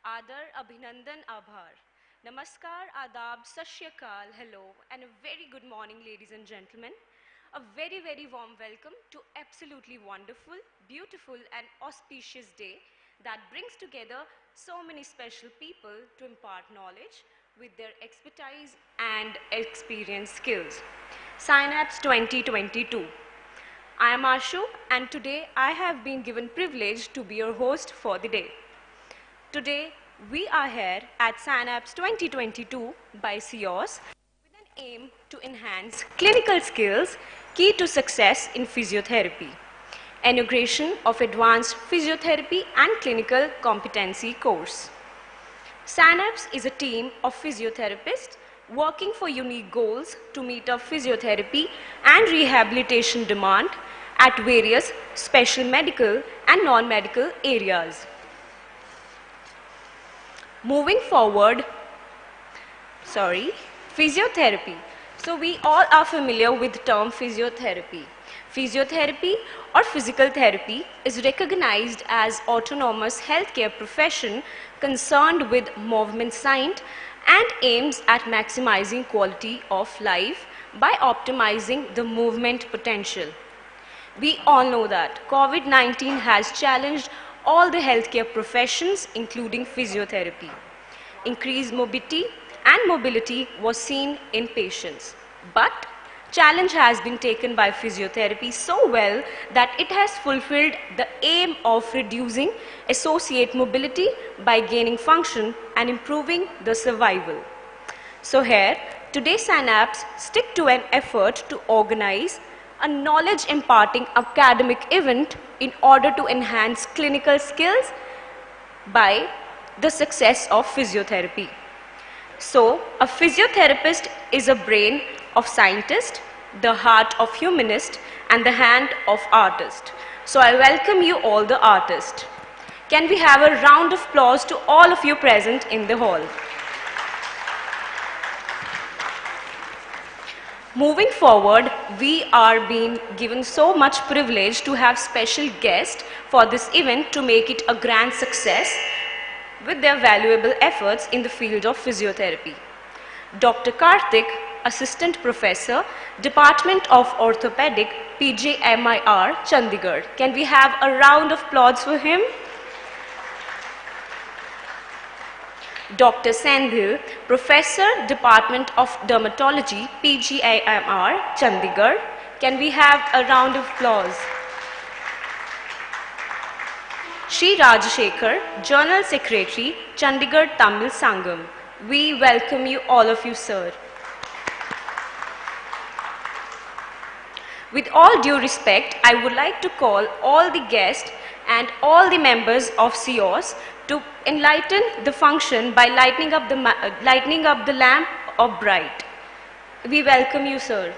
Adar, Abhinandan, Abhar. Namaskar, Adab, Sashyakal, hello, and a very good morning, ladies and gentlemen. A very, very warm welcome to absolutely wonderful, beautiful, and auspicious day that brings together so many special people to impart knowledge with their expertise and experience skills. Synapse 2022. I am Ashu, and today I have been given privilege to be your host for the day. Today, we are here at SYNAPSE 2022 by SIOS with an aim to enhance clinical skills key to success in physiotherapy, integration of advanced physiotherapy and clinical competency course. SYNAPSE is a team of physiotherapists working for unique goals to meet up physiotherapy and rehabilitation demand at various special medical and non-medical areas. Moving forward, physiotherapy. So we all are familiar with the term physiotherapy. Physiotherapy or physical therapy is recognized as autonomous healthcare profession concerned with movement science and aims at maximizing quality of life by optimizing the movement potential. We all know that COVID-19 has challenged all the healthcare professions, including physiotherapy. Increased mobility and mobility was seen in patients. But challenge has been taken by physiotherapy so well that it has fulfilled the aim of reducing associate mobility by gaining function and improving the survival. So here, today Synapse stick to an effort to organize a knowledge imparting academic event in order to enhance clinical skills by the success of physiotherapy. So, a physiotherapist is a brain of scientist, the heart of humanist, and the hand of artist. So, I welcome you all the artists. Can we have a round of applause to all of you present in the hall? Moving forward, we are being given so much privilege to have special guests for this event to make it a grand success with their valuable efforts in the field of physiotherapy. Dr. Karthik, Assistant Professor, Department of Orthopedic, PJMIR, Chandigarh. Can we have a round of applause for him? Dr. Sandhil, Professor, Department of Dermatology, PGIMR, Chandigarh. Can we have a round of applause? Shri Rajashekhar, Journal Secretary, Chandigarh Tamil Sangam. We welcome you, all of you, sir. With all due respect, I would like to call all the guests and all the members of SIOS to enlighten the function by lighting up the lamp of bright. We welcome you, sir.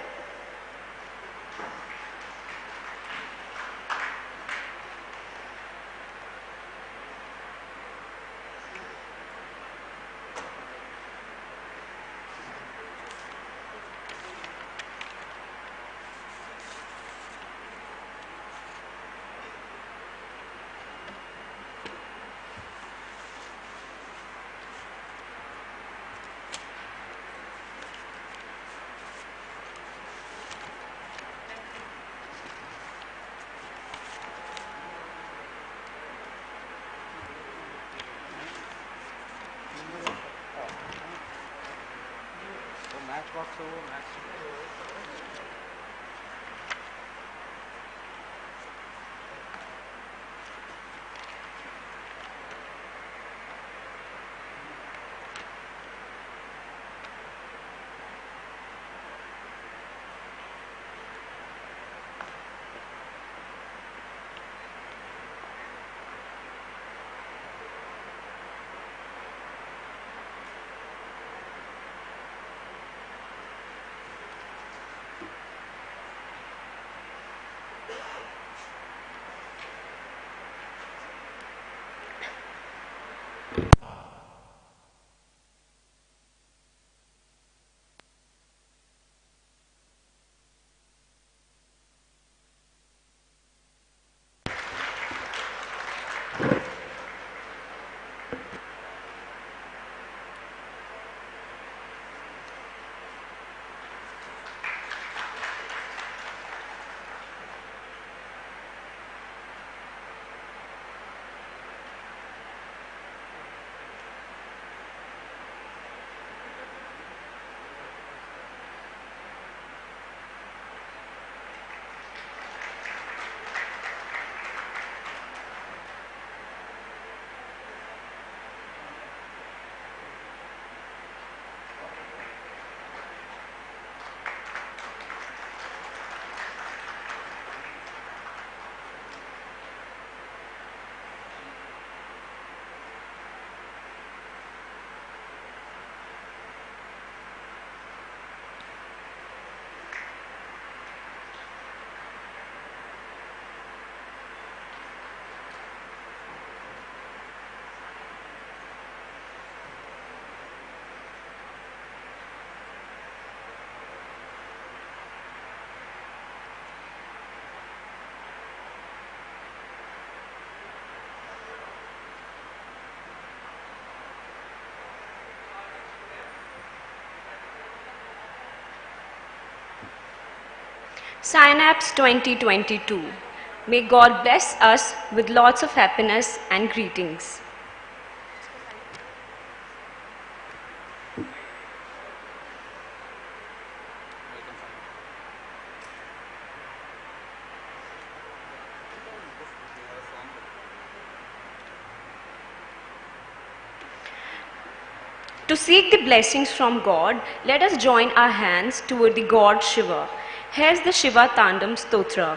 Synapse 2022. May God bless us with lots of happiness and greetings. To seek the blessings from God, let us join our hands toward the god Shiva. Here's the Shiva Tandam Stotra.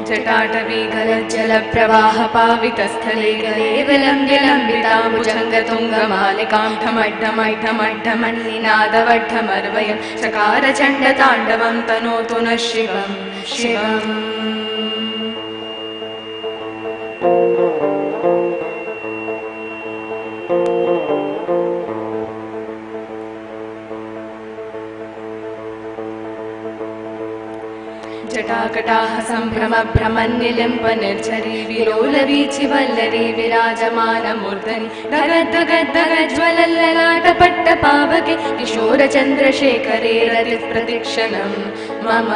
जटाटवीगलज्जलप्रवाहपावितस्थले गले विलम्बिताम्बुजङ्गतुङ्गमालिकां ढमड्ढमड्ढमड्ढमन्निनादवड्ढमर्वयं चकारचण्डताण्डवं तनोतु नः शिवं शिवम् जटाकटाः सम्भ्रमभ्रमन्निलिम्पनिर्झरी विलोलवीचिवल्लरी विराजमानमूर्धनि धगद्धगद्धगज्ज्वलल्ललाटपट्टपावके किशोरचन्द्रशेखरे रतिप्रतिक्षणं मम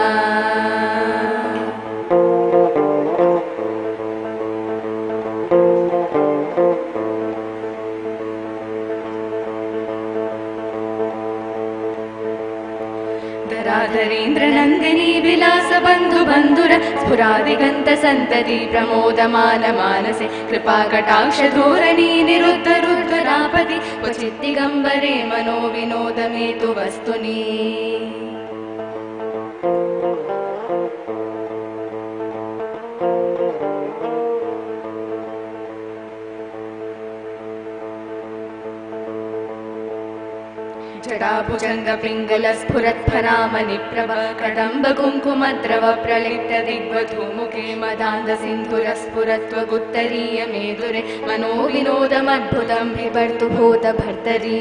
धरेन्द्रनन्दिनी विलासबन्धुबन्धुर स्फुरादिगन्तसन्तति प्रमोदमानमानसे कृपाकटाक्षधोरणी निरुद्धरुद्धरापति क्वचिद्दिगम्बरे मनो विनोदमेतु वस्तुनि जटाभुजङ्गपिङ्गलस्फुरत्फनामनिप्रभ कडम्बकुङ्कुमद्रव प्रलिप्तदिग्वधूमुखे मदान्दसिन्धुरस्फुरत्वगुत्तरीयमेदुरे मनो विनोदमद्भुतं बिभर्तु भूतभर्तरी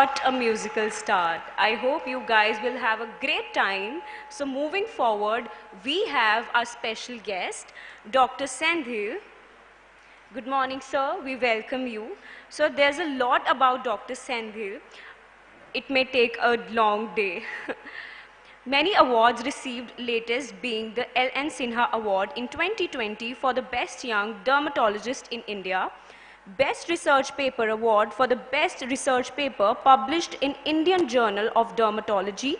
What a musical start. I hope you guys will have a great time. So moving forward, we have our special guest, Dr. Sandhil. Good morning, sir. We welcome you. So there's a lot about Dr. Sandhil. It may take a long day. Many awards received, latest being the L.N. Sinha Award in 2020 for the Best Young Dermatologist in India, Best Research Paper Award for the Best Research Paper published in Indian Journal of Dermatology,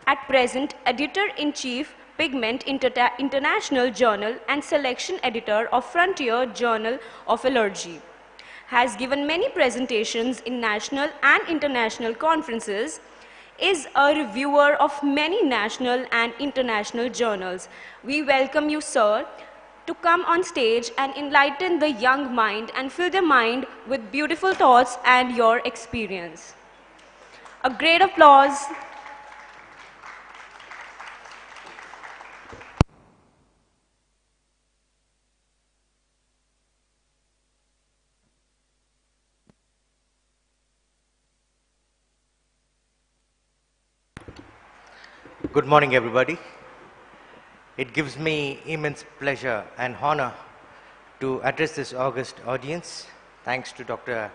at present Editor-in-Chief Pigment International Journal and Selection Editor of Frontier Journal of Allergy. Has given many presentations in national and international conferences, is a reviewer of many national and international journals. We welcome you, sir, to come on stage and enlighten the young mind and fill their mind with beautiful thoughts and your experience. A great applause. Good morning, everybody. It gives me immense pleasure and honor to address this august audience. Thanks to Dr.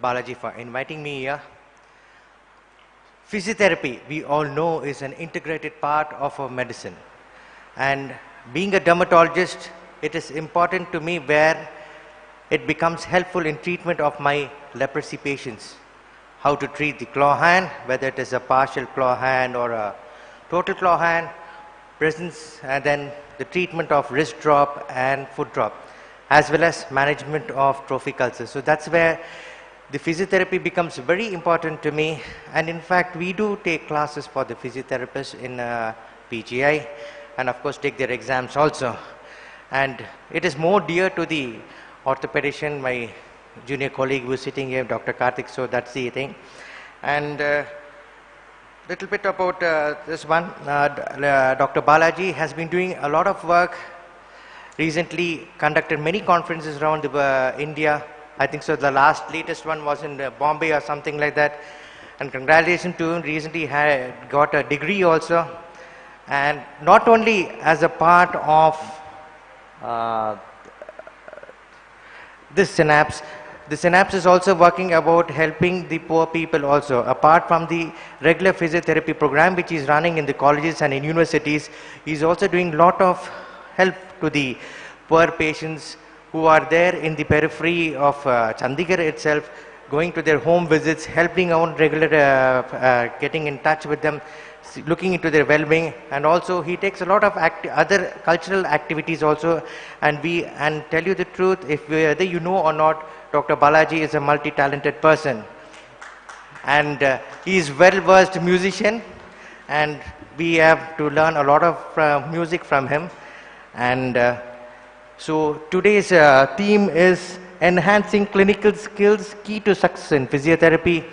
Balaji for inviting me here. Physiotherapy, we all know, is an integrated part of our medicine. And being a dermatologist, it is important to me where it becomes helpful in treatment of my leprosy patients. How to treat the claw hand, whether it is a partial claw hand or a total claw hand, presence, and then the treatment of wrist drop and foot drop, as well as management of trophic ulcers. So that's where the physiotherapy becomes very important to me. And in fact, we do take classes for the physiotherapists in PGI, and of course take their exams also. And it is more dear to the orthopedician, my junior colleague who is sitting here, Dr. Karthik, so that's the thing. And little bit about this one. Dr. Balaji has been doing a lot of work, recently conducted many conferences around India. I think so the latest one was in Bombay or something like that. And congratulations to him, recently had got a degree also. And not only as a part of this SYNAPSE, the SYNAPSE is also working about helping the poor people also. Apart from the regular physiotherapy program which is running in the colleges and in universities, he is also doing a lot of help to the poor patients who are there in the periphery of Chandigarh itself, going to their home visits, helping out regular, getting in touch with them, looking into their well-being. And also he takes a lot of other cultural activities also. And tell you the truth, if whether you know or not, Dr. Balaji is a multi-talented person, and he is well-versed musician, and we have to learn a lot of music from him. And so today's theme is enhancing clinical skills, key to success in physiotherapy.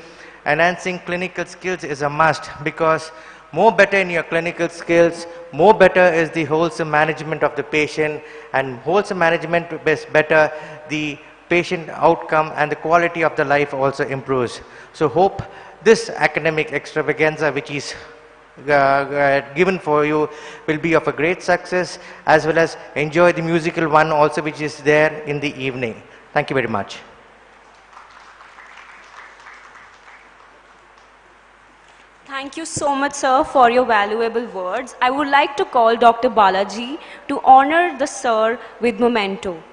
Enhancing clinical skills is a must, because more better in your clinical skills, more better is the wholesome management of the patient, and wholesome management is better, the patient outcome and the quality of the life also improves. So hope this academic extravaganza which is given for you will be of a great success, as well as enjoy the musical one also which is there in the evening. Thank you very much. Thank you so much, sir, for your valuable words. I would like to call Dr. Balaji to honor the sir with memento.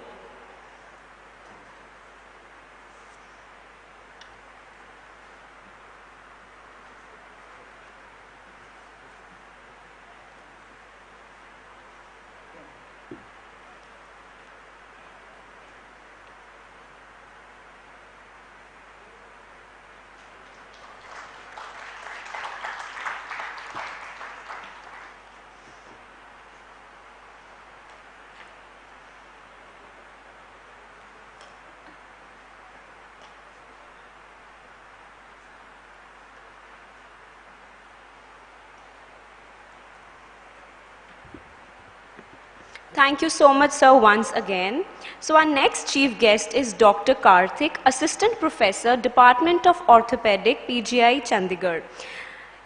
Thank you so much, sir, once again. So our next chief guest is Dr. Karthik, Assistant Professor, Department of Orthopedic, PGI, Chandigarh.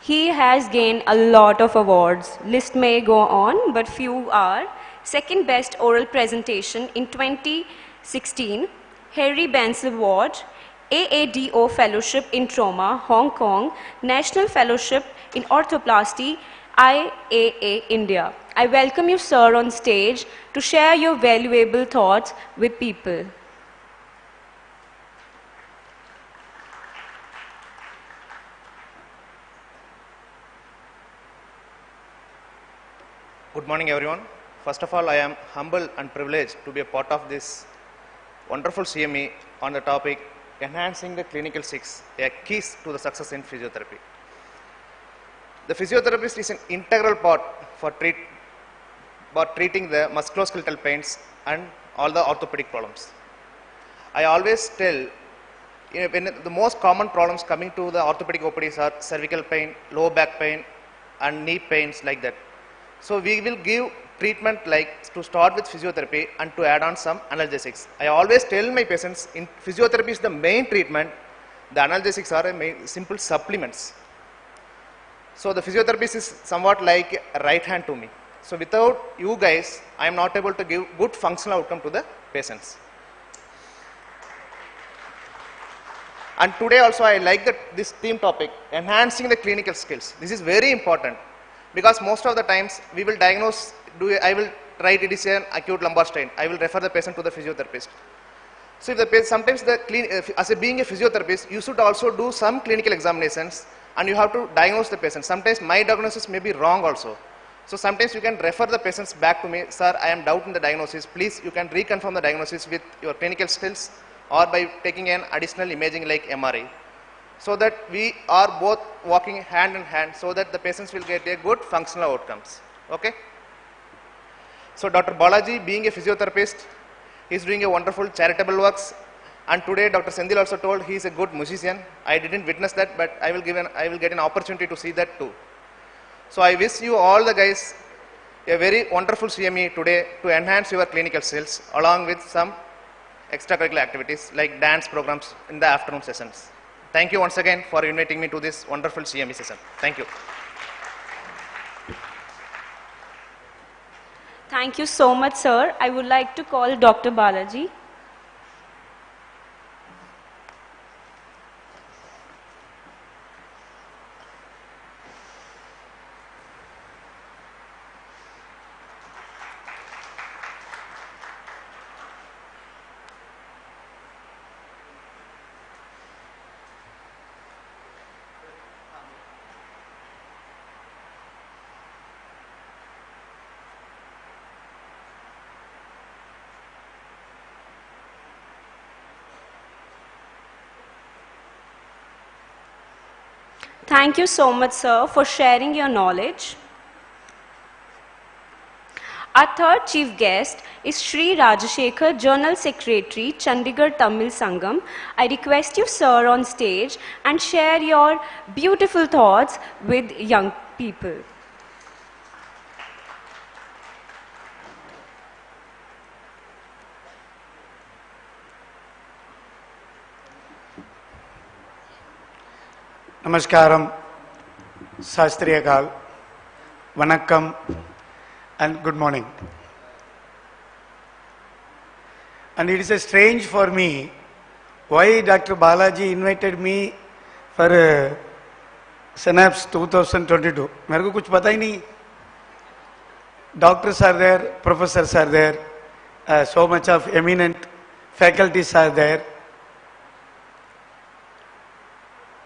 He has gained a lot of awards. List may go on, but few are. Second Best Oral Presentation in 2016, Harry Benz Award, AADO Fellowship in Trauma, Hong Kong, National Fellowship in Orthoplasty, IAA, India. I welcome you, sir, on stage to share your valuable thoughts with people. Good morning, everyone. First of all, I am humble and privileged to be a part of this wonderful CME on the topic Enhancing the Clinical Skills, a keys to the success in physiotherapy. The physiotherapist is an integral part for treating the musculoskeletal pains and all the orthopedic problems. I always tell, when the most common problems coming to the orthopedic OPDs are cervical pain, low back pain, and knee pains like that. So we will give treatment like to start with physiotherapy and to add on some analgesics. I always tell my patients, in physiotherapy is the main treatment, the analgesics are simple supplements. So the physiotherapist is somewhat like a right hand to me. So without you guys, I am not able to give good functional outcome to the patients. And today also I like this theme topic, enhancing the clinical skills. This is very important because most of the times we will diagnose, I will write it is an acute lumbar strain. I will refer the patient to the physiotherapist. So if the patient, sometimes being a physiotherapist, you should also do some clinical examinations and you have to diagnose the patient. Sometimes my diagnosis may be wrong also. So sometimes you can refer the patients back to me, sir, I am doubting the diagnosis. Please, you can reconfirm the diagnosis with your clinical skills or by taking an additional imaging like MRI. So that we are both walking hand in hand so that the patients will get a good functional outcomes. Okay? So Dr. Balaji, being a physiotherapist, he is doing a wonderful charitable works. And today Dr. Sendil also told he is a good musician. I didn't witness that, but I will get an opportunity to see that too. So I wish you all the guys a very wonderful CME today to enhance your clinical skills along with some extracurricular activities like dance programs in the afternoon sessions. Thank you once again for inviting me to this wonderful CME session. Thank you. Thank you so much, sir. I would like to call Dr. Balaji. Thank you so much, sir, for sharing your knowledge. Our third chief guest is Shri Rajashekhar, Journal Secretary, Chandigarh Tamil Sangam. I request you, sir, on stage and share your beautiful thoughts with young people. Namaskaram, Sastriyakal, Vanakkam, and good morning. And it is strange for me why Dr. Balaji invited me for SYNAPSE 2022. मेरे को कुछ पता ही नहीं. Doctors are there, professors are there, so much of eminent faculties are there.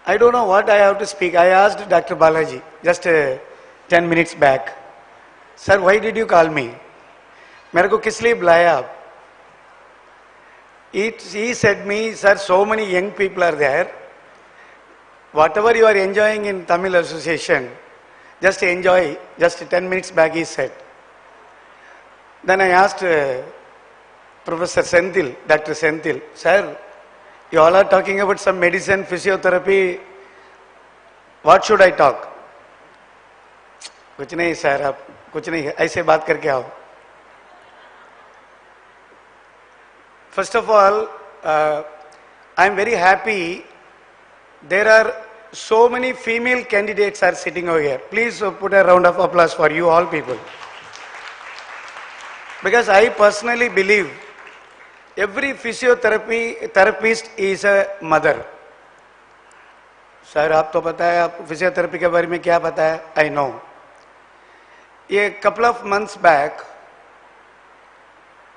I don't know what I have to speak. I asked Dr. Balaji just 10 minutes back, sir, why did you call me? मेरे को किस लिए बुलाया आप? He said me, sir, so many young people are there. Whatever you are enjoying in Tamil Association, just enjoy. Just 10 minutes back he said. Then I asked Professor Senthil, Dr. Senthil, sir, you all are talking about some medicine, physiotherapy. What should I talk? कुछ नहीं sir, आप कुछ नहीं ऐसे बात करके आओ. First of all, I'm very happy. There are so many female candidates are sitting over here. Please put a round of applause for you all people. Because I personally believe every therapist is a mother. Sir, आप तो पता है, आप physiotherapy के बारे में क्या पता है? I know. A couple of months back,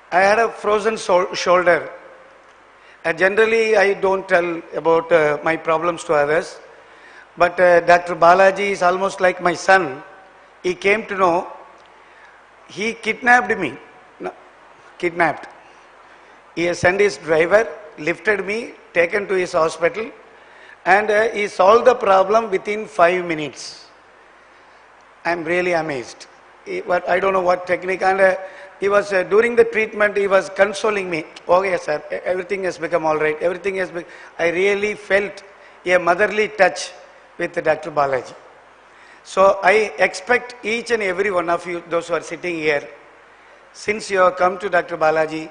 I had a frozen shoulder. Generally, I don't tell about my problems to others. But Dr. Balaji is almost like my son. He came to know, he kidnapped me. No, kidnapped. He sent his driver, lifted me, taken to his hospital, and he solved the problem within 5 minutes. I'm really amazed. I don't know what technique, and he was, during the treatment, he was consoling me. Okay, sir, everything has become all right. Everything has become, I really felt a motherly touch with Dr. Balaji. So I expect each and every one of you, those who are sitting here, since you have come to Dr. Balaji,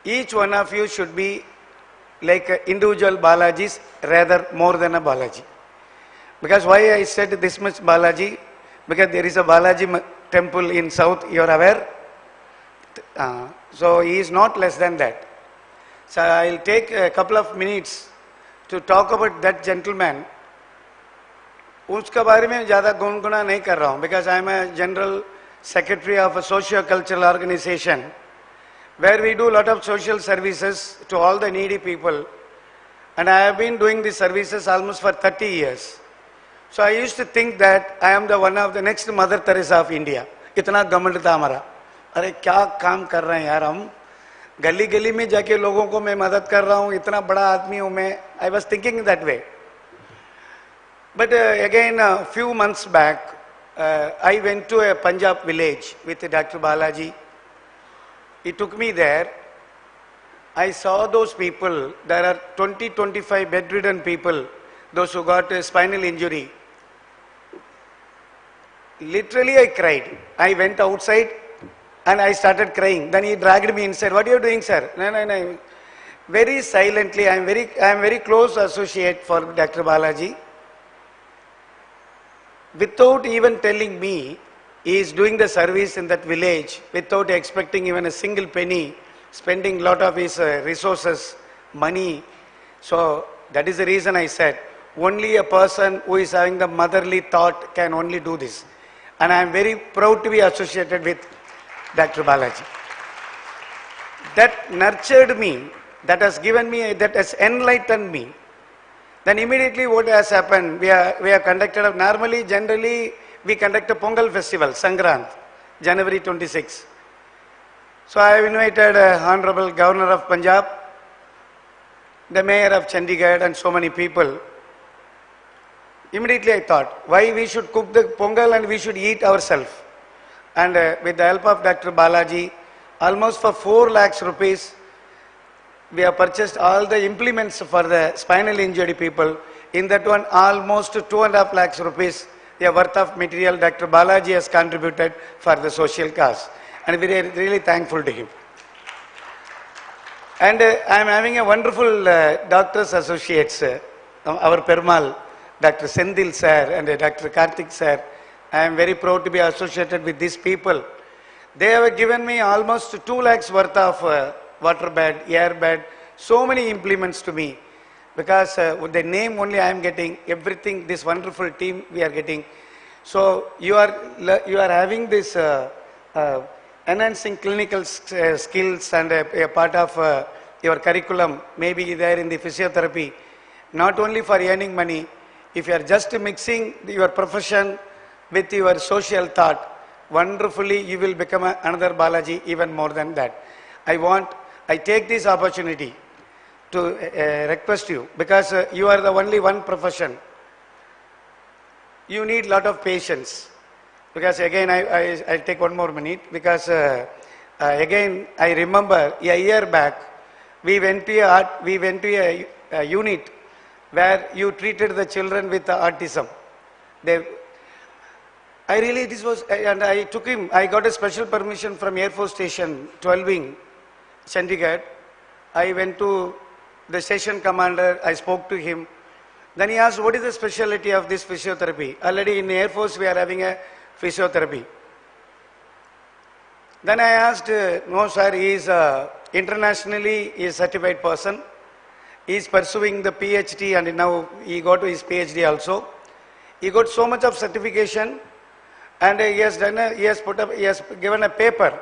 each one of you should be like individual Balajis rather more than a Balaji. Because why I said this much Balaji? Because there is a Balaji temple in south, you are aware? So he is not less than that. So I will take a couple of minutes to talk about that gentleman. उसका बारे में ज़्यादा गुनगुना नहीं कर रहा हूँ, because I am a general secretary of a socio-cultural organization where we do a lot of social services to all the needy people, and I have been doing these services almost for 30 years. So I used to think that I am the one of the next Mother Teresa of India. इतना घमंड था हमारा, अरे क्या काम कर रहे हैं यार हम, गली गली में जाके लोगों को मैं मदद कर रहा हूँ, इतना बड़ा आदमी हूँ मैं. I was thinking that way. But again, a few months back, I went to a Punjab village with Dr. Balaji. He took me there. I saw those people. There are 20-25 bedridden people, those who got a spinal injury. Literally, I cried. I went outside and I started crying. Then he dragged me inside. What are you doing, sir? No. Very silently, I am very close associate for Dr. Balaji. Without even telling me, he is doing the service in that village without expecting even a single penny, spending a lot of his resources, money. So that is the reason I said, only a person who is having the motherly thought can only do this. And I am very proud to be associated with Dr. Balaji. That nurtured me, that has given me, that has enlightened me. Then immediately what has happened, we have conducted, generally we conduct a Pongal festival, Sangrant, January 26. So I have invited Honorable Governor of Punjab, the Mayor of Chandigarh, and so many people. Immediately I thought, why we should cook the Pongal and we should eat ourselves. And with the help of Dr. Balaji, almost for 4 lakhs rupees, we have purchased all the implements for the spinal injured people. In that one, almost 2.5 lakhs rupees, the worth of material Dr. Balaji has contributed for the social cause. And we are really thankful to him. And I am having a wonderful doctors associates, our Perumal, Dr. Sendil sir and Dr. Karthik sir. I am very proud to be associated with these people. They have given me almost 2 lakhs worth of water bed, air bed, so many implements to me. Because with the name only I am getting everything, this wonderful team we are getting. So you are having this enhancing clinical skills and a part of your curriculum, maybe there in the physiotherapy, not only for earning money. If you are just mixing your profession with your social thought, wonderfully you will become another Balaji, even more than that. I take this opportunity to request you, because you are the only one profession. You need lot of patience. Because again, I'll take 1 more minute, because again, I remember a year back, we went to a unit where you treated the children with autism. I took him, I got a special permission from Air Force Station 12 Wing Chandigarh. I went to the station commander, I spoke to him. Then he asked, what is the specialty of this physiotherapy? Already in the Air Force we are having a physiotherapy. Then I asked, no sir, he is internationally he is a certified person. He is pursuing the PhD and now he got his PhD also. He got so much of certification and he has given a paper,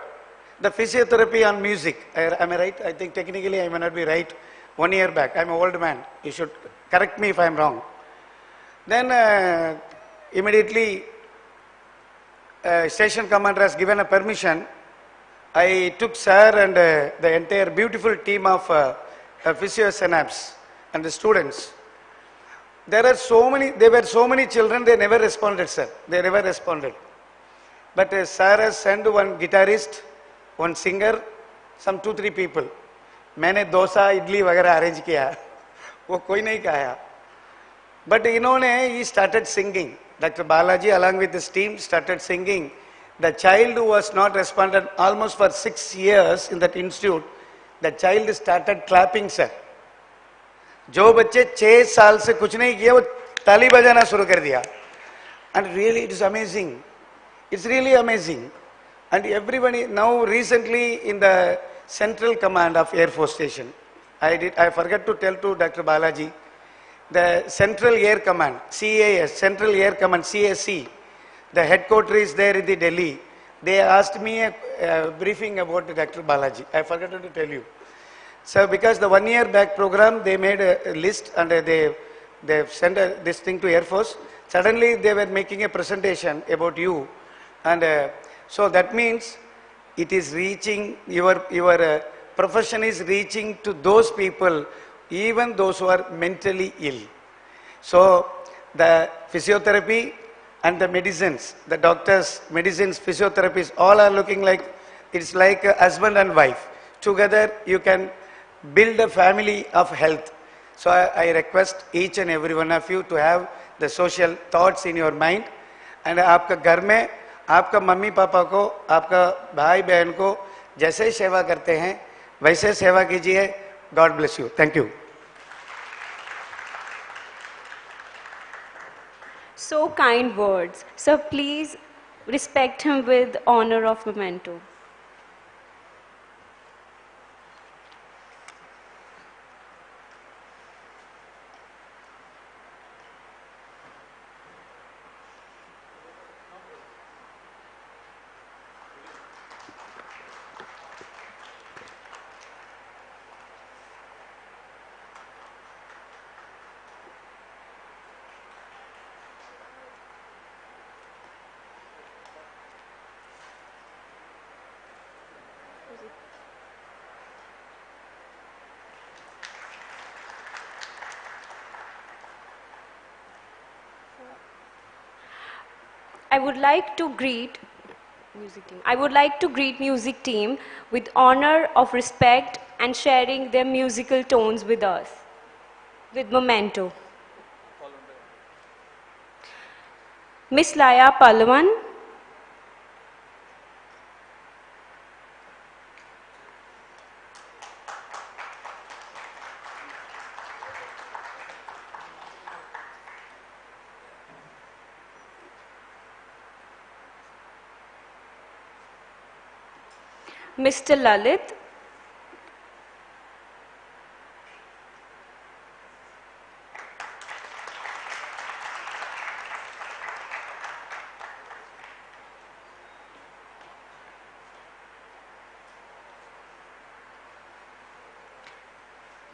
the physiotherapy on music. Am I right? I think technically I may not be right. 1 year back, I'm an old man. You should correct me if I'm wrong. Then immediately station commander has given a permission. I took sir and the entire beautiful team of physio SYNAPSE and the students. There were so many children, they never responded, sir. They never responded. But sir has sent one guitarist, one singer, some 2-3 people. मैंने डोसा इडली वगैरह arrange किया, वो कोई नहीं खाया. But he started singing. Dr. Balaji along with his team started singing. The child who was not responded almost for 6 years in that institute, the child started clapping, sir. जो बच्चे 6 साल से कुछ नहीं किया वो ताली बजाना शुरू कर दिया. And really it is amazing. It's really amazing. And everybody now recently in the Central Command of Air Force Station, I forgot to tell to Dr. Balaji, the Central Air Command, CAS, Central Air Command, CSC, the headquarters is there in the Delhi. They asked me a briefing about Dr. Balaji. I forgot to tell you. So because the 1 year back program, they made a list and they sent this thing to Air Force. Suddenly they were making a presentation about you. And so that means it is reaching, your profession is reaching to those people, even those who are mentally ill. So the physiotherapy and the medicines, the doctors, medicines, physiotherapists, all are looking like, it's like a husband and wife. Together you can build a family of health. So I request each and every one of you to have the social thoughts in your mind. And आपका घर में आपका mummy papa को, आपका भाई बहन को जैसे सेवा करते हैं वैसे सेवा कीजिए. God bless you. Thank you. So kind words. So please respect him with honor of memento. I would like to greet music team with honor of respect and sharing their musical tones with us, with memento. Miss Laya Palwan, Mr. Lalit,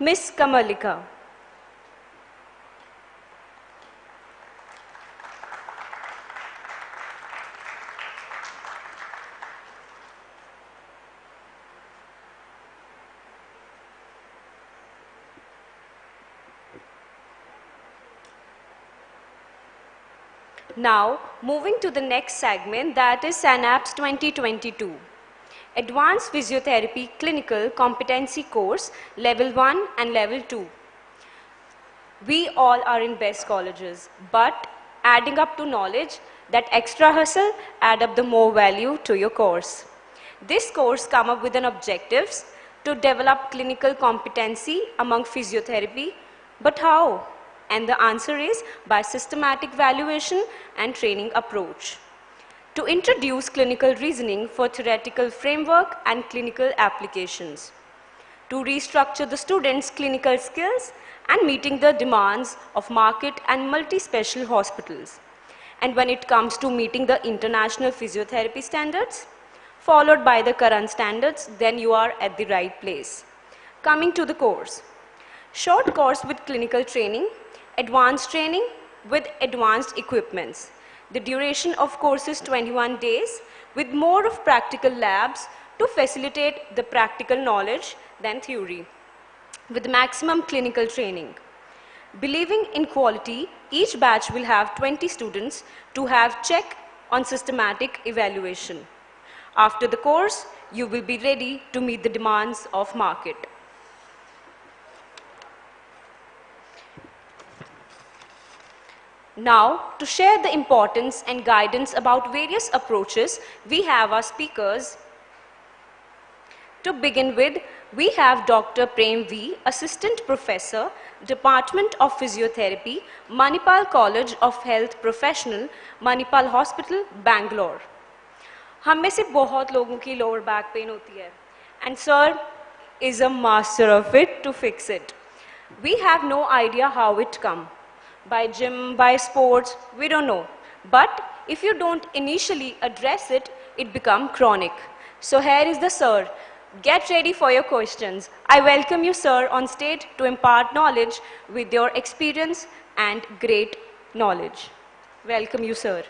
Miss Kamalika, Now, moving to the next segment, that is SYNAPSE 2022. Advanced Physiotherapy Clinical Competency Course, Level 1 and Level 2. We all are in best colleges, but adding up to knowledge, that extra hustle add up the more value to your course. This course come up with an objectives to develop clinical competency among physiotherapy. But how? And the answer is by systematic valuation and training approach. To introduce clinical reasoning for theoretical framework and clinical applications. To restructure the students' clinical skills and meeting the demands of market and multi-special hospitals. And when it comes to meeting the international physiotherapy standards, followed by the current standards, then you are at the right place. Coming to the course. Short course with clinical training, advanced training with advanced equipments. The duration of course is 21 days with more of practical labs to facilitate the practical knowledge than theory, with maximum clinical training. Believing in quality, each batch will have 20 students to have check on systematic evaluation. After the course, you will be ready to meet the demands of market. Now, to share the importance and guidance about various approaches, we have our speakers. To begin with, we have Dr. Prem V, Assistant Professor, Department of Physiotherapy, Manipal College of Health Professional, Manipal Hospital, Bangalore. हम में से बहुत लोगों की lower back pain होती है, and sir is a master of it to fix it. We have no idea how it come. By gym, by sports, we don't know. But if you don't initially address it, it becomes chronic. So here is the sir. Get ready for your questions. I welcome you, sir, on stage to impart knowledge with your experience and great knowledge. Welcome you, sir.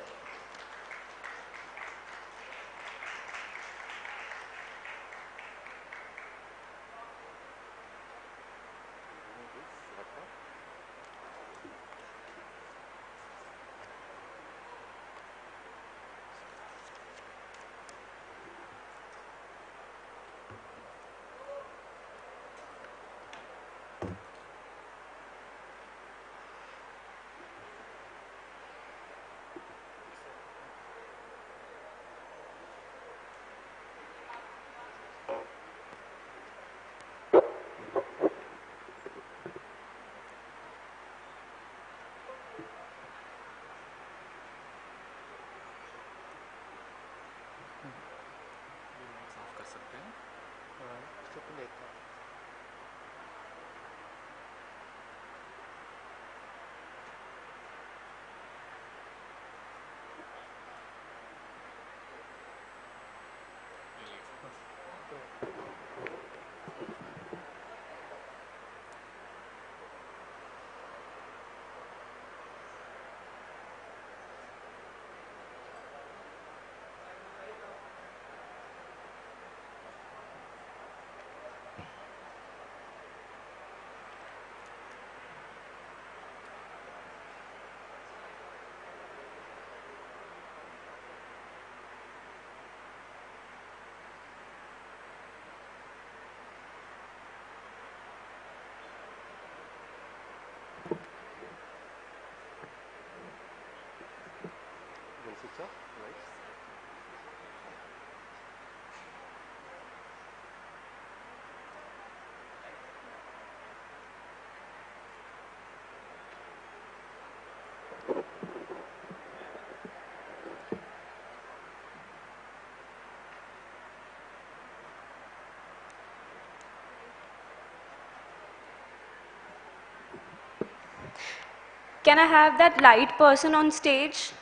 Can I have that light person on stage?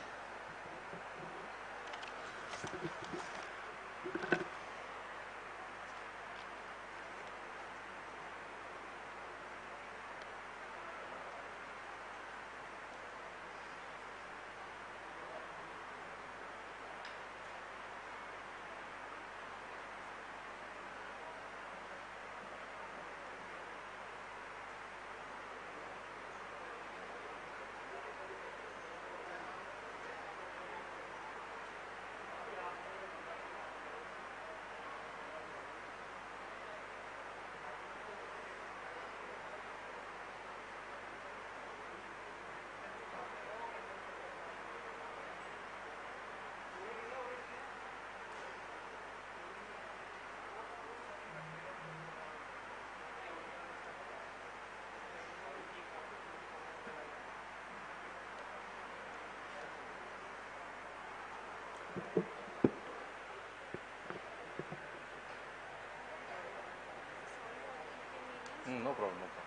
No problem, no problem.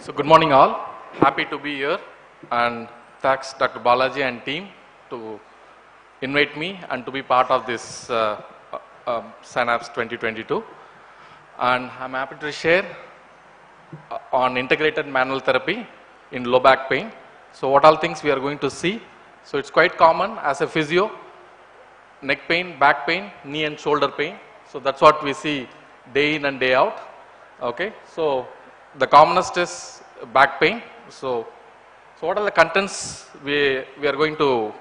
So good morning all. Happy to be here, and thanks Dr. Balaji and team to invite me and to be part of this SYNAPSE 2022. And I'm happy to share on integrated manual therapy in low back pain. So what all things we are going to see. So it's quite common as a physio, neck pain, back pain, knee and shoulder pain. So that's what we see day in and day out. Okay, so the commonest is back pain. So what are the contents we are going to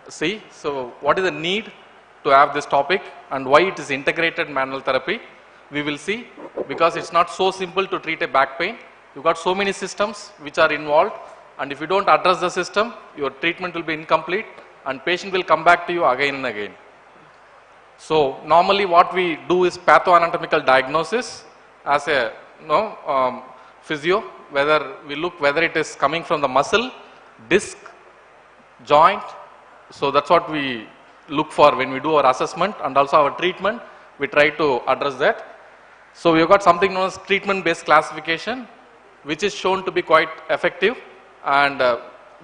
see? So what is the need to have this topic and why it is integrated manual therapy? We will see, because it's not so simple to treat a back pain. You've got so many systems which are involved, and if you don't address the system, your treatment will be incomplete and patient will come back to you again and again. So normally what we do is pathoanatomical diagnosis as a physio, whether we look whether it is coming from the muscle, disc, joint. So that's what we look for when we do our assessment, and also our treatment, we try to address that. So we've got something known as treatment based classification, which is shown to be quite effective and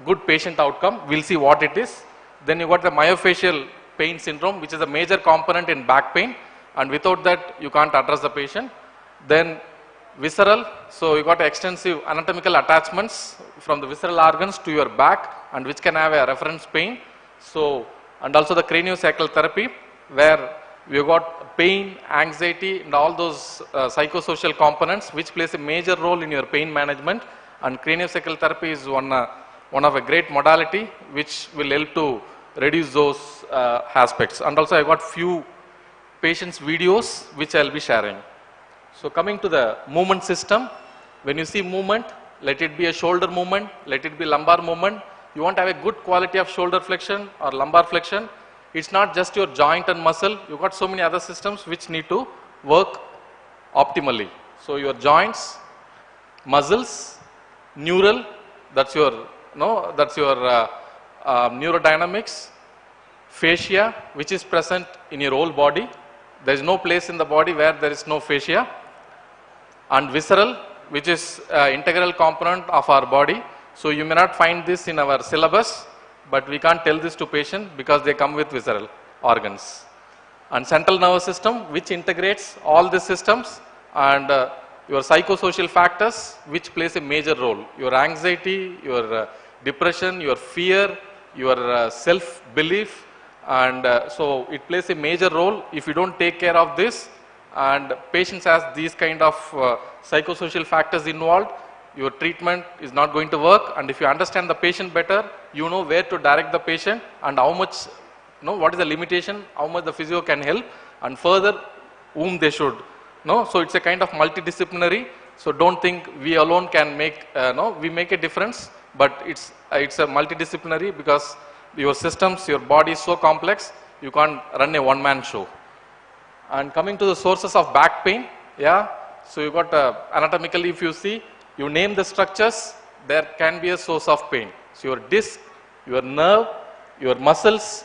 good patient outcome. We'll see what it is. Then you got the myofascial pain syndrome, which is a major component in back pain, and without that you can't address the patient. Then visceral, so you got extensive anatomical attachments from the visceral organs to your back, and which can have a reference pain. So, and also the craniosacral therapy, where we got pain, anxiety, and all those psychosocial components which plays a major role in your pain management. And craniosacral therapy is one of a great modality which will help to reduce those aspects. And also I got few patients' videos which I'll be sharing. So coming to the movement system, when you see movement, let it be a shoulder movement, let it be lumbar movement. You want to have a good quality of shoulder flexion or lumbar flexion. It's not just your joint and muscle. You've got so many other systems which need to work optimally. So your joints, muscles, neural, that's your neurodynamics, fascia, which is present in your whole body. There is no place in the body where there is no fascia. And visceral, which is integral component of our body. So you may not find this in our syllabus, but we can't tell this to patient because they come with visceral organs. And central nervous system, which integrates all the systems, and your psychosocial factors, which plays a major role. Your anxiety, your depression, your fear, your self-belief, and so it plays a major role. If you don't take care of this, and patients has these kind of psychosocial factors involved, your treatment is not going to work. And if you understand the patient better, you know where to direct the patient and how much, what is the limitation, how much the physio can help, and further whom they should. So it's a kind of multidisciplinary. So don't think we alone can make, we make a difference, but it's a multidisciplinary, because your systems, your body is so complex, you can't run a one-man show. And coming to the sources of back pain, so you got anatomically, if you see, you name the structures, there can be a source of pain. So your disc, your nerve, your muscles,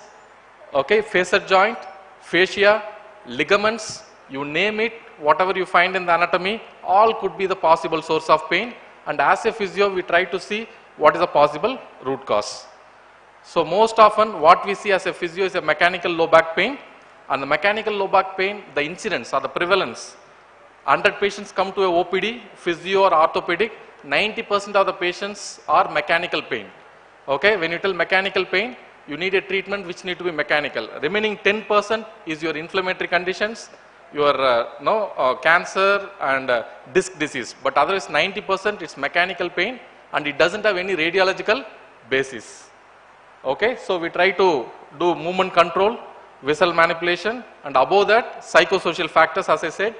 okay, facet joint, fascia, ligaments, you name it, whatever you find in the anatomy, all could be the possible source of pain. And as a physio, we try to see what is a possible root cause. So most often what we see as a physio is a mechanical low back pain. And the mechanical low back pain, the incidence or the prevalence, 100 patients come to a OPD, physio or orthopedic, 90% of the patients are mechanical pain. Okay, when you tell mechanical pain, you need a treatment which need to be mechanical. Remaining 10% is your inflammatory conditions, your cancer and disc disease. But otherwise 90% is mechanical pain, and it doesn't have any radiological basis. Okay, so we try to do movement control, visceral manipulation, and above that psychosocial factors, as I said,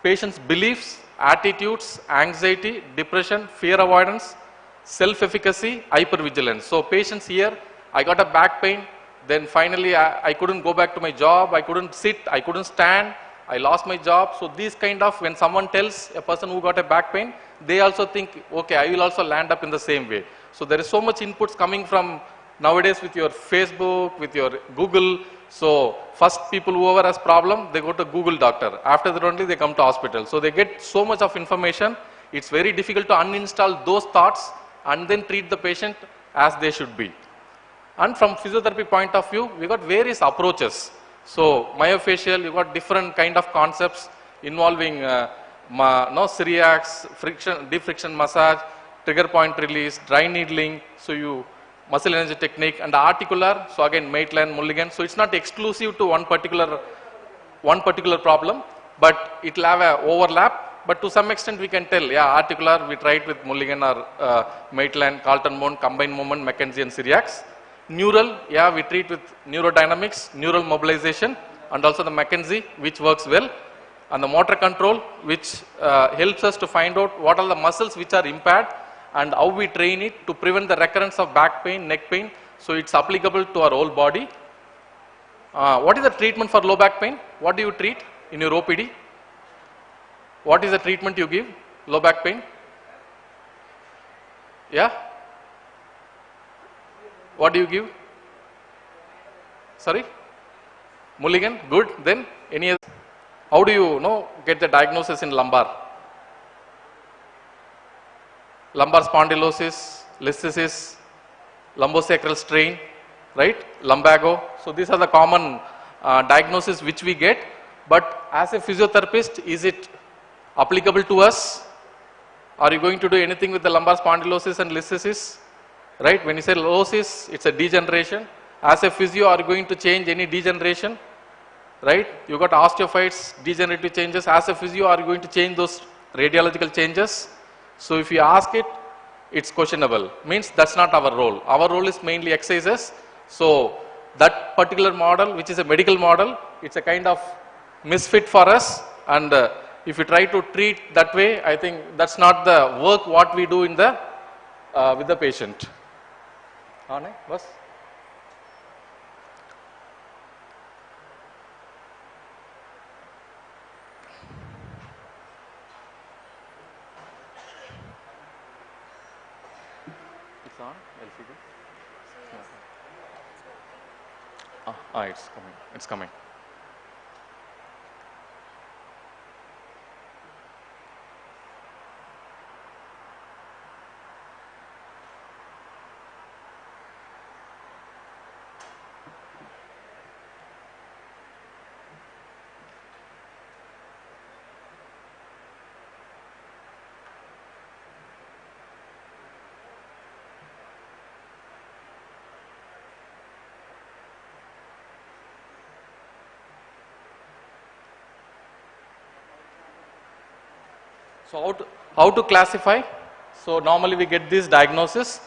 patient's beliefs, attitudes, anxiety, depression, fear avoidance, self-efficacy, hypervigilance. So patients here, I got a back pain, then finally I couldn't go back to my job, I couldn't sit, I couldn't stand, I lost my job. So these kind of, when someone tells a person who got a back pain, they also think, okay, I will also land up in the same way. So there is so much inputs coming from nowadays with your Facebook, with your Google. So first people whoever has problem, they go to Google doctor. After that only they come to hospital. So they get so much of information. It's very difficult to uninstall those thoughts and then treat the patient as they should be. And from physiotherapy point of view, we got various approaches. So myofascial, you got different kind of concepts involving Cyriax, friction, deep friction massage, trigger point release, dry needling. So you muscle energy technique, and articular. So again, Maitland, Mulligan. So it's not exclusive to one particular problem, but it will have a overlap. But to some extent, we can tell, yeah, articular, we tried with Mulligan or Maitland, Carlton Bone, combined movement, McKenzie and Cyriax. Neural, yeah, we treat with neurodynamics, neural mobilization, and also the McKenzie, which works well. And the motor control, which helps us to find out what are the muscles which are impaired and how we train it to prevent the recurrence of back pain, neck pain. So it's applicable to our whole body. What is the treatment for low back pain? What do you treat in your OPD? What is the treatment you give? Low back pain? Yeah? What do you give? Sorry? Mulligan? Good. Then any other? How do you get the diagnosis in lumbar? Lumbar spondylosis, listhesis, lumbosacral strain, right? Lumbago. So these are the common diagnoses which we get. But as a physiotherapist, is it applicable to us? Are you going to do anything with the lumbar spondylosis and listhesis? Right? When you say losis, it's a degeneration. As a physio, are you going to change any degeneration? Right? You got osteophytes, degenerative changes. As a physio, are you going to change those radiological changes? So if you ask it, it's questionable. Means that's not our role. Our role is mainly exercises. So that particular model, which is a medical model, it's a kind of misfit for us. And if you try to treat that way, I think that's not the work what we do in the with the patient. Bas? It's on LCD. It's coming. It's coming. So how to classify? So normally we get this diagnosis,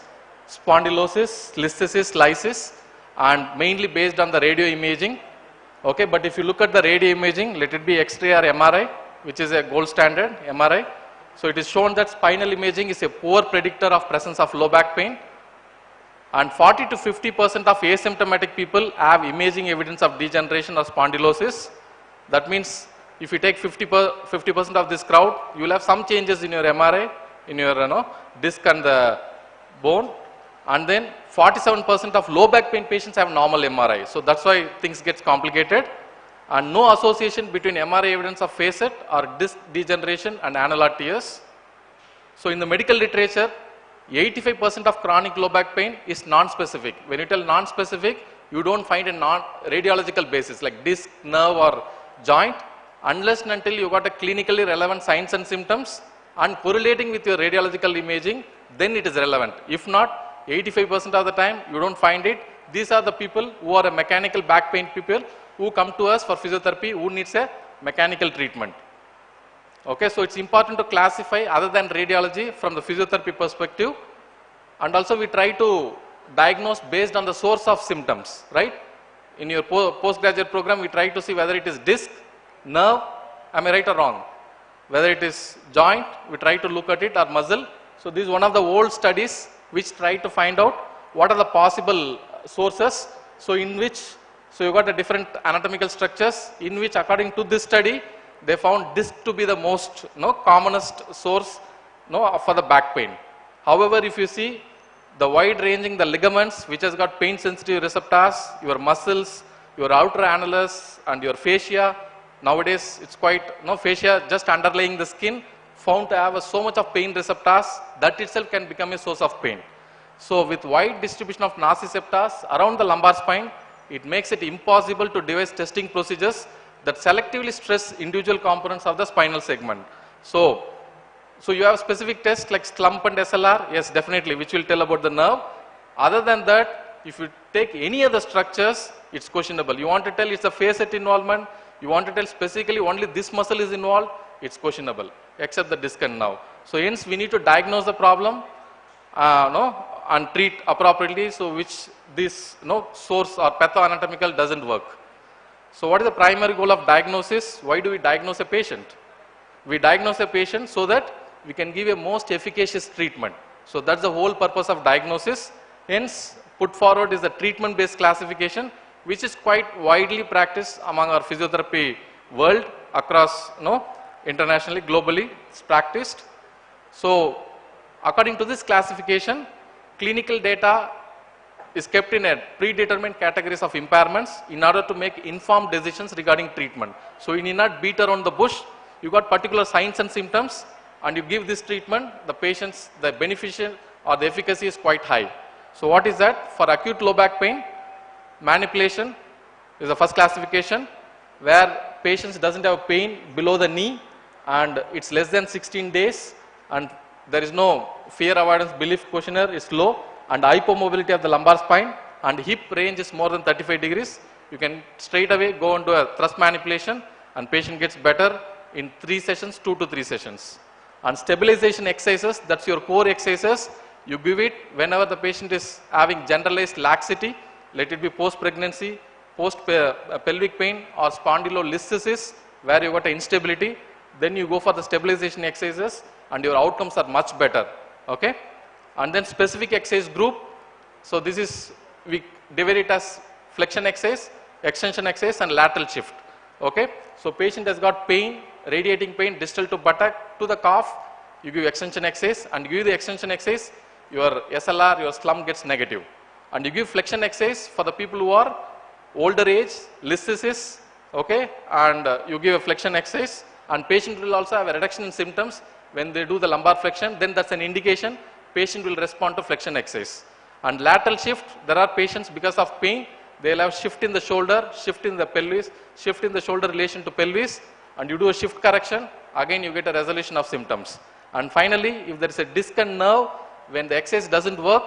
spondylosis, listhesis, lysis, and mainly based on the radio imaging. Okay, but if you look at the radio imaging, let it be X-ray or MRI, which is a gold standard MRI. So it is shown that spinal imaging is a poor predictor of presence of low back pain, and 40 to 50% of asymptomatic people have imaging evidence of degeneration or spondylosis. That means if you take 50% of this crowd, you will have some changes in your MRI, in your disc and the bone, and then 47% of low back pain patients have normal MRI. So that's why things get complicated, and no association between MRI evidence of facet or disc degeneration and annular tears. So in the medical literature, 85% of chronic low back pain is non-specific. When you tell non-specific, you don't find a radiological basis like disc, nerve or joint, unless and until you got a clinically relevant signs and symptoms and correlating with your radiological imaging, then it is relevant. If not, 85% of the time you don't find it. These are the people who are a mechanical back pain people who come to us for physiotherapy who needs a mechanical treatment. Okay, so it's important to classify other than radiology from the physiotherapy perspective, and also we try to diagnose based on the source of symptoms, right? In your postgraduate program, we try to see whether it is disc, nerve, am I right or wrong? Whether it is joint, we try to look at it, or muscle. So this is one of the old studies which try to find out what are the possible sources. So in which So you got the different anatomical structures in which according to this study, they found disc to be the most commonest source for the back pain. However, if you see the wide ranging the ligaments which has got pain sensitive receptors, your muscles, your outer annulus and your fascia, nowadays it's quite fascia just underlying the skin found to have so much of pain receptors that itself can become a source of pain. So with wide distribution of nociceptors around the lumbar spine, it makes it impossible to devise testing procedures that selectively stress individual components of the spinal segment. So you have specific tests like slump and SLR, yes definitely, which will tell about the nerve. Other than that, if you take any other structures, it's questionable. You want to tell it's a facet involvement, you want to tell specifically only this muscle is involved, it's questionable, except the disc and nerve. So hence we need to diagnose the problem and treat appropriately, so which this source or pathoanatomical doesn't work. So what is the primary goal of diagnosis? Why do we diagnose a patient? We diagnose a patient so that we can give a most efficacious treatment. So that's the whole purpose of diagnosis. Hence put forward is the treatment based classification, which is quite widely practiced among our physiotherapy world across internationally, globally it's practiced. So according to this classification, clinical data is kept in a predetermined categories of impairments in order to make informed decisions regarding treatment. So you need not beat around the bush. You got particular signs and symptoms and you give this treatment, the patient's, the beneficial or the efficacy is quite high. So what is that? For acute low back pain, manipulation is the first classification, where patients doesn't have pain below the knee and it's less than 16 days and there is no fear avoidance belief questionnaire is low and hypomobility of the lumbar spine and hip range is more than 35 degrees. You can straight away go into a thrust manipulation and patient gets better in 3 sessions, 2 to 3 sessions. And stabilization exercises, that's your core exercises. You give it whenever the patient is having generalized laxity, let it be post-pregnancy, post-pelvic pain or spondylolisthesis where you got an instability, then you go for the stabilization exercises and your outcomes are much better. Okay? And then specific exercise group, so this is, we divide it as flexion exercise, extension exercise and lateral shift. Okay? So patient has got pain, radiating pain distal to buttock to the calf, you give extension exercise and you give the extension exercise, your SLR, your slump gets negative. And you give flexion exercise for the people who are older age, listhesis, okay, and you give a flexion exercise and patient will also have a reduction in symptoms when they do the lumbar flexion, then that's an indication patient will respond to flexion exercise. And lateral shift, there are patients because of pain, they'll have shift in the shoulder, shift in the pelvis, shift in the shoulder relation to pelvis and you do a shift correction, again you get a resolution of symptoms. And finally, if there is a disc and nerve, when the exercise doesn't work,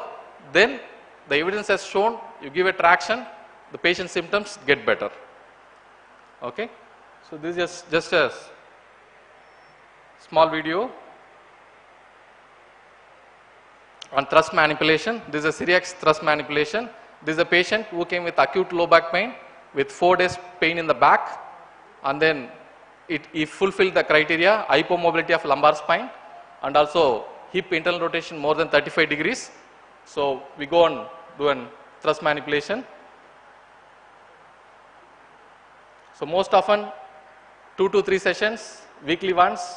then the evidence has shown you give a traction, the patient's symptoms get better. Okay? So this is just a small video on thrust manipulation. This is a Syriax thrust manipulation. This is a patient who came with acute low back pain with 4 days pain in the back and then he fulfilled the criteria, hypomobility of lumbar spine and also hip internal rotation more than 35 degrees. So we go and do a thrust manipulation. So most often 2 to 3 sessions, weekly once,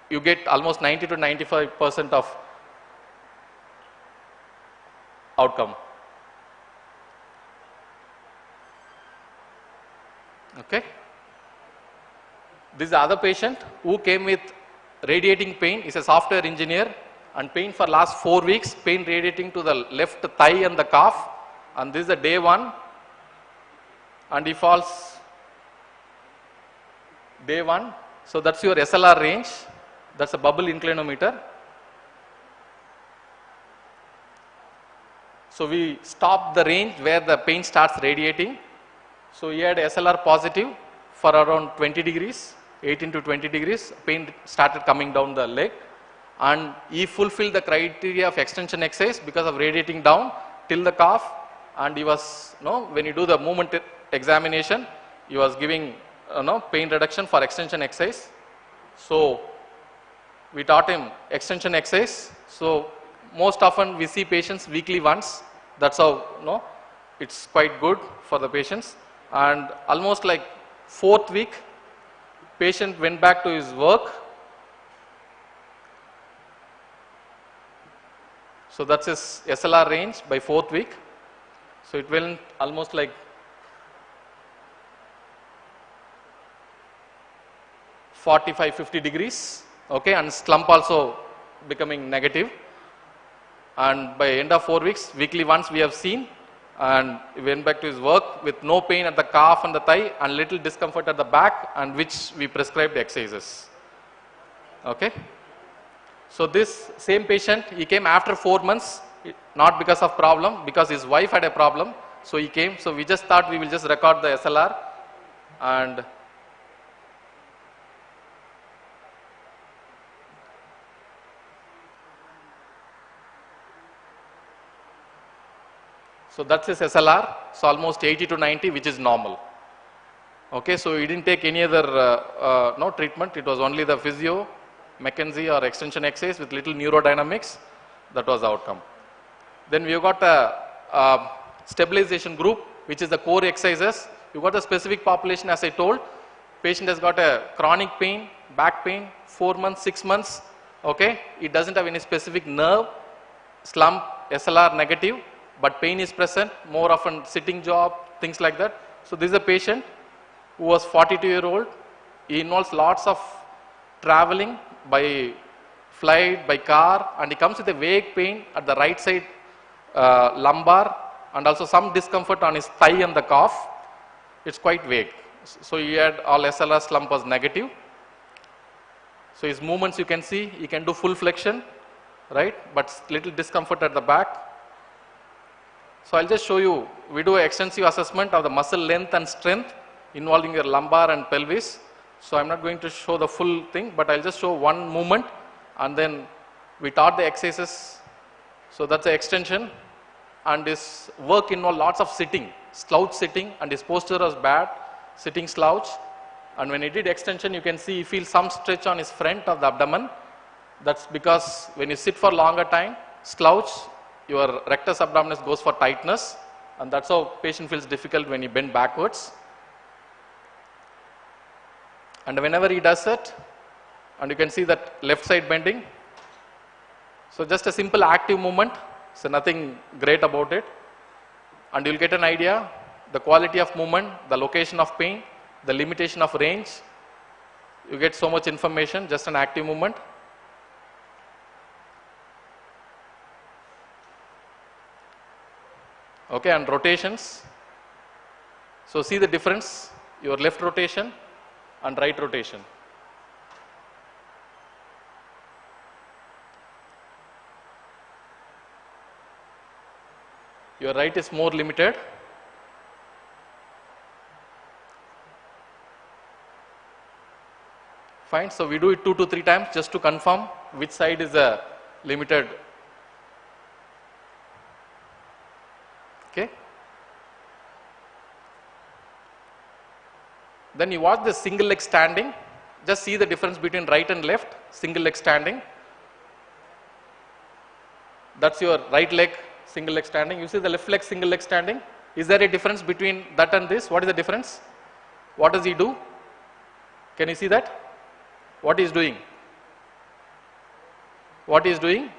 you get almost 90 to 95% of outcome. Okay. This is the other patient who came with radiating pain. He's a software engineer and pain for last 4 weeks, pain radiating to the left thigh and the calf. And this is the day 1 and he falls day 1. So that's your SLR range. That's a bubble inclinometer. So we stop the range where the pain starts radiating. So he had SLR positive for around 20 degrees, 18 to 20 degrees, pain started coming down the leg and he fulfilled the criteria of extension exercise because of radiating down till the calf and he was, when you do the movement examination, he was giving pain reduction for extension exercise. So we taught him extension exercise. So most often we see patients weekly once. That's how it's quite good for the patients. And almost like 4th week, patient went back to his work. So that's his SLR range by 4th week. So it went almost like 45-50 degrees, okay, and slump also becoming negative. And by end of 4 weeks, weekly once we have seen, and he went back to his work with no pain at the calf and the thigh and little discomfort at the back, and which we prescribed exercises. Okay. So this same patient, he came after 4 months, not because of problem, because his wife had a problem. So he came. So we just thought we will just record the SLR, and so that's his SLR, so almost 80 to 90, which is normal. Okay, so he didn't take any other no treatment. It was only the physio, McKenzie or extension exercise with little neurodynamics. That was the outcome. Then we got a stabilization group, which is the core exercises. You got a specific population, as I told. Patient has got a chronic pain, back pain, 4 months, 6 months. Okay, it doesn't have any specific nerve, slump, SLR negative, but pain is present, more often sitting job, things like that. So this is a patient who was 42-year-old. He involves lots of traveling by flight, by car, and he comes with a vague pain at the right side lumbar, and also some discomfort on his thigh and the calf. It's quite vague. So he had all SLR, slump was negative. So his movements you can see, he can do full flexion, right, but little discomfort at the back. So I'll just show you, we do an extensive assessment of the muscle length and strength involving your lumbar and pelvis. So I'm not going to show the full thing, but I'll just show one movement, and then we taught the exercises. So that's the extension, and his work involved lots of sitting, slouch sitting, and his posture was bad, sitting slouch. And when he did extension, you can see he feels some stretch on his front of the abdomen. That's because when you sit for longer time, slouch, your rectus abdominis goes for tightness, and that's how patient feels difficult when you bend backwards. And whenever he does it, and you can see that left side bending. So just a simple active movement, so nothing great about it. And you'll get an idea, the quality of movement, the location of pain, the limitation of range. You get so much information, just an active movement. Okay, and rotations. So see the difference, your left rotation and right rotation. Your right is more limited. Fine, so we do it 2 to 3 times just to confirm which side is the limited. Okay. Then you watch the single leg standing. Just see the difference between right and left, single leg standing. That's your right leg, single leg standing. You see the left leg, single leg standing. Is there a difference between that and this? What is the difference? What does he do? Can you see that? What he is doing? What he is doing?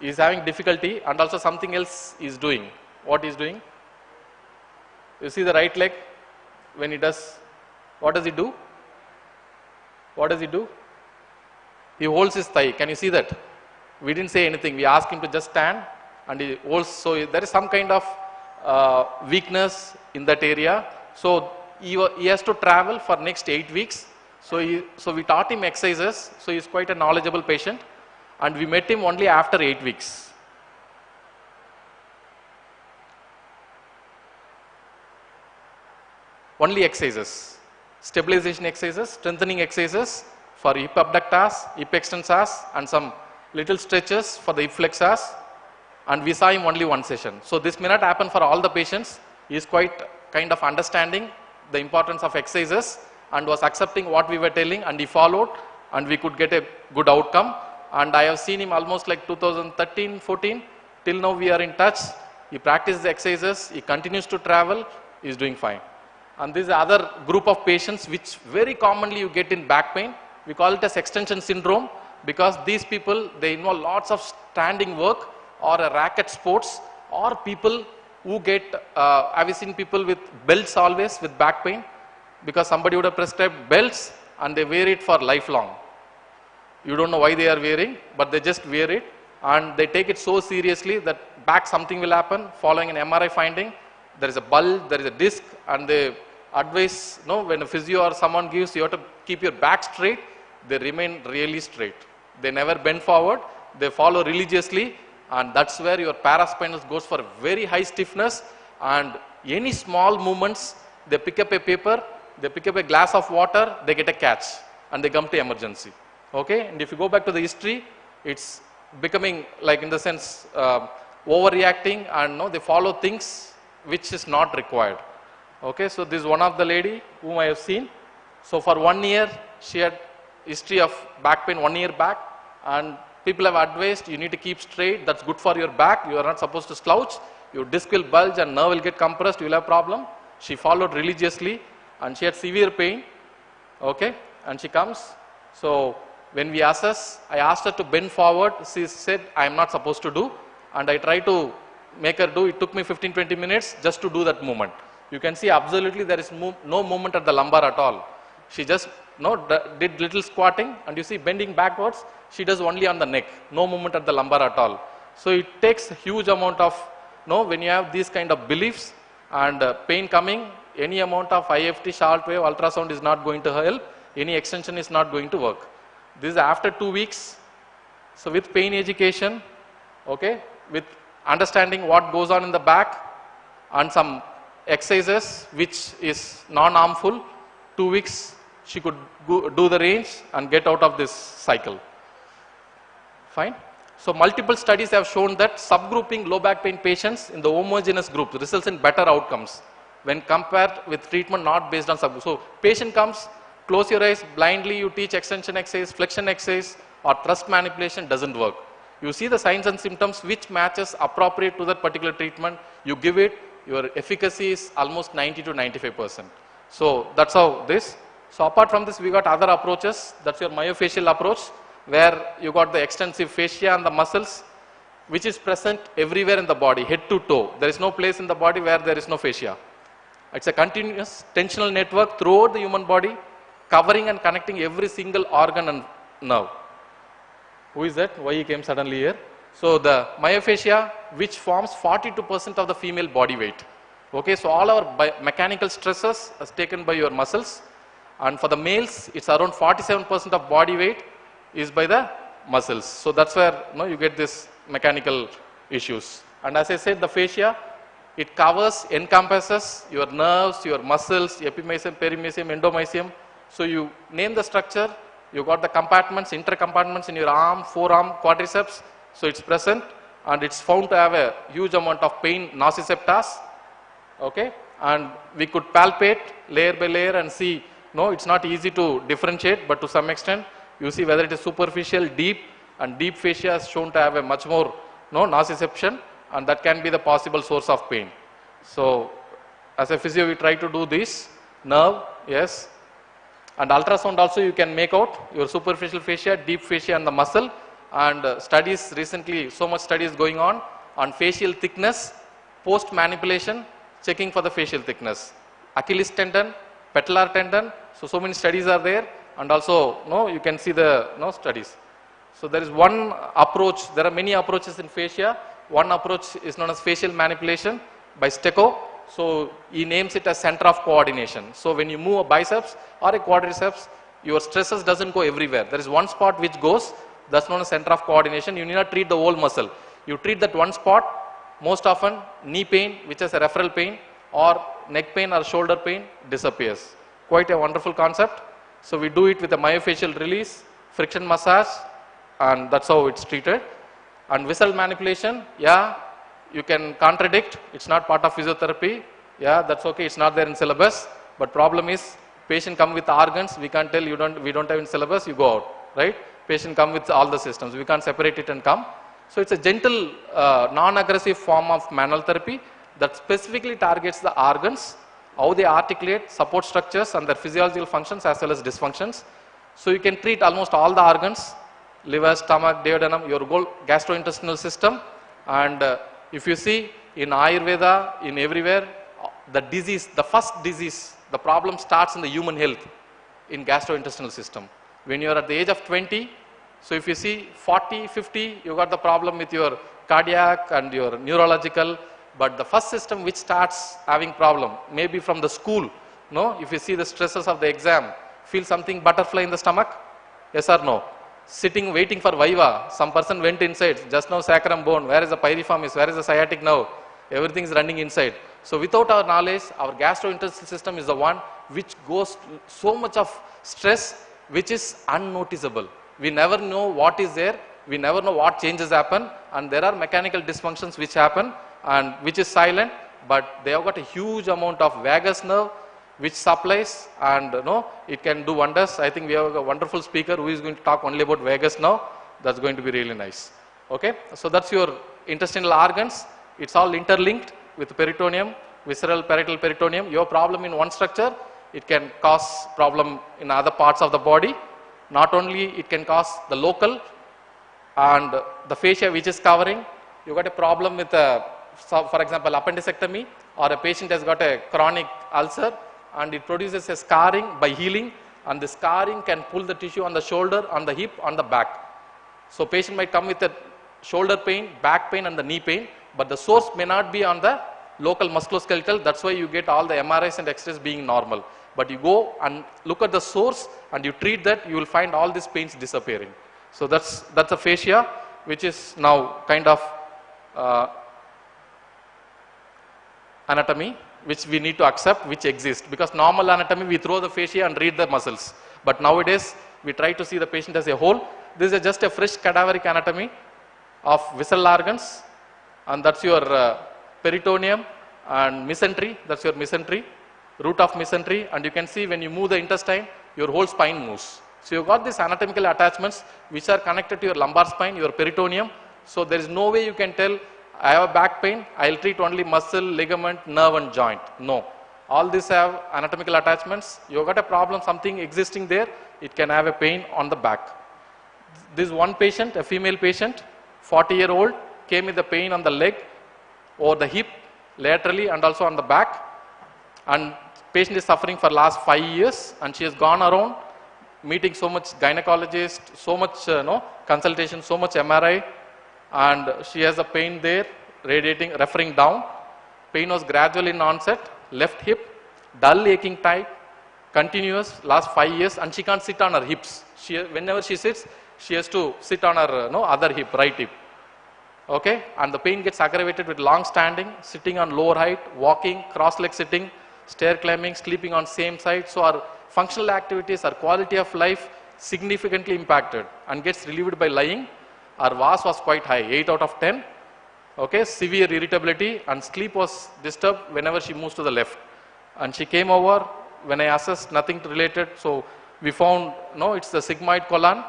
He is having difficulty, and also something else he is doing. What he is doing? You see the right leg when he does, what does he do? What does he do? He holds his thigh. Can you see that? We didn't say anything. We asked him to just stand, and he holds. So there is some kind of weakness in that area. So he has to travel for next 8 weeks. So we taught him exercises. So he is quite a knowledgeable patient, and we met him only after 8 weeks. Only exercises, stabilization exercises, strengthening exercises for hip abductors, hip extensors, and some little stretches for the hip flexors, and we saw him only one session. So this may not happen for all the patients. He is quite kind of understanding the importance of exercises and was accepting what we were telling, and he followed, and we could get a good outcome. And I have seen him almost like 2013, 14, till now we are in touch. he practices the exercises, he continues to travel, he is doing fine. And this is the other group of patients which very commonly you get in back pain. We call it as extension syndrome because these people, they involve lots of standing work or a racket sports, or people who get, have you seen people with belts always with back pain? Because somebody would have prescribed belts and they wear it for lifelong. You don't know why they are wearing, but they just wear it and they take it so seriously that back something will happen. Following an MRI finding, there is a bulge, there is a disc, and they advise, when a physio or someone gives, you have to keep your back straight, they remain really straight. They never bend forward, they follow religiously, and that's where your paraspinal goes for very high stiffness, and any small movements, they pick up a paper, they pick up a glass of water, they get a catch, and they come to emergency. Okay, and if you go back to the history, it's becoming like in the sense overreacting, and they follow things which is not required. Okay, so this is one of the lady whom I have seen. So for 1 year, she had history of back pain 1 year back, and people have advised you need to keep straight, that's good for your back, you are not supposed to slouch, your disc will bulge and nerve will get compressed, you will have problem. She followed religiously and she had severe pain. Okay, and she comes. So when we assess, I asked her to bend forward, she said I am not supposed to do, and I tried to make her do, it took me 15-20 minutes just to do that movement. You can see absolutely there is no movement at the lumbar at all. She just did little squatting, and you see bending backwards, she does only on the neck, no movement at the lumbar at all. So it takes a huge amount of, when you have these kind of beliefs and pain coming, any amount of IFT, short wave, ultrasound is not going to help, any extension is not going to work. This is after 2 weeks. So with pain education, okay, with understanding what goes on in the back and some exercises which is non-harmful, 2 weeks she could do the range and get out of this cycle. Fine. So multiple studies have shown that subgrouping low back pain patients in the homogeneous group results in better outcomes when compared with treatment not based on subgroup. So patient comes, close your eyes, blindly you teach extension exercise, flexion exercise or thrust manipulation, doesn't work. You see the signs and symptoms which matches appropriate to that particular treatment, you give it, your efficacy is almost 90 to 95%. So that's how this. So apart from this, we got other approaches. That's your myofascial approach, where you got the extensive fascia and the muscles, which is present everywhere in the body, head to toe. There is no place in the body where there is no fascia. It's a continuous tensional network throughout the human body, covering and connecting every single organ and nerve. Who is that? Why he came suddenly here? So the myofascia, which forms 42% of the female body weight. Okay, so all our mechanical stresses is taken by your muscles, and for the males, it's around 47% of body weight is by the muscles. So that's where you get this mechanical issues. And as I said, the fascia, it covers, encompasses your nerves, your muscles, epimysium, perimysium, endomysium. So you name the structure, you got the compartments, intercompartments in your arm, forearm, quadriceps. So it's present and it's found to have a huge amount of pain nociceptors. Okay, and we could palpate layer by layer and see, it's not easy to differentiate, but to some extent you see whether it is superficial, deep, and deep fascia is shown to have a much more nociception, and that can be the possible source of pain. So as a physio we try to do this, nerve, yes, and ultrasound also you can make out your superficial fascia, deep fascia and the muscle, and studies recently, so much studies going on facial thickness, post manipulation, checking for the facial thickness, Achilles tendon, patellar tendon, so many studies are there, and also you can see the studies. So there is one approach, there are many approaches in fascia. One approach is known as facial manipulation by Stecco. So he names it as center of coordination. So when you move a biceps or a quadriceps, your stresses doesn't go everywhere. There is one spot which goes, that's known as center of coordination. You need not treat the whole muscle. You treat that one spot. Most often knee pain, which is a referral pain, or neck pain or shoulder pain disappears. Quite a wonderful concept. So we do it with a myofascial release, friction massage, and that's how it's treated. And visceral manipulation, yeah, you can contradict, it's not part of physiotherapy, yeah, that's okay, it's not there in syllabus, but problem is patient come with organs, we can't tell we don't have in syllabus, you go out, right? Patient come with all the systems, we can't separate it and come. So it's a gentle, non-aggressive form of manual therapy that specifically targets the organs, how they articulate, support structures and their physiological functions as well as dysfunctions. So you can treat almost all the organs, liver, stomach, duodenum, your whole gastrointestinal system. And if you see in Ayurveda, in everywhere, the disease, the first disease, the problem starts in the human health, in gastrointestinal system. When you are at the age of 20, so if you see 40, 50, you got the problem with your cardiac and your neurological, but the first system which starts having problem, maybe from the school, no? If you see the stresses of the exam, feel something butterfly in the stomach? Yes or no? Sitting, waiting for Viva, some person went inside, just now sacrum bone, where is the piriformis, where is the sciatic nerve? Everything is running inside. So without our knowledge, our gastrointestinal system is the one which goes so much of stress, which is unnoticeable. We never know what is there, we never know what changes happen, and there are mechanical dysfunctions which happen and which is silent, but they have got a huge amount of vagus nerve which supplies, and it can do wonders. I think we have a wonderful speaker who is going to talk only about vagus nerve. That's going to be really nice. Okay, so that's your intestinal organs. It's all interlinked with peritoneum, visceral parietal peritoneum. Your problem in one structure, it can cause problem in other parts of the body. Not only it can cause the local and the fascia which is covering. You got a problem with for example, appendicectomy, or a patient has got a chronic ulcer and it produces a scarring by healing, and the scarring can pull the tissue on the shoulder, on the hip, on the back. So patient might come with a shoulder pain, back pain and the knee pain, but the source may not be on the local musculoskeletal. That's why you get all the MRIs and X-rays being normal. But you go and look at the source and you treat that, you will find all these pains disappearing. So that's a fascia which is now kind of anatomy which we need to accept, which exists, because normal anatomy we throw the fascia and read the muscles, but nowadays we try to see the patient as a whole. This is just a fresh cadaveric anatomy of visceral organs, and that's your peritoneum and mesentery. That's your mesentery, root of mesentery, and you can see when you move the intestine, your whole spine moves. So you've got these anatomical attachments which are connected to your lumbar spine, your peritoneum. So there is no way you can tell, I have a back pain, I'll treat only muscle, ligament, nerve and joint. No. All these have anatomical attachments. You've got a problem, something existing there, it can have a pain on the back. This one patient, a female patient, 40-year-old, came with the pain on the leg or the hip, laterally and also on the back. And patient is suffering for last 5 years, and she has gone around meeting so much gynecologist, so much consultation, so much MRI, and she has a pain there, radiating, referring down. Pain was gradual in onset, left hip, dull aching type, continuous last 5 years, and she can't sit on her hips. Whenever she sits, she has to sit on her other hip, right hip. Okay, and the pain gets aggravated with long standing, sitting on lower height, walking, cross leg sitting, stair climbing, sleeping on same side. So our functional activities, our quality of life significantly impacted and gets relieved by lying. Our VAS was quite high, 8 out of 10. Okay, severe irritability, and sleep was disturbed whenever she moves to the left. And she came over, when I assessed, nothing related. So we found, it's the sigmoid colon,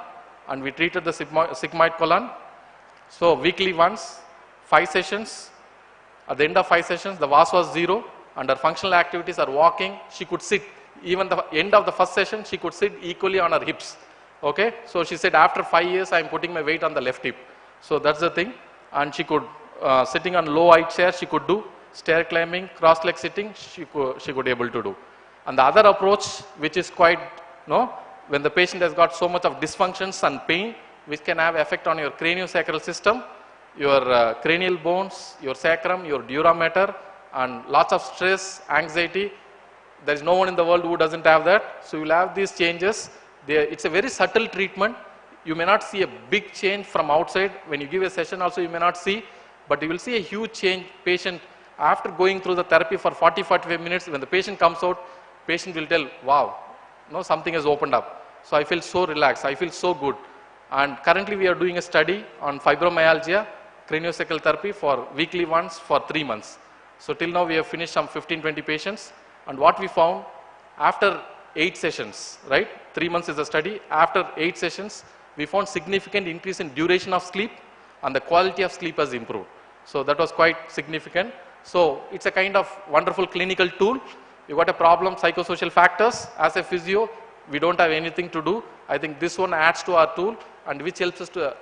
and we treated the sigmoid colon. So weekly once, 5 sessions. At the end of 5 sessions, the VAS was 0, and her functional activities are walking. She could sit. Even the end of the first session, she could sit equally on her hips. Okay, so she said, after 5 years, I am putting my weight on the left hip. So that's the thing. And she could, sitting on low height chair, she could do. Stair climbing, cross leg sitting, she could able to do. And the other approach, which is quite, when the patient has got so much of dysfunctions and pain, which can have effect on your craniosacral system, your cranial bones, your sacrum, your dura mater, and lots of stress, anxiety. There is no one in the world who doesn't have that. So you will have these changes. It's a very subtle treatment. You may not see a big change from outside. When you give a session also, you may not see, but you will see a huge change. Patient, after going through the therapy for 40-45 minutes, when the patient comes out, patient will tell, wow, something has opened up. So I feel so relaxed, I feel so good. And currently we are doing a study on fibromyalgia, craniosacral therapy for weekly once for 3 months. So till now we have finished some 15-20 patients. And what we found, after 8 sessions, right? 3 months is the study. After 8 sessions, we found significant increase in duration of sleep and the quality of sleep has improved. So that was quite significant. So it's a kind of wonderful clinical tool. You got a problem, psychosocial factors. As a physio, we don't have anything to do. I think this one adds to our tool, and which helps us to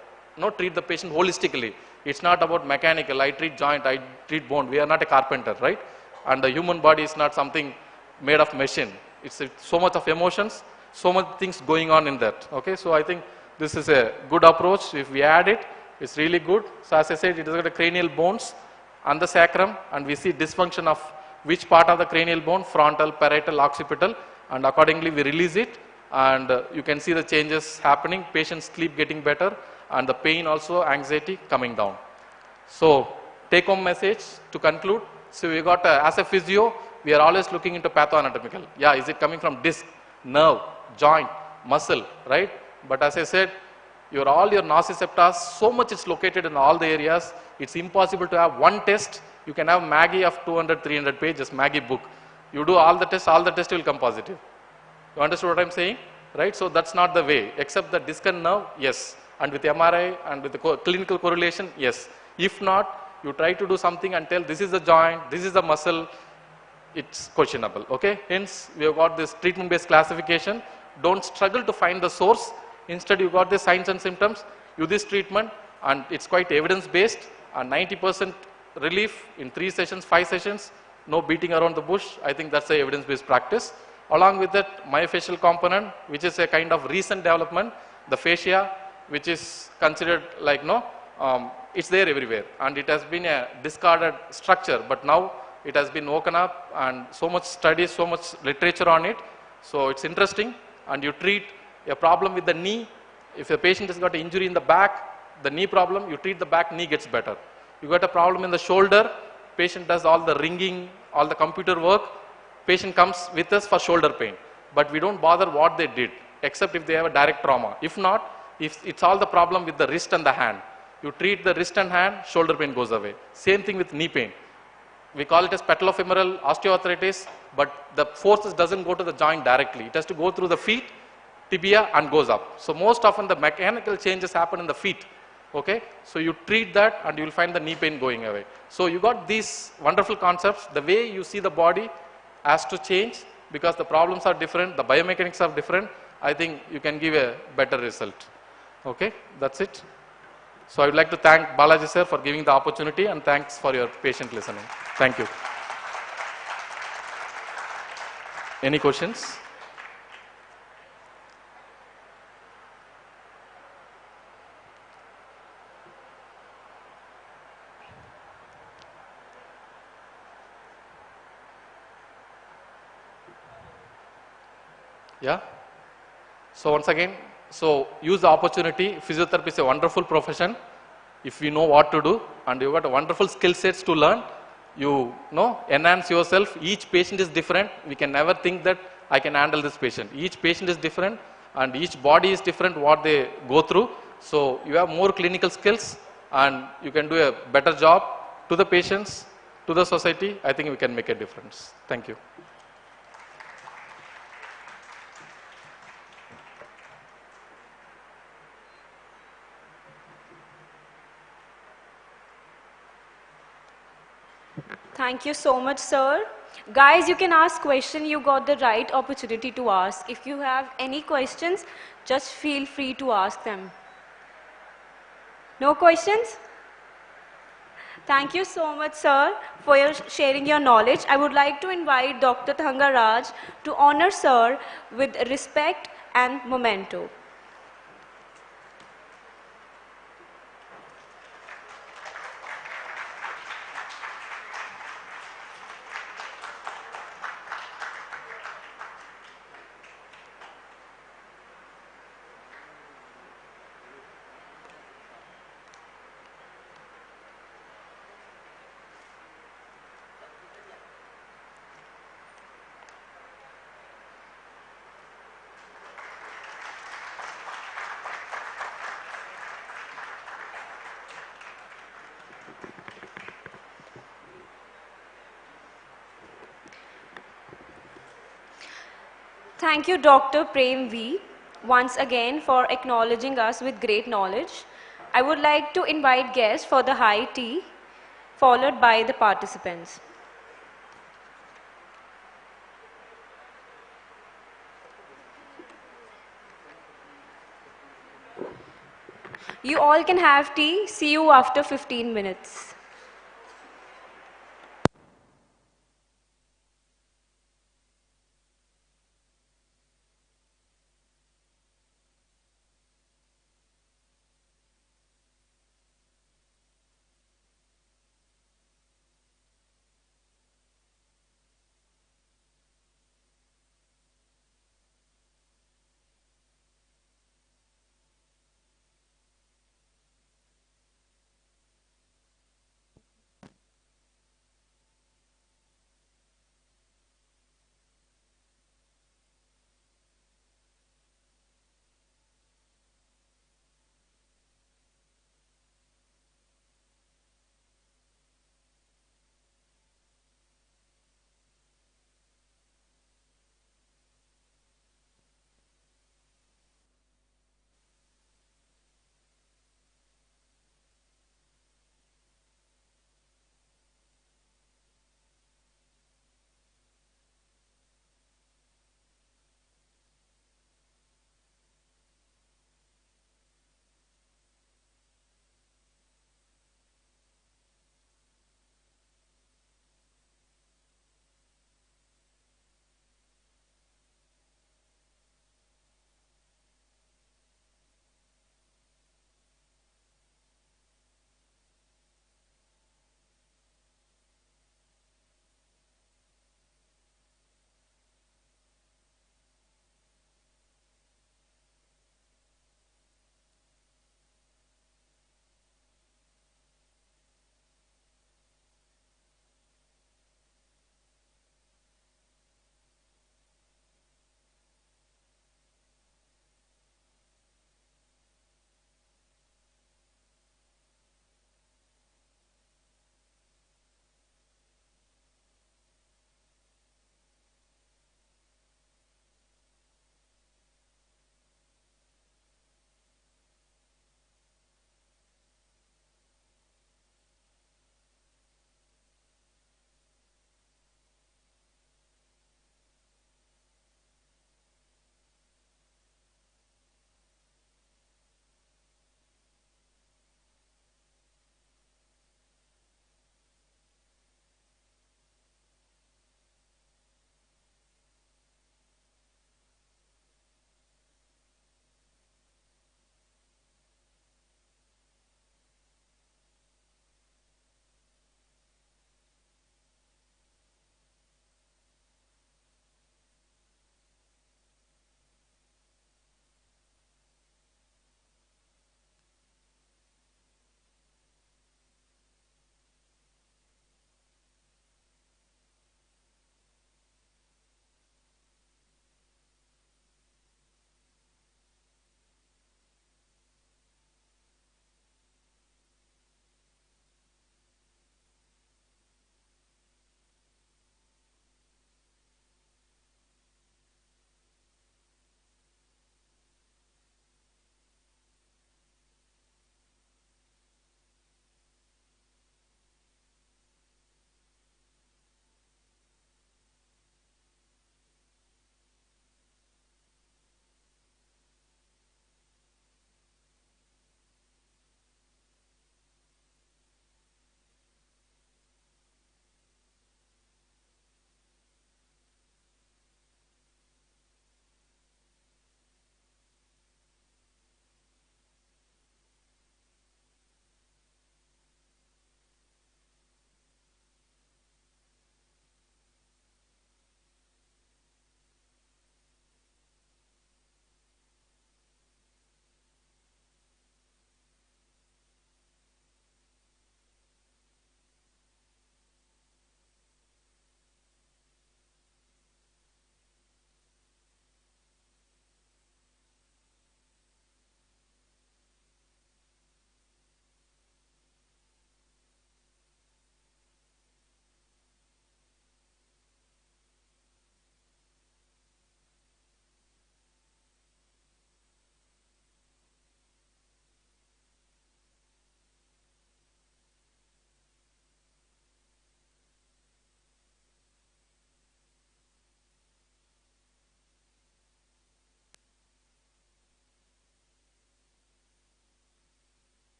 treat the patient holistically. It's not about mechanical. I treat joint, I treat bone. We are not a carpenter, right? And the human body is not something made of machine. It's so much of emotions, so much things going on in that. Okay, so I think this is a good approach. If we add it, it's really good. So as I said, it has got the cranial bones and the sacrum, and we see dysfunction of which part of the cranial bone, frontal, parietal, occipital, and accordingly we release it, and you can see the changes happening, patient's sleep getting better, and the pain also, anxiety coming down. So take home message to conclude. So we got, as a physio, we are always looking into pathoanatomical. Yeah, is it coming from disc, nerve, joint, muscle, right? But as I said, all your nociceptors, so much is located in all the areas. It's impossible to have one test. You can have Maggie of 200, 300 pages, Maggie book. You do all the tests will come positive. You understood what I'm saying? Right? So that's not the way. Except the disc and nerve, yes. And with MRI and with the clinical correlation, yes. If not, you try to do something and tell this is the joint, this is the muscle, it's questionable. Okay? Hence, we have got this treatment-based classification. Don't struggle to find the source. Instead, you got the signs and symptoms, use this treatment, and it's quite evidence-based, and 90% relief in 3 sessions, 5 sessions, no beating around the bush. I think that's a evidence-based practice. Along with that, myofascial component, which is a kind of recent development, the fascia, which is considered like, it's there everywhere, and it has been a discarded structure, but now it has been woken up, and so much studies, so much literature on it. So it's interesting, and you treat a problem with the knee. If the patient has got an injury in the back, the knee problem, you treat the back, knee gets better. You got a problem in the shoulder, patient does all the ringing, all the computer work, patient comes with us for shoulder pain. But we don't bother what they did, except if they have a direct trauma. If not, if it's all the problem with the wrist and the hand. You treat the wrist and hand, shoulder pain goes away. Same thing with knee pain. We call it as patellofemoral osteoarthritis, but the forces doesn't go to the joint directly. It has to go through the feet, tibia, and goes up. So most often the mechanical changes happen in the feet. Okay, so you treat that and you will find the knee pain going away. So you got these wonderful concepts. The way you see the body has to change because the problems are different, the biomechanics are different. I think you can give a better result. Okay, that's it. So I would like to thank Balaji sir for giving the opportunity, and thanks for your patient listening. Thank you. Any questions? Yeah. So once again, so use the opportunity. Physiotherapy is a wonderful profession. If you know what to do and you got a wonderful skill sets to learn, you enhance yourself. Each patient is different. We can never think that I can handle this patient. Each patient is different and each body is different what they go through. So you have more clinical skills and you can do a better job to the patients, to the society. I think we can make a difference. Thank you. Thank you so much, sir. Guys, you can ask questions. You got the right opportunity to ask. If you have any questions, just feel free to ask them. No questions? Thank you so much, sir, for sharing your knowledge. I would like to invite Dr. Thangaraj to honor sir with respect and memento. Thank you, Dr. Prem V, once again for acknowledging us with great knowledge. I would like to invite guests for the high tea, followed by the participants. You all can have tea. See you after 15 minutes.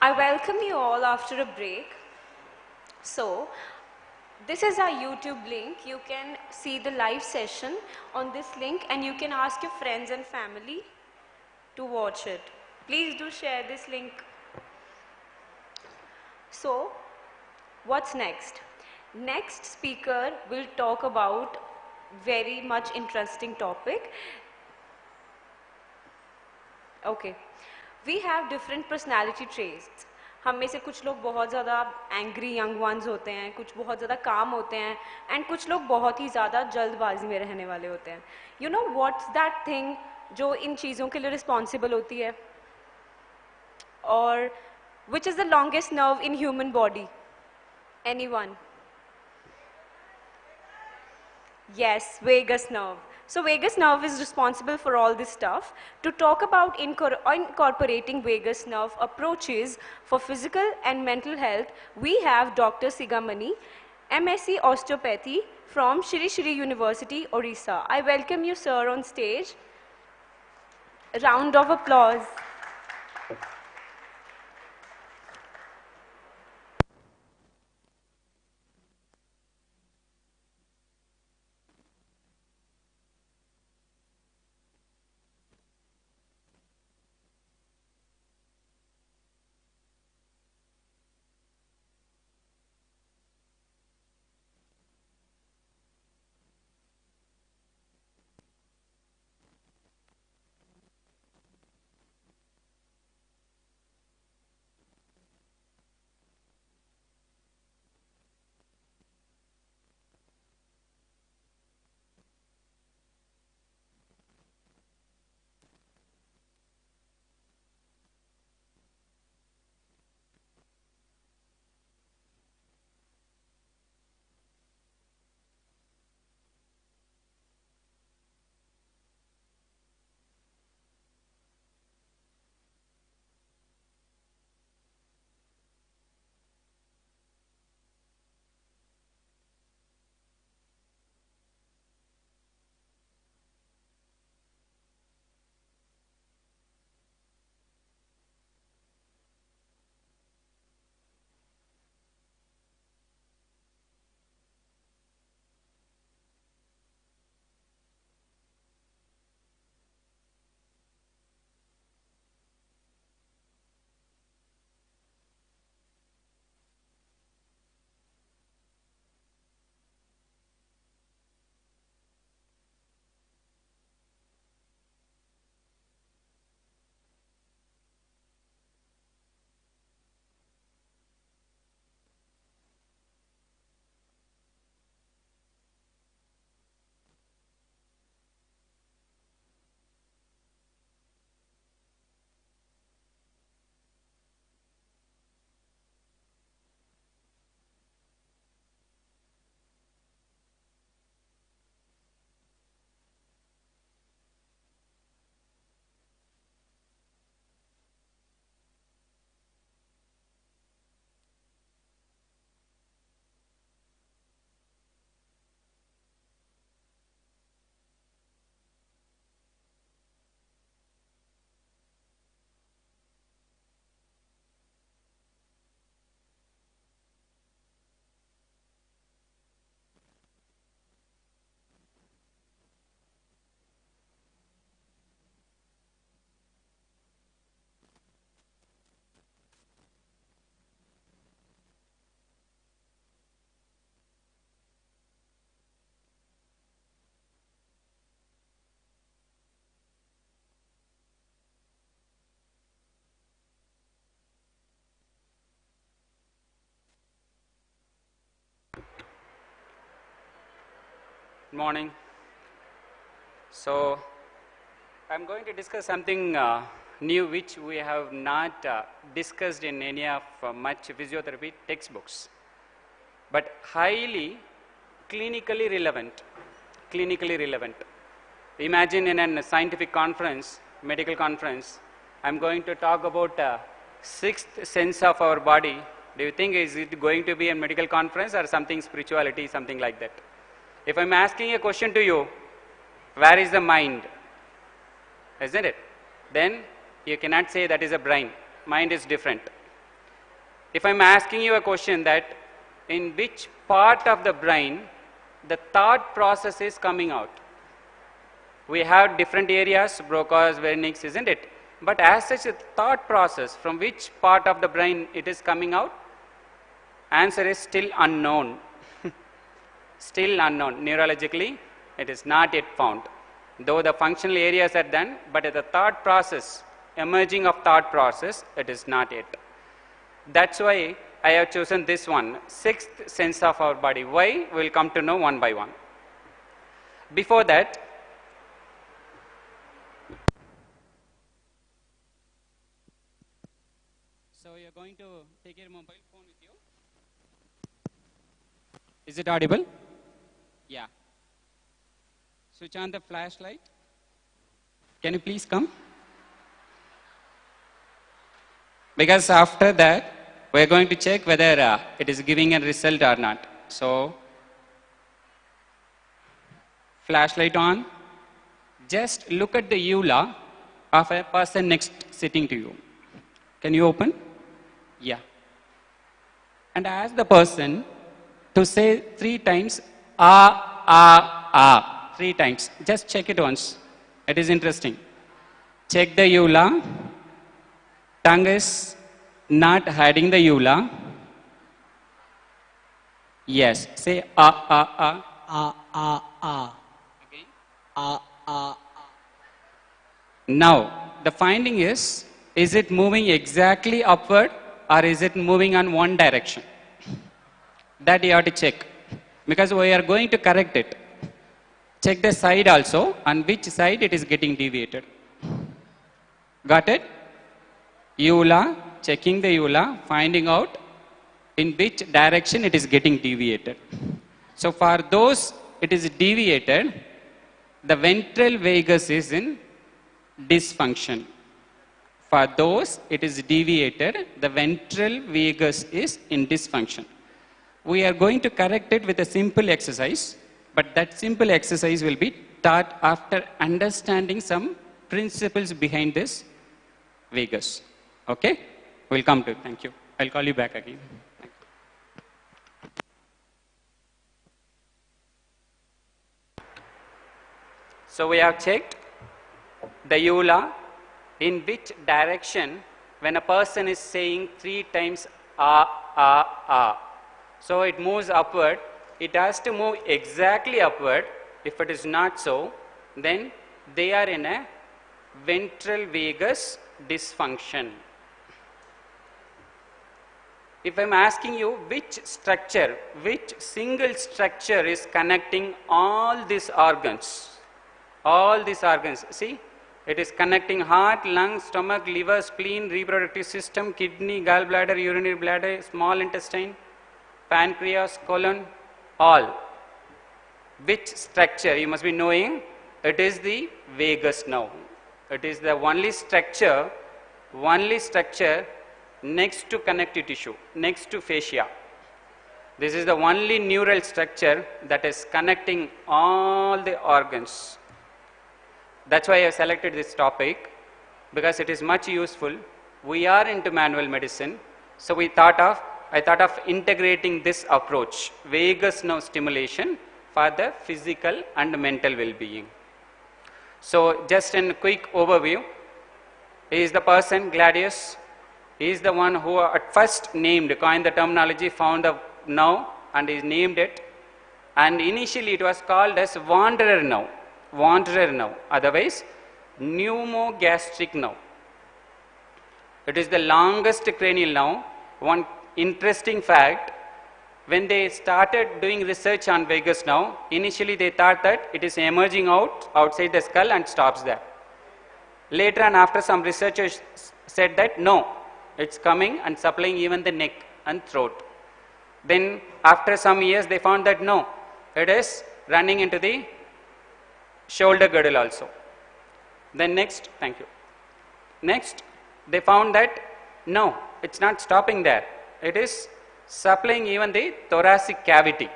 I welcome you all after a break. So, this is our YouTube link. You can see the live session on this link and you can ask your friends and family to watch it. Please do share this link. So, what's next? Next speaker will talk about very much interesting topic. Okay. We have different personality traits. हम में से कुछ लोग बहुत ज़्यादा angry young ones होते हैं, कुछ बहुत ज़्यादा calm होते हैं, and कुछ लोग बहुत ही ज़्यादा जल्दबाजी में रहने वाले होते हैं. You know what's that thing जो इन चीज़ों के लिए responsible होती है? Or which is the longest nerve in human body? Anyone? Yes, vagus nerve. So vagus nerve is responsible for all this stuff. To talk about incorporating vagus nerve approaches for physical and mental health, we have Dr. Sigamani, MSc Osteopathy from Shri Shri University, Orissa. I welcome you, sir, on stage. A round of applause. Morning. So, I'm going to discuss something new which we have not discussed in any of much physiotherapy textbooks, but highly clinically relevant. Clinically relevant. Imagine in a scientific conference, medical conference, I'm going to talk about sixth sense of our body. Do you think is it going to be a medical conference or something spirituality, something like that? If I'm asking a question to you, where is the mind? Isn't it? Then you cannot say that is a brain. Mind is different. If I'm asking you a question that in which part of the brain the thought process is coming out. We have different areas, Broca's, Wernicke's, isn't it? But as such a thought process, from which part of the brain it is coming out? Answer is still unknown. Still unknown. Neurologically, it is not yet found. Though the functional areas are done, but at the thought process, emerging of thought process, it is not yet. That's why I have chosen this one, sixth sense of our body. Why? We'll come to know one by one. Before that, so you're going to take your mobile phone with you. Is it audible? Yeah. Switch on the flashlight. Can you please come? Because after that, we're going to check whether it is giving a result or not. So, flashlight on. Just look at the eula of a person next sitting to you. Can you open? Yeah. And ask the person to say 3 times, 3 times. Just check it once. It is interesting. Check the eula. Tongue is not hiding the eula. Yes. Say Again. Now, the finding is it moving exactly upward or is it moving on one direction? That you have to check. Because we are going to correct it. Check the side also, on which side it is getting deviated. Got it? Eula, checking the eula, finding out in which direction it is getting deviated. So for those it is deviated, the ventral vagus is in dysfunction. For those it is deviated, the ventral vagus is in dysfunction. We are going to correct it with a simple exercise, but that simple exercise will be taught after understanding some principles behind this vagus. Okay? We'll come to it. Thank you. I'll call you back again. So we have checked the eula, in which direction when a person is saying 3 times So it moves upward. It has to move exactly upward. If it is not so, then they are in a ventral vagus dysfunction. If I'm asking you which structure, which single structure is connecting all these organs, see, it is connecting heart, lungs, stomach, liver, spleen, reproductive system, kidney, gallbladder, urinary bladder, small intestine, pancreas, colon, all. Which structure? You must be knowing it is the vagus nerve. It is the only structure next to connective tissue, next to fascia. This is the only neural structure that is connecting all the organs. That's why I have selected this topic, because it is much useful. We are into manual medicine, so I thought of integrating this approach, vagus nerve stimulation, for the physical and mental well-being. So just in a quick overview, he is the person, Gladius. He is the one who at first coined the terminology, found the nerve and he named it. And initially it was called as wanderer nerve, otherwise pneumogastric nerve. It is the longest cranial nerve. One interesting fact, when they started doing research on vagus nerve, initially they thought that it is emerging outside the skull and stops there. Later on, after some researchers said that no, it's coming and supplying even the neck and throat. Then after some years they found that no, it is running into the shoulder girdle also. Then next, thank you. Next, they found that no, it's not stopping there. It is supplying even the thoracic cavity.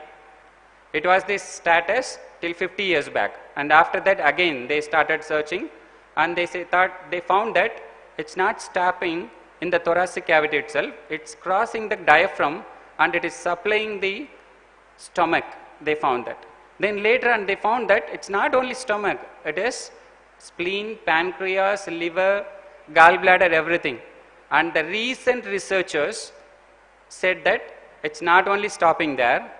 It was this status till 50 years back. And after that again they started searching and they found that it's not stopping in the thoracic cavity itself. It's crossing the diaphragm and it is supplying the stomach. They found that. Then later on they found that it's not only stomach, it is spleen, pancreas, liver, gallbladder, everything. And the recent researchers said that it's not only stopping there,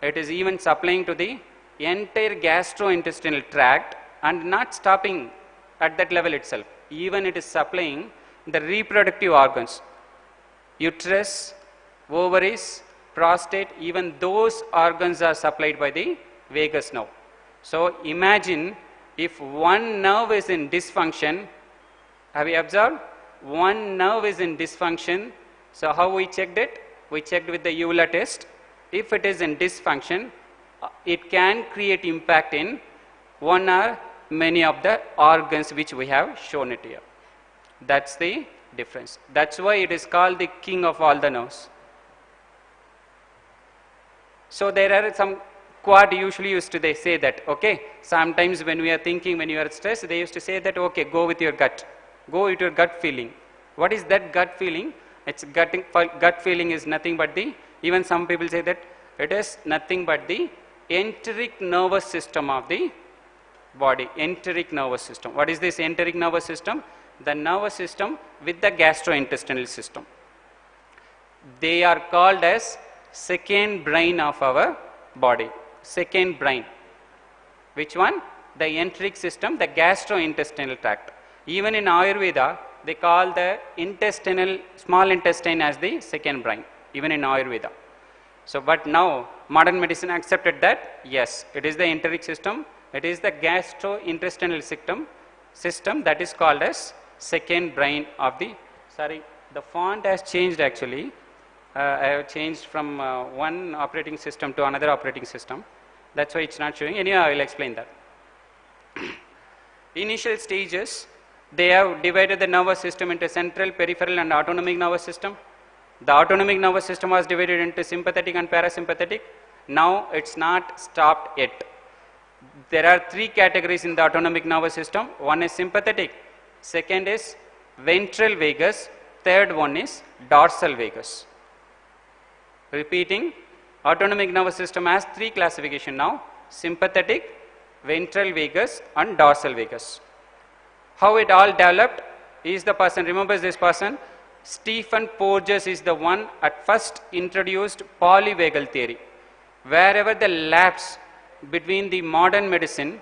it is even supplying to the entire gastrointestinal tract and not stopping at that level itself. Even it is supplying the reproductive organs, uterus, ovaries, prostate, even those organs are supplied by the vagus nerve. So imagine if one nerve is in dysfunction, have you observed? One nerve is in dysfunction. So how we checked it? We checked with the Euler test. If it is in dysfunction, it can create impact in one or many of the organs which we have shown it here. That's the difference. That's why it is called the king of all the nerves. So there are some quad usually used to they say that, okay, sometimes when we are thinking, when you are stressed, they used to say that, okay, go with your gut. Go with your gut feeling. What is that gut feeling? It's gut feeling is nothing but the, even some people say that it is nothing but the enteric nervous system of the body. Enteric nervous system. What is this enteric nervous system? The nervous system with the gastrointestinal system. They are called as second brain of our body. Second brain. Which one? The enteric system, the gastrointestinal tract. Even in Ayurveda, they call the intestinal, small intestine as the second brain, even in Ayurveda. So, but now modern medicine accepted that, yes, it is the enteric system, it is the gastrointestinal system that is called as second brain of the, sorry, the font has changed actually. I have changed from one operating system to another operating system. That's why it's not showing. Anyway, I will explain that. Initial stages, they have divided the nervous system into central, peripheral and autonomic nervous system. The autonomic nervous system was divided into sympathetic and parasympathetic. Now it's not stopped yet. There are three categories in the autonomic nervous system. One is sympathetic, second is ventral vagus, third one is dorsal vagus. Repeating, autonomic nervous system has three classification now: sympathetic, ventral vagus and dorsal vagus. How it all developed is the person, remembers this person, Stephen Porges is the one at first introduced polyvagal theory. Wherever the lapse between the modern medicine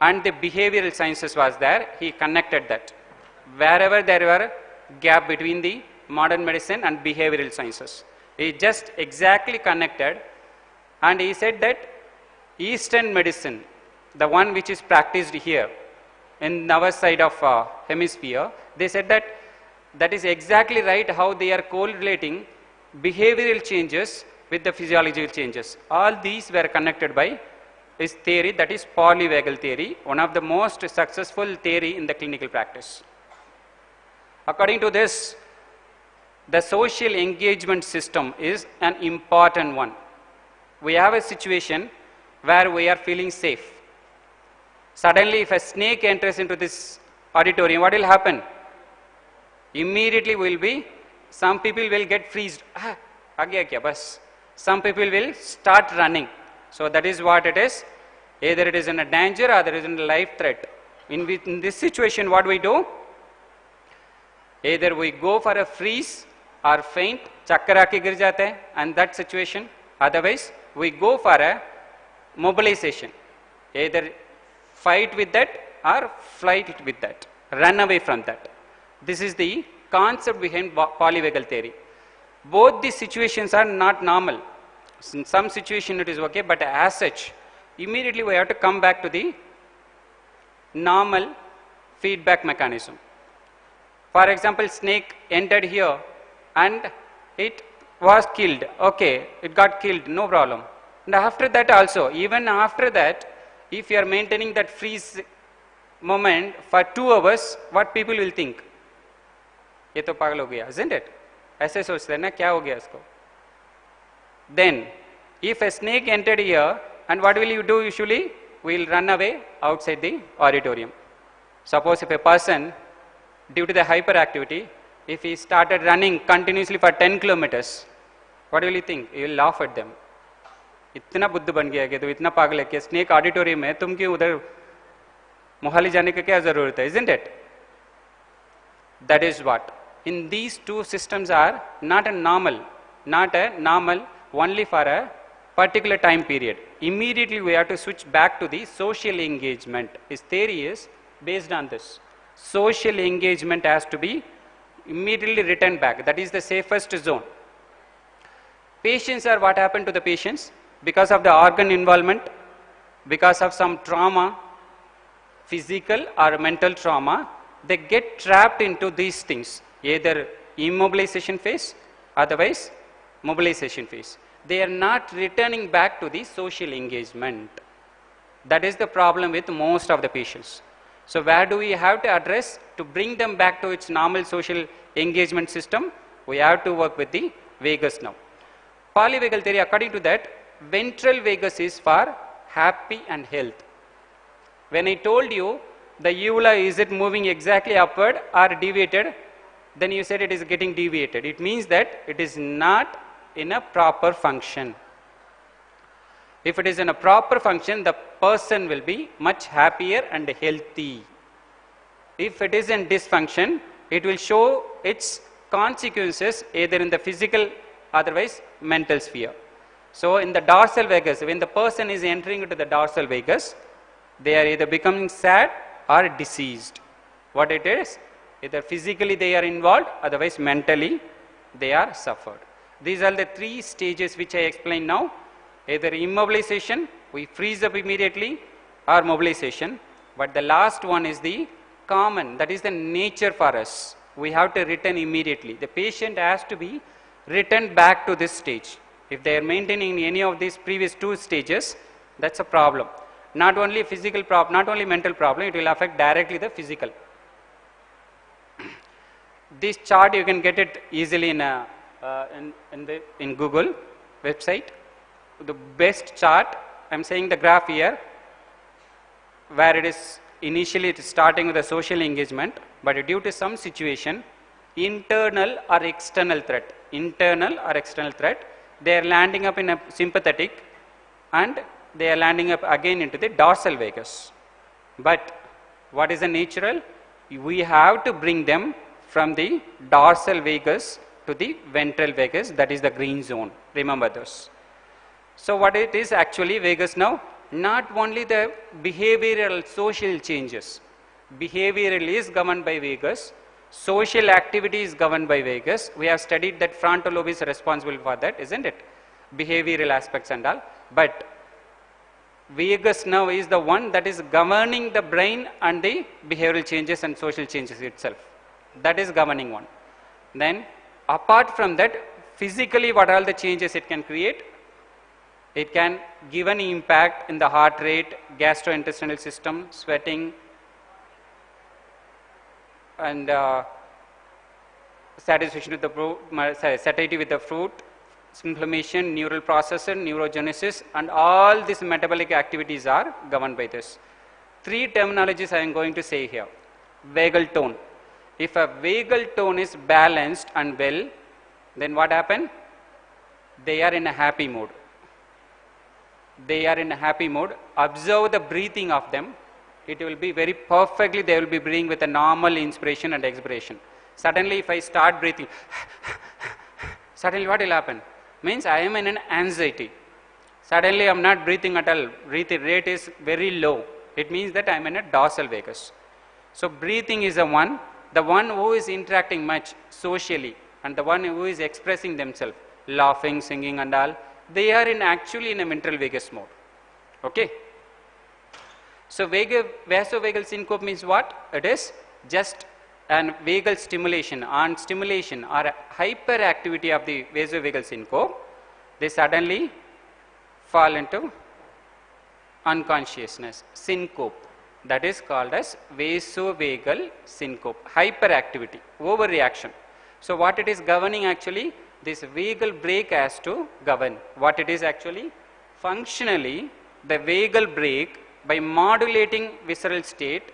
and the behavioral sciences was there, he connected that. Wherever there were gap between the modern medicine and behavioral sciences, he just exactly connected, and he said that Eastern medicine, the one which is practiced here in our side of hemisphere, they said that that is exactly right how they are correlating behavioral changes with the physiological changes. All these were connected by his theory, that is polyvagal theory, one of the most successful theory in the clinical practice. According to this, the social engagement system is an important one. We have a situation where we are feeling safe. Suddenly, if a snake enters into this auditorium, what will happen? Immediately some people will get freezed. Some people will start running. So that is what it is. Either it is in a danger or there is in a life threat. In this situation, what we do? Either we go for a freeze or faint, chakkar aake gir jate hain, and that situation. Otherwise, we go for a mobilization. Either fight with that or flight with that, run away from that. This is the concept behind polyvagal theory. Both these situations are not normal. In some situation it is okay, but as such, immediately we have to come back to the normal feedback mechanism. For example, snake entered here and it was killed. Okay, it got killed, no problem. And after that also, even after that, if you are maintaining that freeze moment for 2 hours, what people will think? ये तो पागल हो गया, isn't it? ऐसे सोचते हैं ना, क्या हो गया इसको? Then, if a snake entered here, and what will you do usually? We will run away outside the auditorium. Suppose if a person, due to the hyperactivity, if he started running continuously for 10 kilometers, what will you think? You will laugh at them. इतना बुद्ध बन गया कि तो इतना पागल है कि snake auditorium है, तुम क्यों उधर मोहाली जाने की क्या जरूरत है, isn't it? That is what. In these two systems are not a normal only for a particular time period. Immediately we have to switch back to the social engagement. His theory is based on this. Social engagement has to be immediately returned back. That is the safest zone. Patients are what happened to the patients? Because of the organ involvement, because of some trauma, physical or mental trauma, they get trapped into these things, either immobilization phase, otherwise mobilization phase. They are not returning back to the social engagement. That is the problem with most of the patients. So where do we have to address to bring them back to its normal social engagement system? We have to work with the vagus now. Polyvagal theory, according to that, ventral vagus is for happy and health. When I told you the uvula, is it moving exactly upward or deviated? Then you said it is getting deviated. It means that it is not in a proper function. If it is in a proper function, the person will be much happier and healthy. If it is in dysfunction, it will show its consequences either in the physical, otherwise mental sphere. So in the dorsal vagus, when the person is entering into the dorsal vagus, they are either becoming sad or diseased. What it is? Either physically they are involved, otherwise mentally they are suffered. These are the three stages which I explained now. Either immobilization, we freeze up immediately, or mobilization. But the last one is the common, that is the nature for us. We have to return immediately. The patient has to be returned back to this stage. If they are maintaining any of these previous two stages, that's a problem. Not only physical problem, not only mental problem, it will affect directly the physical. This chart you can get it easily in Google website. The best chart, I'm saying the graph here, where it is initially it is starting with a social engagement, but due to some situation, internal or external threat, they are landing up in a sympathetic and they are landing up again into the dorsal vagus. But what is the natural? We have to bring them from the dorsal vagus to the ventral vagus, that is the green zone. Remember this. So what it is actually vagus now? Not only the behavioral social changes. Behavioral is governed by vagus. Social activity is governed by vagus. We have studied that frontal lobe is responsible for that, isn't it? Behavioral aspects and all. But vagus now is the one that is governing the brain and the behavioral changes and social changes itself. That is governing one. Then apart from that, physically what all the changes it can create? It can give an impact in the heart rate, gastrointestinal system, sweating, and satisfaction with the fruit, satiety with the fruit, inflammation, neural processor, neurogenesis, and all these metabolic activities are governed by this. Three terminologies I am going to say here. Vagal tone. If a vagal tone is balanced and well, then what happens? They are in a happy mood. They are in a happy mode. Observe the breathing of them. It will be very perfectly, they will be breathing with a normal inspiration and expiration. Suddenly if I start breathing, suddenly what will happen? Means I am in an anxiety. Suddenly I am not breathing at all. Breathing rate is very low. It means that I am in a dorsal vagus. So breathing is the one who is interacting much socially and the one who is expressing themselves, laughing, singing and all. They are actually in a ventral vagus mode. Okay. So vasovagal syncope means what? It is just an vagal stimulation or hyperactivity of the vasovagal syncope. They suddenly fall into unconsciousness. Syncope. That is called as vasovagal syncope. Hyperactivity, overreaction. So what it is governing actually? This vagal brake has to govern. What it is actually? Functionally, the vagal brake, by modulating visceral state,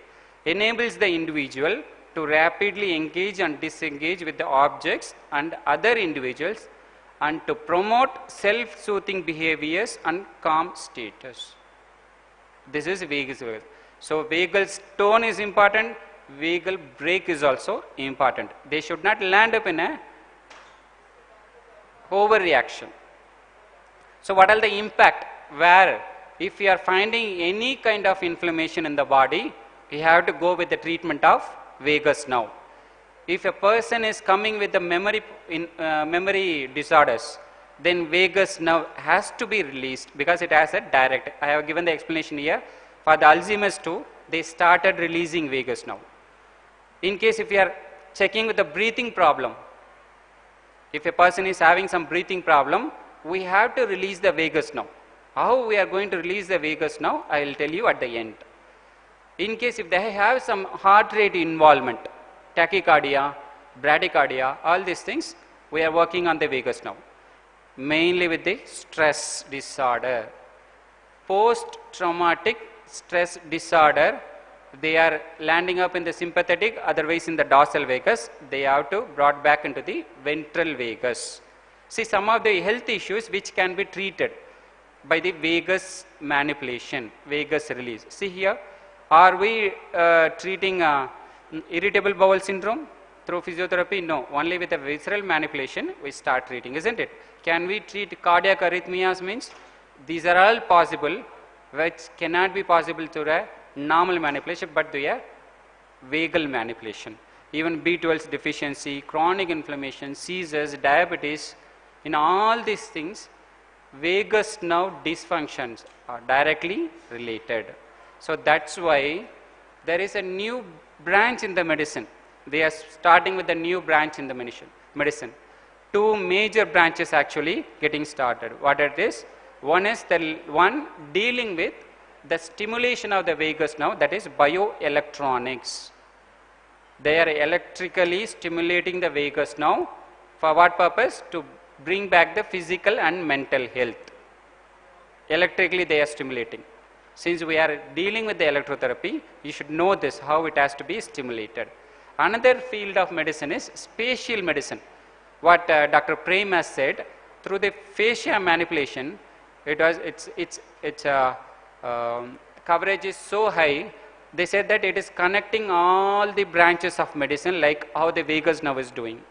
enables the individual to rapidly engage and disengage with the objects and other individuals and to promote self-soothing behaviors and calm status. This is vagus vagal. So vagal tone is important, vagal break is also important. They should not land up in a overreaction. So what are the impact? Where if you are finding any kind of inflammation in the body, you have to go with the treatment of vagus nerve. If a person is coming with the memory disorders, then vagus nerve has to be released because it has a direct. I have given the explanation here. For the Alzheimer's too, they started releasing vagus nerve. In case if you are checking with the breathing problem, if a person is having some breathing problem, we have to release the vagus nerve. How we are going to release the vagus nerve, I will tell you at the end. In case if they have some heart rate involvement, tachycardia, bradycardia, all these things, we are working on the vagus nerve. Mainly with the stress disorder. Post-traumatic stress disorder, they are landing up in the sympathetic, otherwise in the dorsal vagus. They have to brought back into the ventral vagus. See some of the health issues which can be treated by the vagus manipulation, vagus release. See here, are we treating irritable bowel syndrome through physiotherapy? No, only with the visceral manipulation we start treating, isn't it? Can we treat cardiac arrhythmias? Means these are all possible, which cannot be possible through a normal manipulation, but through a vagal manipulation. Even B12 deficiency, chronic inflammation, seizures, diabetes, in all these things, vagus nerve dysfunctions are directly related. So that's why there is a new branch in the medicine. They are starting with a new branch in the medicine. Two major branches actually getting started. What are this? One is the one dealing with the stimulation of the vagus nerve, that is bioelectronics. They are electrically stimulating the vagus nerve. For what purpose? To bring back the physical and mental health. Electrically they are stimulating. Since we are dealing with the electrotherapy, you should know this, how it has to be stimulated. Another field of medicine is spatial medicine. What Dr. Prem has said, through the fascia manipulation, its coverage is so high. They said that it is connecting all the branches of medicine, like how the vagus nerve is doing.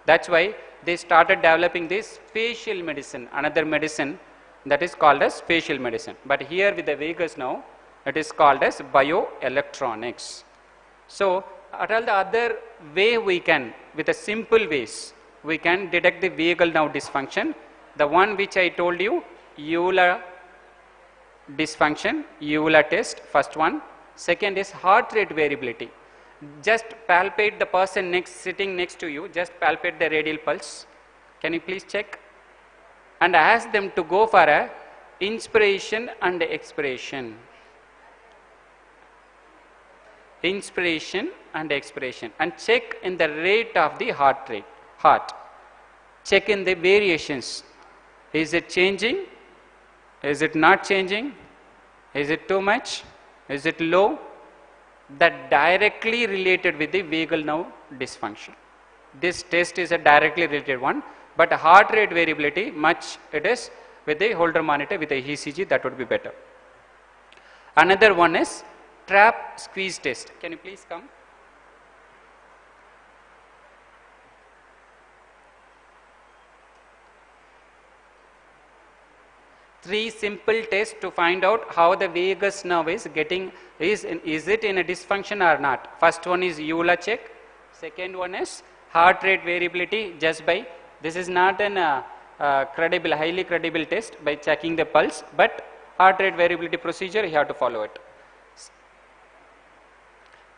That's why they started developing this spatial medicine, another medicine that is called as spatial medicine. But here with the vagus nerve, it is called as bioelectronics. So, what are the other way we can, with a simple ways, we can detect the vagal nerve dysfunction? The one which I told you, Euler dysfunction, Euler test, first one. Second is heart rate variability. Just palpate the person sitting next to you, just palpate the radial pulse. Can you please check? And ask them to go for a inspiration and expiration. Inspiration and expiration. And check in the rate of the heart. Check in the variations. Is it changing? Is it not changing? Is it too much? Is it low? That directly related with the vagal nerve dysfunction. This test is a directly related one, but heart rate variability, much it is with the Holter monitor, with the ECG, that would be better. Another one is trap squeeze test. Can you please come? Three simple tests to find out how the vagus nerve is getting, is it in a dysfunction or not. First one is Euler check. Second one is heart rate variability, just by, this is not an credible, highly credible test by checking the pulse, but heart rate variability procedure, you have to follow it.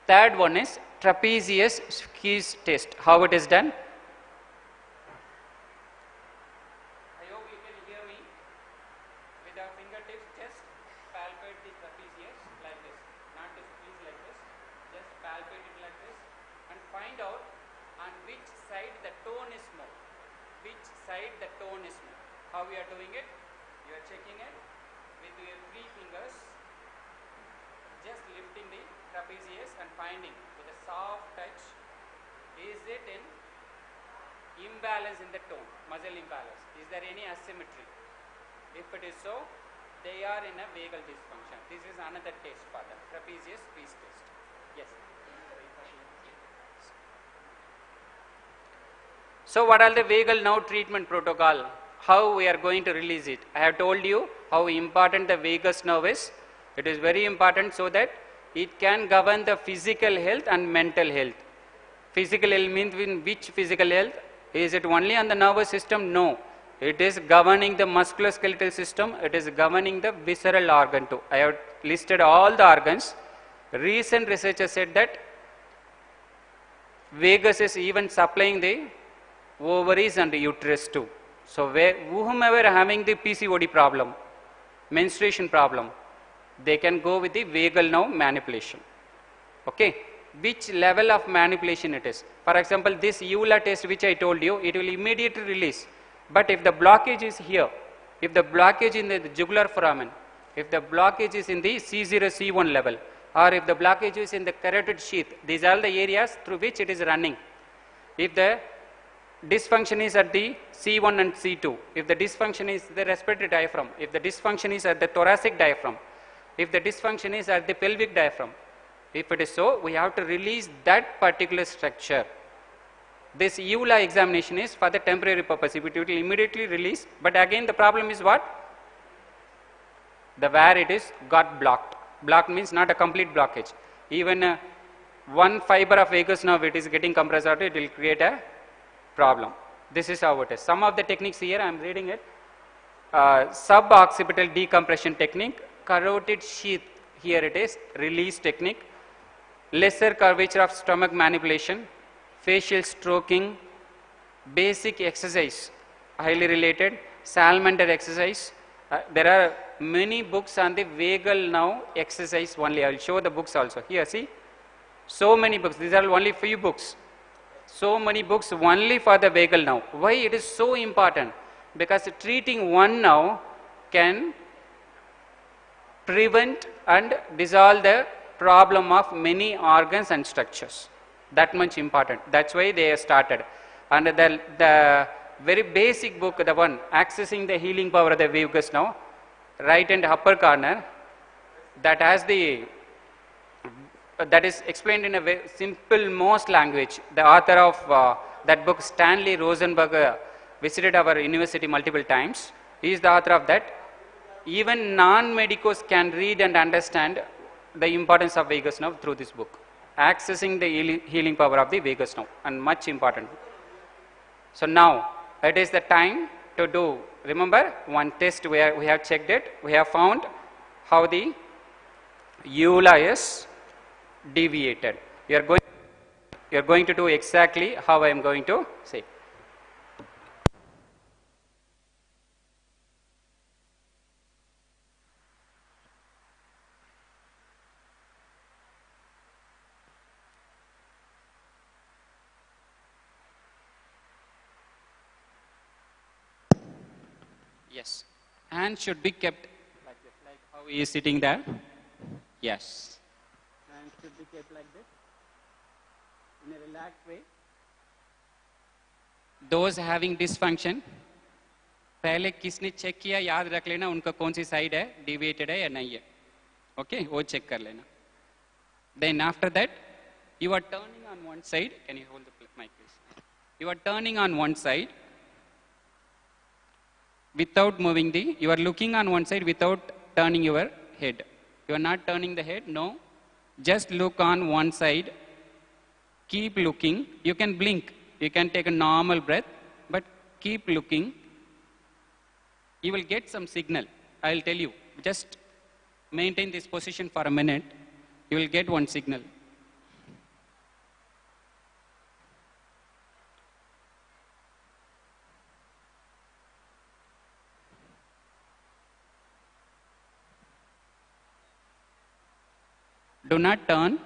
Third one is trapezius squeeze test. How it is done? How we are doing it? You are checking it with your 3 fingers. just lifting the trapezius and finding with a soft touch, is it in imbalance in the tone, muscle imbalance? Is there any asymmetry? If it is so, they are in a vagal dysfunction. This is another test for them, trapezius squeeze test. Yes. So what are the vagal nerve treatment protocol? How we are going to release it? I have told you how important the vagus nerve is. It is very important so that it can govern the physical health and mental health. Physical health means in which physical health? Is it only on the nervous system? No. It is governing the musculoskeletal system. It is governing the visceral organ too. I have listed all the organs. Recent researchers said that vagus is even supplying the ovaries and the uterus too. So whomever having the PCOD problem, menstruation problem, they can go with the vagal nerve manipulation. Okay. Which level of manipulation it is? For example, this EULA test which I told you, it will immediately release. But if the blockage is here, if the blockage in the jugular foramen, if the blockage is in the C0, C1 level, or if the blockage is in the carotid sheath, these are the areas through which it is running. If the dysfunction is at the C1 and C2, if the dysfunction is the respiratory diaphragm, if the dysfunction is at the thoracic diaphragm, if the dysfunction is at the pelvic diaphragm, if it is so, we have to release that particular structure. This EULA examination is for the temporary purpose. It will immediately release, but again the problem is what? The where it is got blocked. Blocked means not a complete blockage. Even one fiber of vagus nerve it is getting compressed out, it will create a problem. This is how it is. Some of the techniques here I am reading it. Suboccipital decompression technique, carotid sheath, here it is, release technique, lesser curvature of stomach manipulation, facial stroking, basic exercise, highly related, salamander exercise. There are many books on the vagal nerve exercise only. I will show the books also. Here, see, so many books. These are only few books. So many books only for the vagal nerve. Why it is so important? Because treating one nerve can prevent and dissolve the problem of many organs and structures. That much important. That's why they started. And the very basic book, the one accessing the healing power of the vagus nerve, right and upper corner, that has the that is explained in a very simple most language. The author of that book, Stanley Rosenberg, visited our university multiple times. He is the author of that. Even non-medicos can read and understand the importance of vagus nerve through this book. Accessing the healing power of the vagus nerve, and much important. So now it is the time to do, remember one test where we have checked it, we have found how the EULA is deviated. You are going to do exactly how I am going to say. Yes, hand should be kept like this, like how he is sitting there. Yes, hand should be kept like this in a relaxed way. Those having dysfunction, पहले किसने check किया याद रख लेना उनका कौन सी side है, deviated है या नहीं है, okay, वो चेक कर लेना. Then after that, you are turning on one side. Can you hold the mic, please? You are turning on one side. Without moving you are looking on one side without turning your head. You are not turning the head, no. Just look on one side. Keep looking. You can blink. You can take a normal breath, but keep looking. You will get some signal. I will tell you. Just maintain this position for a minute. You will get one signal. Do not turn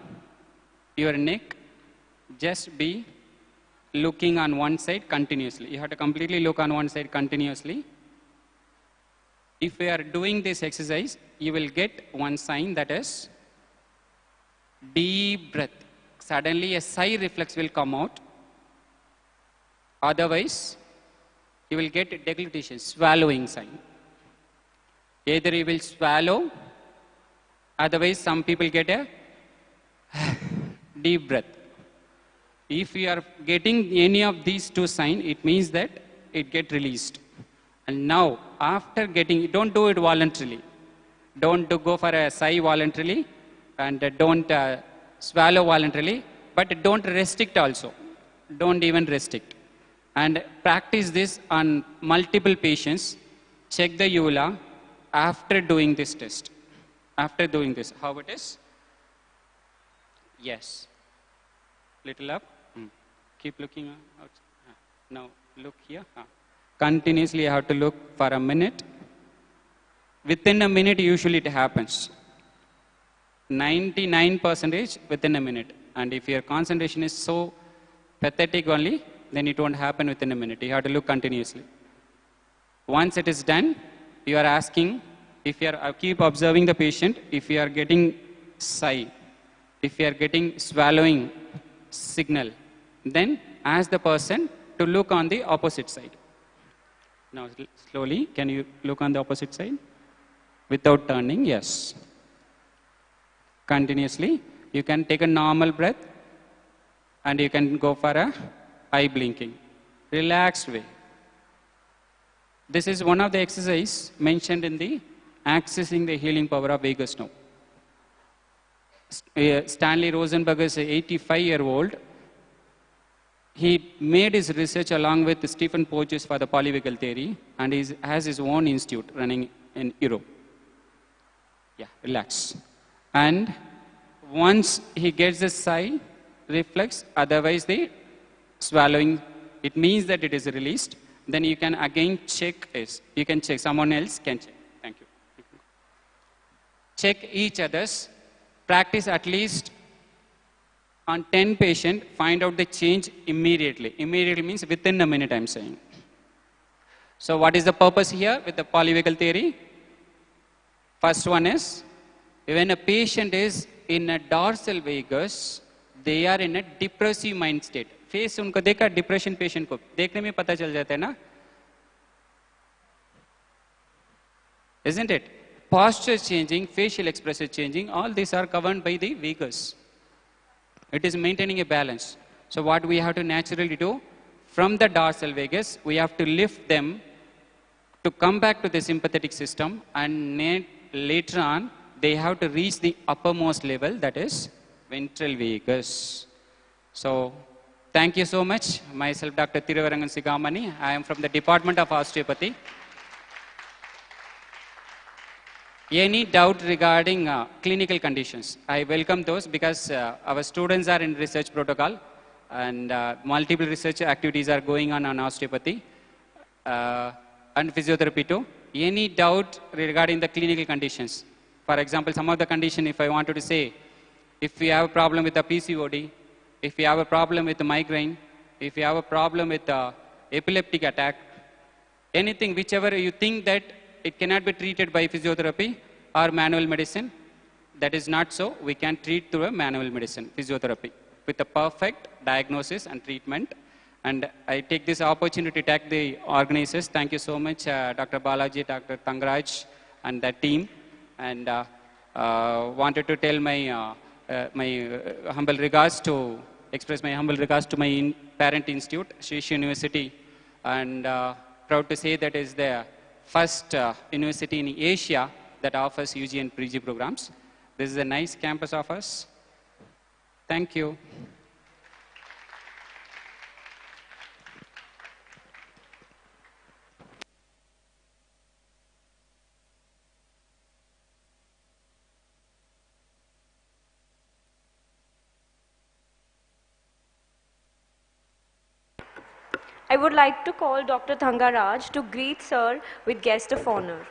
your neck, just be looking on one side continuously. You have to completely look on one side continuously. If you are doing this exercise, you will get one sign, that is, Deep breath. Suddenly a sigh reflex will come out. Otherwise, you will get deglutition, swallowing sign. Either you will swallow, otherwise some people get a deep breath. If you are getting any of these two signs, it means that it get released. And now, after getting, don't do it voluntarily. Don't go for a sigh voluntarily, and don't swallow voluntarily, but don't restrict also. Don't even restrict. And practice this on multiple patients. Check the uvula after doing this test. After doing this, how it is? Yes. Little up. Keep looking out. Now look here. Continuously you have to look for a minute. Within a minute usually it happens. 99% within a minute. And if your concentration is so pathetic only, then it won't happen within a minute. You have to look continuously. Once it is done, you are asking, if you are, keep observing the patient, if you are getting sigh, if you are getting swallowing signal, then ask the person to look on the opposite side. Now slowly, can you look on the opposite side? Without turning, yes. Continuously, you can take a normal breath and you can go for a eye blinking. Relaxed way. This is one of the exercises mentioned in the Accessing the Healing Power of Vagus Nerve. Stanley Rosenberg is an 85-year-old. He made his research along with Stephen Porges for the Polyvagal Theory, and he has his own institute running in Europe. Yeah, relax. And once he gets the sigh reflex, otherwise the swallowing, it means that it is released. Then you can again check it. You can check, someone else can check. Thank you. Check each other's. Practice at least on 10 patients, find out the change immediately. Immediately means within a minute, I'm saying. So what is the purpose here with the polyvagal theory? First one is, when a patient is in a dorsal vagus, they are in a depressive mind state. Face उनको देखा depression patient को देखने में पता चल जाता है ना? Isn't it? Posture changing, facial expression changing, all these are governed by the vagus. It is maintaining a balance. So what we have to naturally do, from the dorsal vagus, we have to lift them to come back to the sympathetic system, and later on, they have to reach the uppermost level, that is ventral vagus. So, thank you so much. Myself, Dr. Thiruvarangan Sigamani. I am from the Department of Osteopathy. Any doubt regarding clinical conditions? I welcome those because our students are in research protocol and multiple research activities are going on osteopathy and physiotherapy too. Any doubt regarding the clinical conditions? For example, some of the condition, if I wanted to say, if you have a problem with the PCOD, if you have a problem with the migraine, if you have a problem with epileptic attack, anything, whichever you think that it cannot be treated by physiotherapy or manual medicine, that is not so. We can treat through a manual medicine, physiotherapy, with a perfect diagnosis and treatment. And I take this opportunity to thank the organizers. Thank you so much, Dr. Balaji, Dr. Tangraj, and the team. And wanted to tell my humble regards to, express my humble regards to my parent institute, Shesh University. And proud to say that is the first university in Asia that offers UG and PG programs. This is a nice campus of us. Thank you. I would like to call Dr. Thangaraj to greet Sir with guest of honor.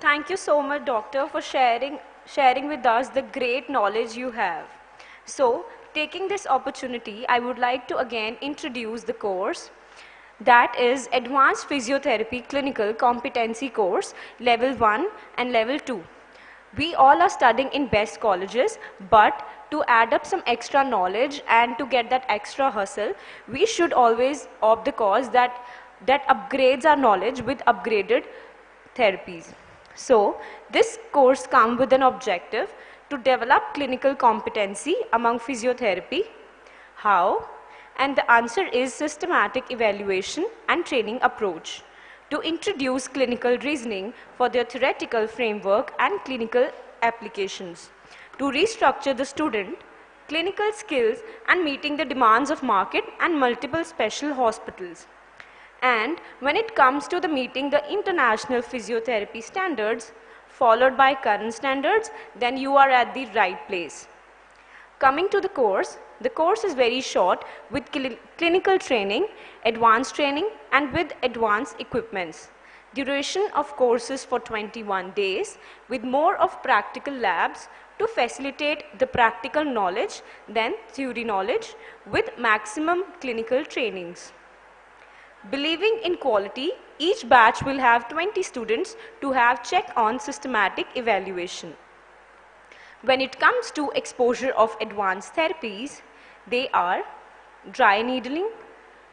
Thank you so much, Doctor, for sharing with us the great knowledge you have. So, taking this opportunity, I would like to again introduce the course. That is Advanced Physiotherapy Clinical Competency Course, Level 1 and Level 2. We all are studying in best colleges, but to add up some extra knowledge and to get that extra hustle, we should always opt the course that upgrades our knowledge with upgraded therapies. So, this course comes with an objective to develop clinical competency among physiotherapy. How? And the answer is systematic evaluation and training approach to introduce clinical reasoning for their theoretical framework and clinical applications, to restructure the student, clinical skills and meeting the demands of market and multiple special hospitals. And when it comes to the meeting the international physiotherapy standards followed by current standards, then you are at the right place. Coming to the course is very short with clinical training, advanced training and with advanced equipments. Duration of courses for 21 days with more of practical labs to facilitate the practical knowledge than theory knowledge with maximum clinical trainings. Believing in quality, each batch will have 20 students to have check on systematic evaluation. When it comes to exposure of advanced therapies, they are dry needling,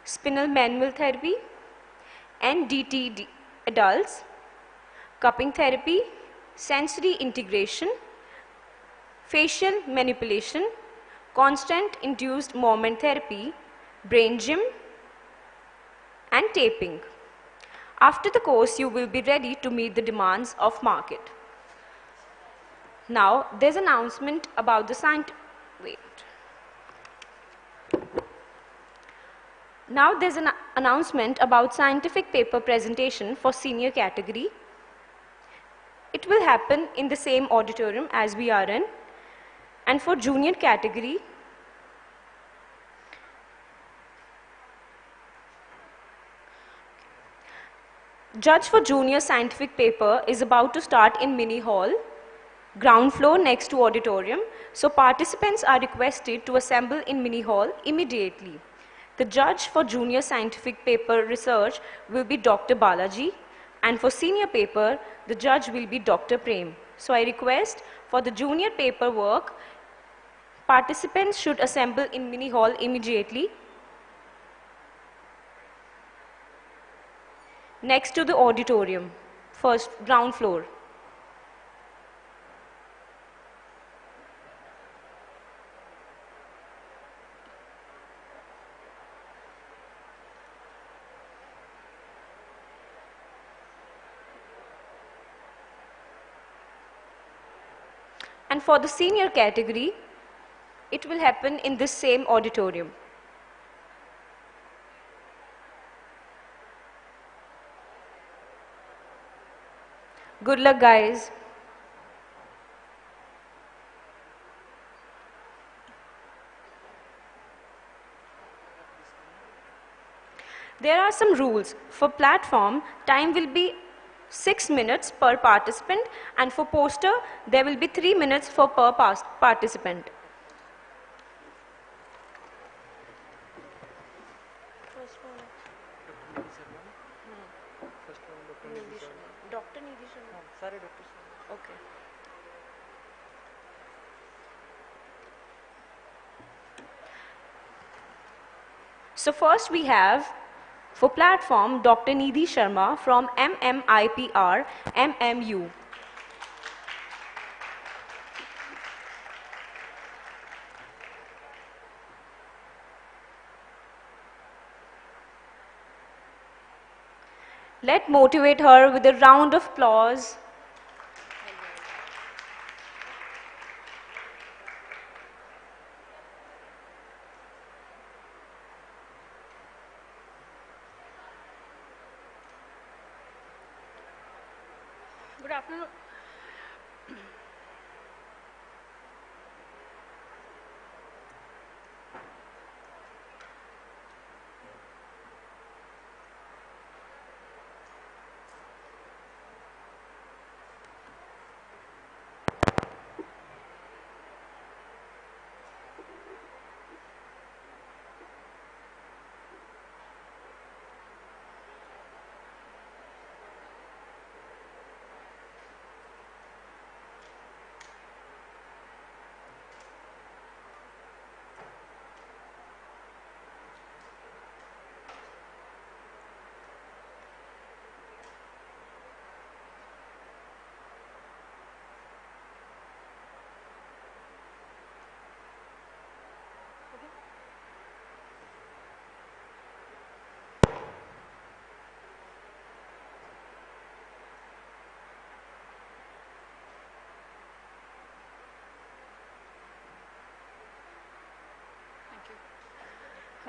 spinal manual therapy, NDT adults, cupping therapy, sensory integration, facial manipulation, constant induced movement therapy, brain gym, and taping. After the course, you will be ready to meet the demands of market. Now, there's an announcement about the scientific paper presentation for senior category. It will happen in the same auditorium as we are in. And for junior category, judge for junior scientific paper is about to start in mini hall, ground floor next to auditorium. So participants are requested to assemble in mini hall immediately. The judge for junior scientific paper research will be Dr. Balaji, and for senior paper, the judge will be Dr. Prem. So I request for the junior paper work, participants should assemble in mini hall immediately next to the auditorium, first ground floor. And for the senior category, it will happen in this same auditorium. Good luck, guys. There are some rules. For platform, time will be 6 minutes per participant, and for poster, there will be 3 minutes for per participant. Dr. Nidhi Sharma. Sorry, Dr. Sharma. Okay. So first we have, for platform, Dr. Nidhi Sharma from MMIPR, MMU. Let's motivate her with a round of applause. Good afternoon.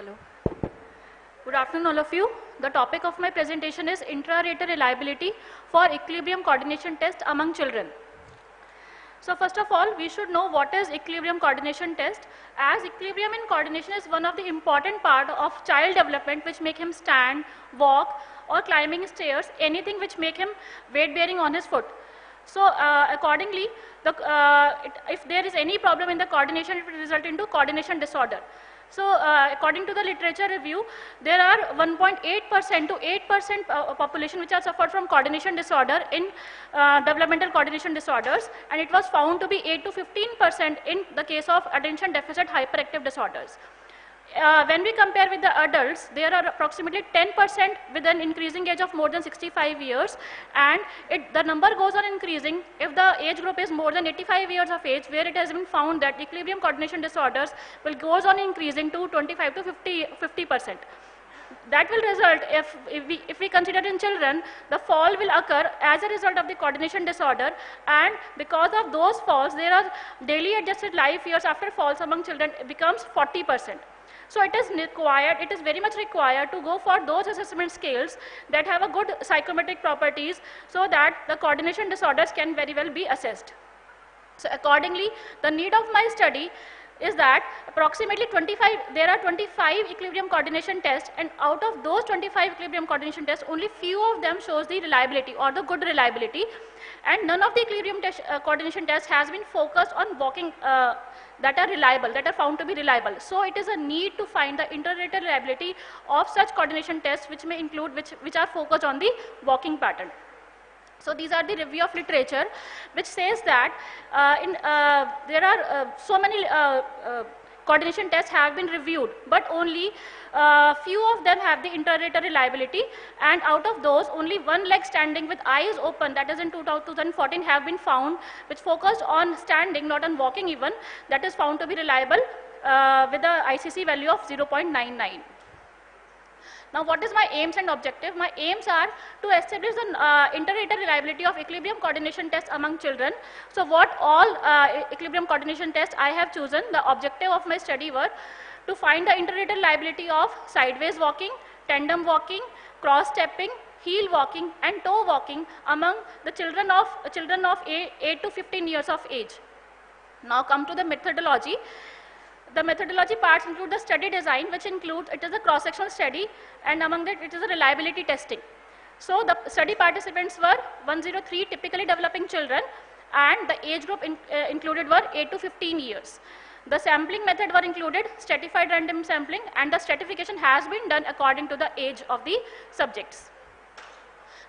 Hello. Good afternoon, all of you. The topic of my presentation is intra-rater reliability for equilibrium coordination test among children. So first of all, we should know what is equilibrium coordination test, as equilibrium in coordination is one of the important part of child development which make him stand, walk or climbing stairs, anything which make him weight bearing on his foot. So accordingly, if there is any problem in the coordination, it will result into coordination disorder. So according to the literature review, there are 1.8% to 8% population which are suffered from coordination disorder in developmental coordination disorders, and it was found to be 8 to 15% in the case of attention deficit hyperactive disorders. When we compare with the adults, there are approximately 10% with an increasing age of more than 65 years, and the number goes on increasing if the age group is more than 85 years of age, where it has been found that equilibrium coordination disorders will goes on increasing to 25 to 50%. That will result, if we consider in children, the fall will occur as a result of the coordination disorder, and because of those falls, there are daily adjusted life years after falls among children becomes 40%. So it is very much required to go for those assessment scales that have a good psychometric properties, so that the coordination disorders can very well be assessed. So accordingly, the need of my study is that approximately there are 25 equilibrium coordination tests, and out of those 25 equilibrium coordination tests, only few of them shows the reliability or the good reliability, and none of the equilibrium coordination tests has been focused on walking that are reliable, that are found to be reliable. So it is a need to find the inter-rater reliability of such coordination tests which may include, which are focused on the walking pattern. So these are the review of literature which says that there are so many coordination tests have been reviewed, but only few of them have the inter-rater reliability, and out of those only one leg standing with eyes open, that is in 2014, have been found, which focused on standing, not on walking even, that is found to be reliable with the ICC value of 0.99. Now what is my aims and objective? My aims are to establish the inter-rater reliability of equilibrium coordination tests among children. So what all equilibrium coordination tests I have chosen, the objective of my study were to find the inter-rater reliability of sideways walking, tandem walking, cross-stepping, heel walking and toe walking among the children of 8 to 15 years of age. Now come to the methodology. The methodology parts include the study design, which includes, it is a cross-sectional study, and among that it is a reliability testing. So the study participants were 103 typically developing children, and the age group included were 8 to 15 years. The sampling method were included, stratified random sampling, and the stratification has been done according to the age of the subjects.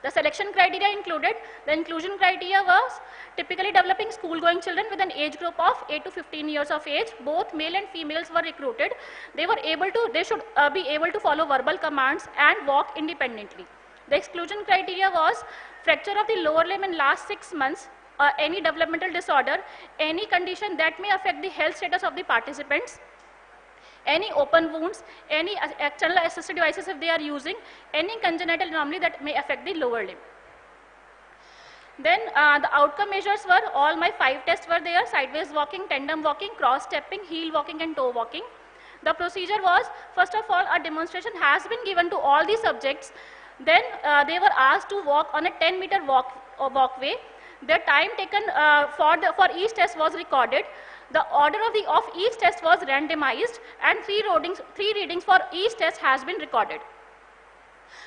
The selection criteria included, the inclusion criteria was typically developing school-going children with an age group of 8 to 15 years of age. Both male and females were recruited. They should be able to follow verbal commands and walk independently. The exclusion criteria was fracture of the lower limb in last 6 months, any developmental disorder, any condition that may affect the health status of the participants, any open wounds, any external assisted devices if they are using, any congenital anomaly that may affect the lower limb. Then the outcome measures were, all my 5 tests were there: sideways walking, tandem walking, cross stepping, heel walking and toe walking. The procedure was, first of all, a demonstration has been given to all the subjects. Then they were asked to walk on a 10-meter walkway. The time taken for each test was recorded. The order of each test was randomized, and 3 readings for each test has been recorded.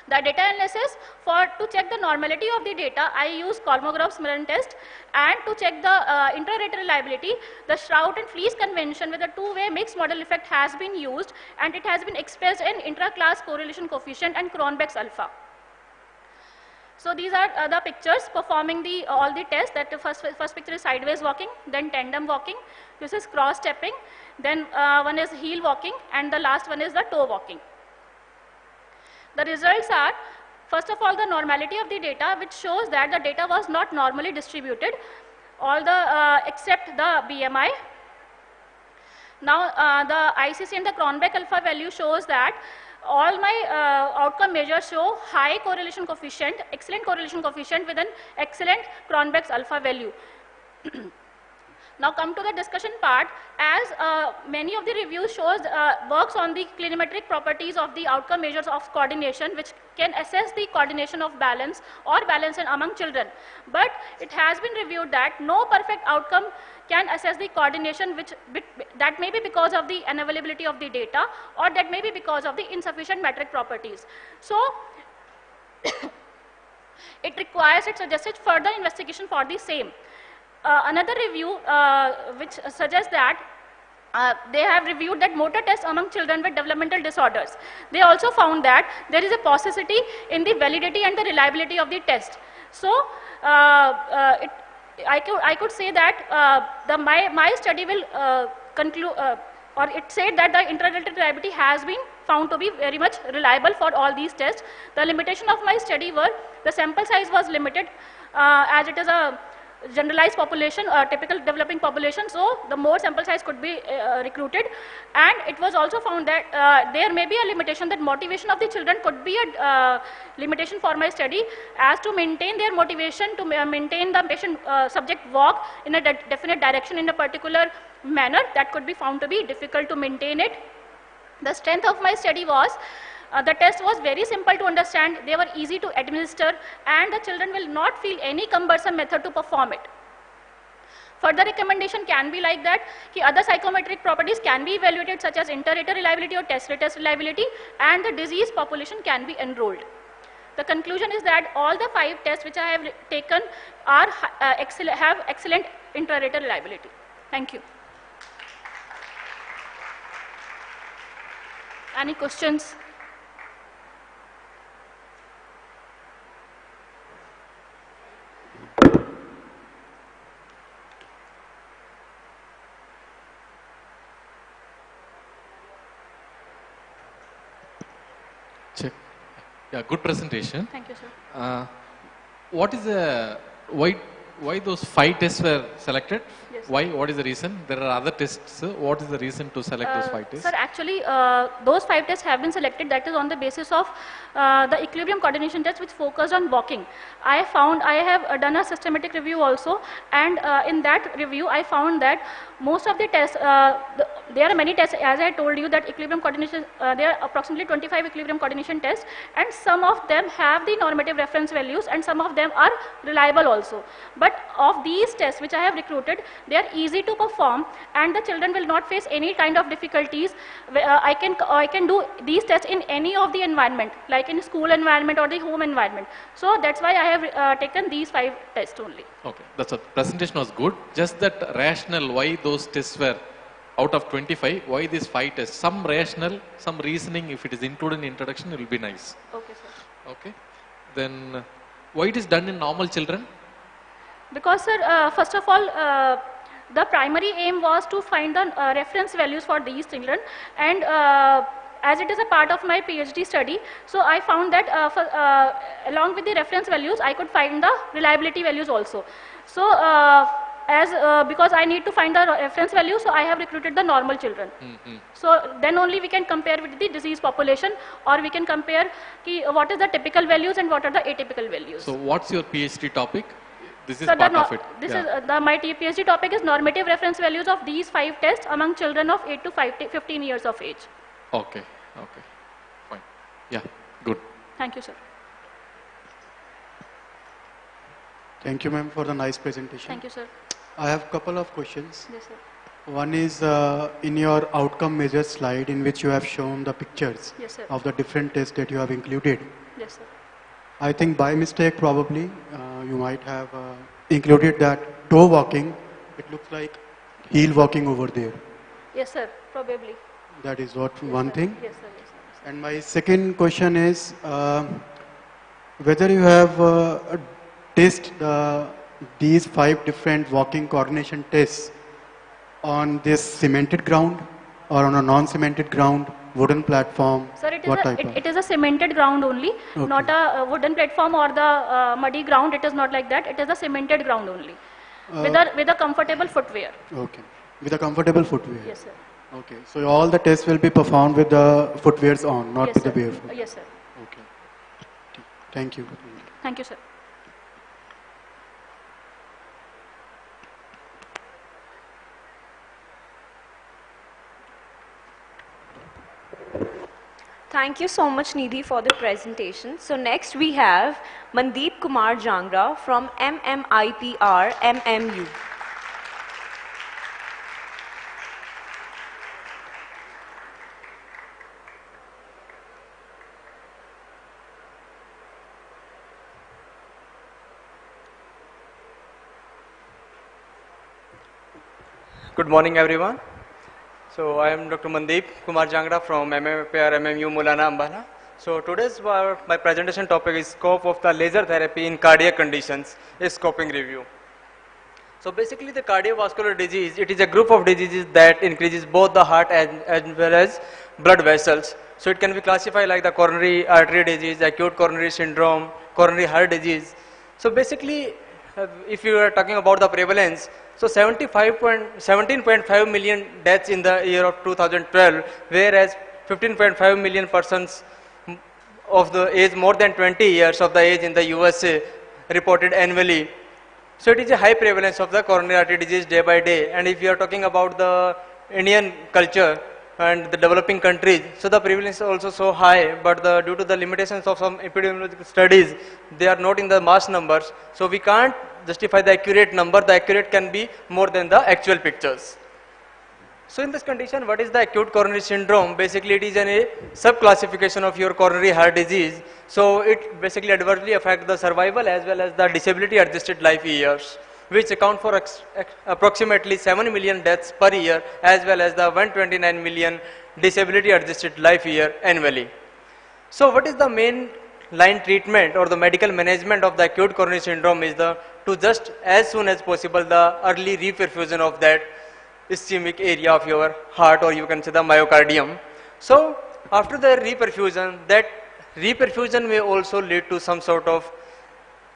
The data analysis, to check the normality of the data, I used Kolmogorov-Smirnov test, and to check the intra-rater reliability, the Shroud and Fleece convention with a 2-way mixed model effect has been used, and it has been expressed in intra-class correlation coefficient and Cronbach's alpha. So these are the pictures performing all the tests. That the first picture is sideways walking, then tandem walking, this is cross stepping, then one is heel walking, and the last one is the toe walking. The results are, first of all, the normality of the data, which shows that the data was not normally distributed, all the except the BMI. Now the ICC and the Cronbach alpha value shows that all my outcome measures show high correlation coefficient, excellent correlation coefficient with an excellent Cronbach's alpha value. Now come to the discussion part. As many of the reviews shows works on the clinometric properties of the outcome measures of coordination, which can assess the coordination of balance or balance in among children. But it has been reviewed that no perfect outcome can assess the coordination, that may be because of the unavailability of the data, or that may be because of the insufficient metric properties. So it suggested further investigation for the same. Another review which suggests that they have reviewed that motor tests among children with developmental disorders. They also found that there is a paucity in the validity and the reliability of the test. So I could say that my study will conclude, or it said that the intrarater reliability has been found to be very much reliable for all these tests. The limitation of my study were the sample size was limited, as it is a generalized population, typical developing population, so the more sample size could be recruited. And it was also found that there may be a limitation, that motivation of the children could be a limitation for my study, as to maintain their motivation, to maintain the patient subject walk in a definite direction in a particular manner, that could be found to be difficult to maintain it. The strength of my study was the test was very simple to understand, they were easy to administer, and the children will not feel any cumbersome method to perform it. Further recommendation can be like that, other psychometric properties can be evaluated, such as inter-rater reliability or test-retest reliability, and the disease population can be enrolled. The conclusion is that all the 5 tests which I have taken are have excellent inter-rater reliability. Thank you. Any questions? Check. Yeah, good presentation. Thank you, sir. What is the why those 5 tests were selected? Yes. Why? What is the reason? There are other tests. What is the reason to select those 5 tests? Sir, actually, those 5 tests have been selected. That is on the basis of the equilibrium coordination test, which focused on walking. I have done a systematic review also, and in that review, I found that most of the tests, there are many tests, as I told you, that equilibrium coordination, there are approximately 25 equilibrium coordination tests, and some of them have the normative reference values, and some of them are reliable also. But of these tests which I have recruited, they are easy to perform, and the children will not face any kind of difficulties. I can do these tests in any of the environment, like in school environment or the home environment. So that's why I have taken these 5 tests only. Okay, that's a presentation was good. Just that rationale why those tests were out of 25, why these 5 tests? Some rationale, some reasoning. If it is included in introduction, it will be nice. Okay, sir. Okay. Then why it is done in normal children? Because, sir, first of all, the primary aim was to find the reference values for these children, and as it is a part of my PhD study, so I found that along with the reference values, I could find the reliability values also. So, because I need to find the reference value, so I have recruited the normal children. So then only we can compare with the disease population, or we can compare what is the typical values and what are the atypical values. So what's your PhD topic? This is part of it. This is my PhD topic is normative reference values of these 5 tests among children of 8 to 15 years of age. Okay, okay, fine. Yeah, good. Thank you, sir. Thank you, ma'am, for the nice presentation. Thank you, sir. I have a couple of questions. Yes, sir. One is in your outcome measures slide, in which you have shown the pictures Yes, sir. of the different tests that you have included. Yes, sir. I think by mistake probably you might have included that toe walking. It looks like heel walking over there. Yes, sir. Probably. That is what Yes, one sir. thing. Yes, sir. Yes, sir. And my second question is whether you have tested these 5 different walking coordination tests on this cemented ground or on a non-cemented ground, wooden platform. Sir, it is a cemented ground only, Okay. not a wooden platform or the muddy ground. It is not like that. It is a cemented ground only, with a comfortable footwear. Okay, with a comfortable footwear. Yes, sir. Okay, so all the tests will be performed with the footwears on, not Yes, with sir. the barefoot. Yes, sir. Okay, thank you. Thank you, sir. Thank you so much, Nidhi, for the presentation. So next we have Mandeep Kumar Jangra from MMIPR MMU. Good morning, everyone. So I am Dr. Mandeep Kumar Jangra from MMPR MMU Mulana Ambala. So today's my presentation topic is scope of the laser therapy in cardiac conditions, a scoping review. So basically the cardiovascular disease, it is a group of diseases that increases both the heart as well as blood vessels. So it can be classified like the coronary artery disease, acute coronary syndrome, coronary heart disease. So basically, if you are talking about the prevalence, so 17.5 million deaths in the year of 2012, whereas 15.5 million persons of the age more than 20 years of the age in the USA reported annually. So it is a high prevalence of the coronary artery disease day by day. And if you are talking about the Indian culture and the developing countries, so the prevalence is also so high, but due to the limitations of some epidemiological studies, they are not in the mass numbers. So we can't justify the accurate number. The accurate can be more than the actual pictures. So in this condition, what is the acute coronary syndrome? Basically, it is a subclassification of your coronary heart disease. So it basically adversely affects the survival as well as the disability adjusted life years, which account for approximately 7 million deaths per year as well as the 129 million disability adjusted life year annually. So what is the main line treatment or the medical management of the acute coronary syndrome is to just as soon as possible the early reperfusion of that ischemic area of your heart, or you can say the myocardium. So after the reperfusion, that reperfusion may also lead to some sort of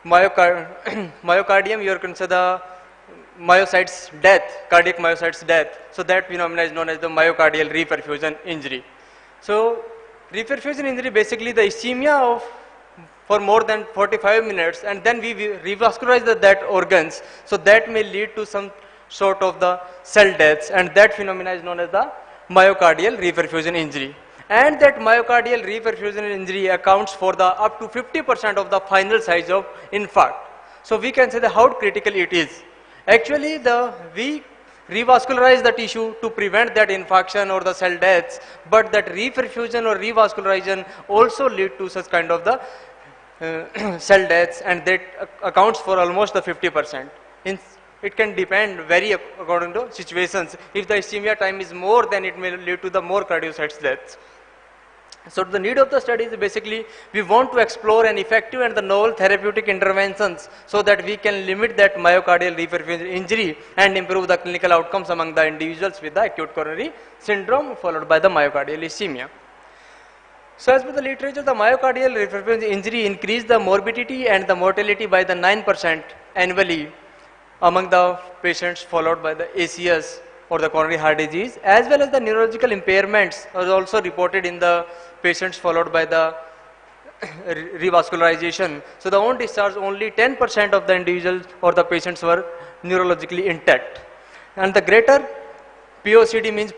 myocardium, you can say the myocytes death, cardiac myocytes death. So that phenomenon is known as the myocardial reperfusion injury. So reperfusion injury, basically the ischemia for more than 45 minutes, and then we revascularize that organs. So that may lead to some sort of the cell deaths, and that phenomena is known as the myocardial reperfusion injury. And that myocardial reperfusion injury accounts for the up to 50% of the final size of infarct. So we can say that how critical it is. Actually, we revascularize the tissue to prevent that infarction or the cell deaths, but that reperfusion or revascularization also lead to such kind of the cell deaths, and that accounts for almost the 50%. It can depend vary according to situations. If the ischemia time is more, then it may lead to the more cardiocytes deaths. So the need of the study is basically we want to explore an effective and the novel therapeutic interventions so that we can limit that myocardial reperfusion injury and improve the clinical outcomes among the individuals with the acute coronary syndrome followed by the myocardial ischemia. So as per the literature, the myocardial reperfusion injury increased the morbidity and the mortality by the 9% annually among the patients followed by the ACS or the coronary heart disease, as well as the neurological impairments are also reported in the patients followed by the revascularization. So the on discharge, only 10% of the individuals or the patients were neurologically intact. And the greater POCD means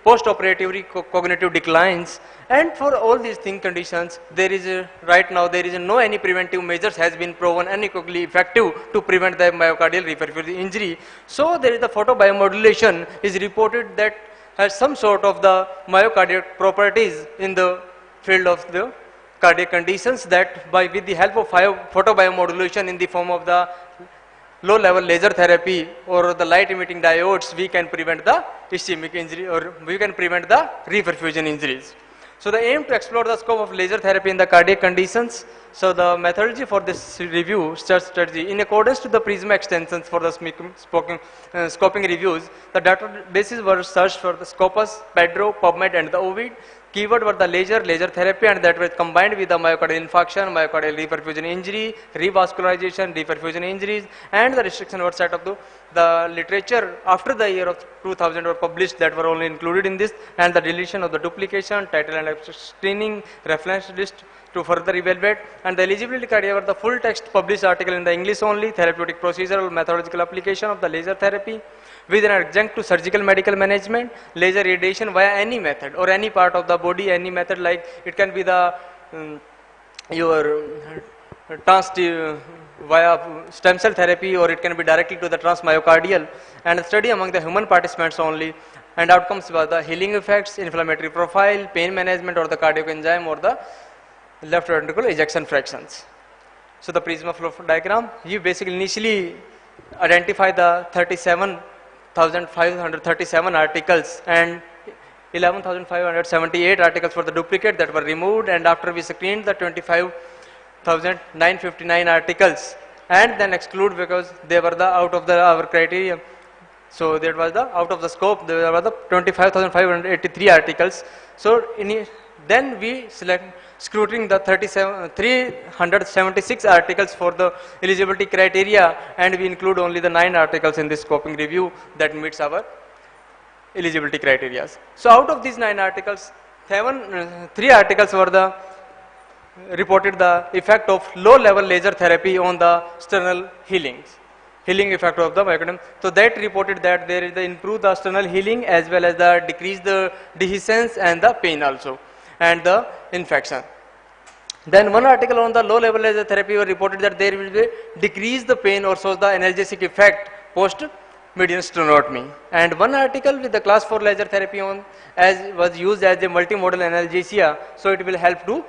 post-operative cognitive declines. And for all these conditions, there is right now there is no any preventive measures has been proven unequivocally effective to prevent the myocardial reperfusion injury. So there is the photobiomodulation is reported that has some sort of the myocardial properties in the field of the cardiac conditions, that with the help of photobiomodulation in the form of the low level laser therapy or the light emitting diodes, we can prevent the ischemic injury or we can prevent the reperfusion injuries. So the aim to explore the scope of laser therapy in the cardiac conditions. So the methodology for this review strategy, in accordance to the PRISMA extensions for the scoping reviews, the databases were searched for the Scopus, Pedro, PubMed and the Ovid. Keyword were the laser therapy, and that was combined with the myocardial infarction, myocardial reperfusion injury, revascularization, reperfusion injuries, and the restriction were set up to the literature after the year of 2000 were published that were only included in this, and the deletion of the duplication, title and screening, reference list to further evaluate, and the eligibility criteria were the full text published article in the English only, therapeutic procedural methodological application of the laser therapy with an adjunct to surgical medical management, laser radiation via any method or any part of the body, any method, like it can be the your via stem cell therapy, or it can be directly to the transmyocardial, and study among the human participants only, and outcomes were the healing effects, inflammatory profile, pain management, or the cardiac enzyme, or the left ventricle ejection fractions. So the prisma flow diagram, you basically initially identify the 37,537 articles and 11,578 articles for the duplicate that were removed, and after we screened the 25,959 articles and then exclude because they were the out of the our criteria. So that was the out of the scope, there were the 25,583 articles. So then we select scrutiny the 376 articles for the eligibility criteria, and we include only the 9 articles in this scoping review that meets our eligibility criteria. So out of these 9 articles, 3 articles were the reported the effect of low level laser therapy on the sternal healing effect of the myocardium. So that reported that there is the improve the sternal healing as well as the decrease the dehiscence and the pain also, and the infection. Then one article on the low level laser therapy were reported that there will be decrease the pain or shows the analgesic effect post median sternotomy, and one article with the class 4 laser therapy on as was used as a multimodal analgesia, so it will help to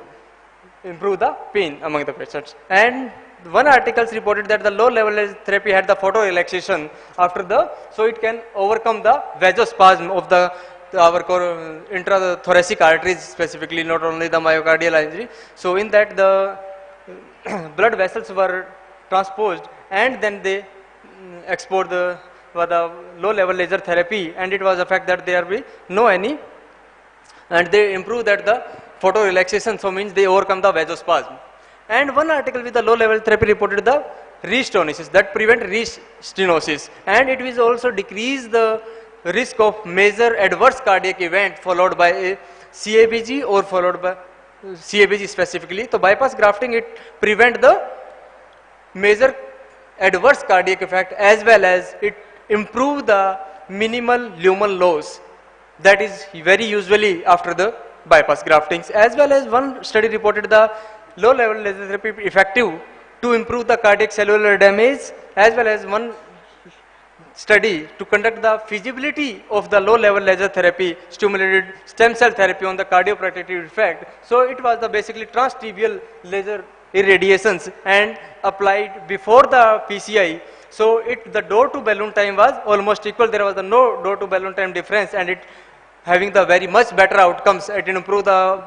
improve the pain among the patients. And one article reported that the low level laser therapy had the photo relaxation after the, so it can overcome the vasospasm of the our intrathoracic arteries, specifically not only the myocardial injury. So in that the blood vessels were transposed, and then they export the low level laser therapy, and it was a fact that there will be no any, and they improve that the photo relaxation, so means they overcome the vasospasm. And one article with the low level therapy reported the restenosis that prevent restenosis, and it will also decrease the risk of major adverse cardiac event followed by a CABG or followed by CABG specifically. So bypass grafting, it prevent the major adverse cardiac effect as well as it improve the minimal lumen loss that is very usually after the bypass graftings, as well as one study reported the low level laser therapy effective to improve the cardiac cellular damage, as well as one study to conduct the feasibility of the low level laser therapy stimulated stem cell therapy on the cardioprotective effect. So it was the basically transtibial laser irradiations and applied before the PCI. So the door to balloon time was almost equal, there was no door to balloon time difference, and it having the very much better outcomes. It improved the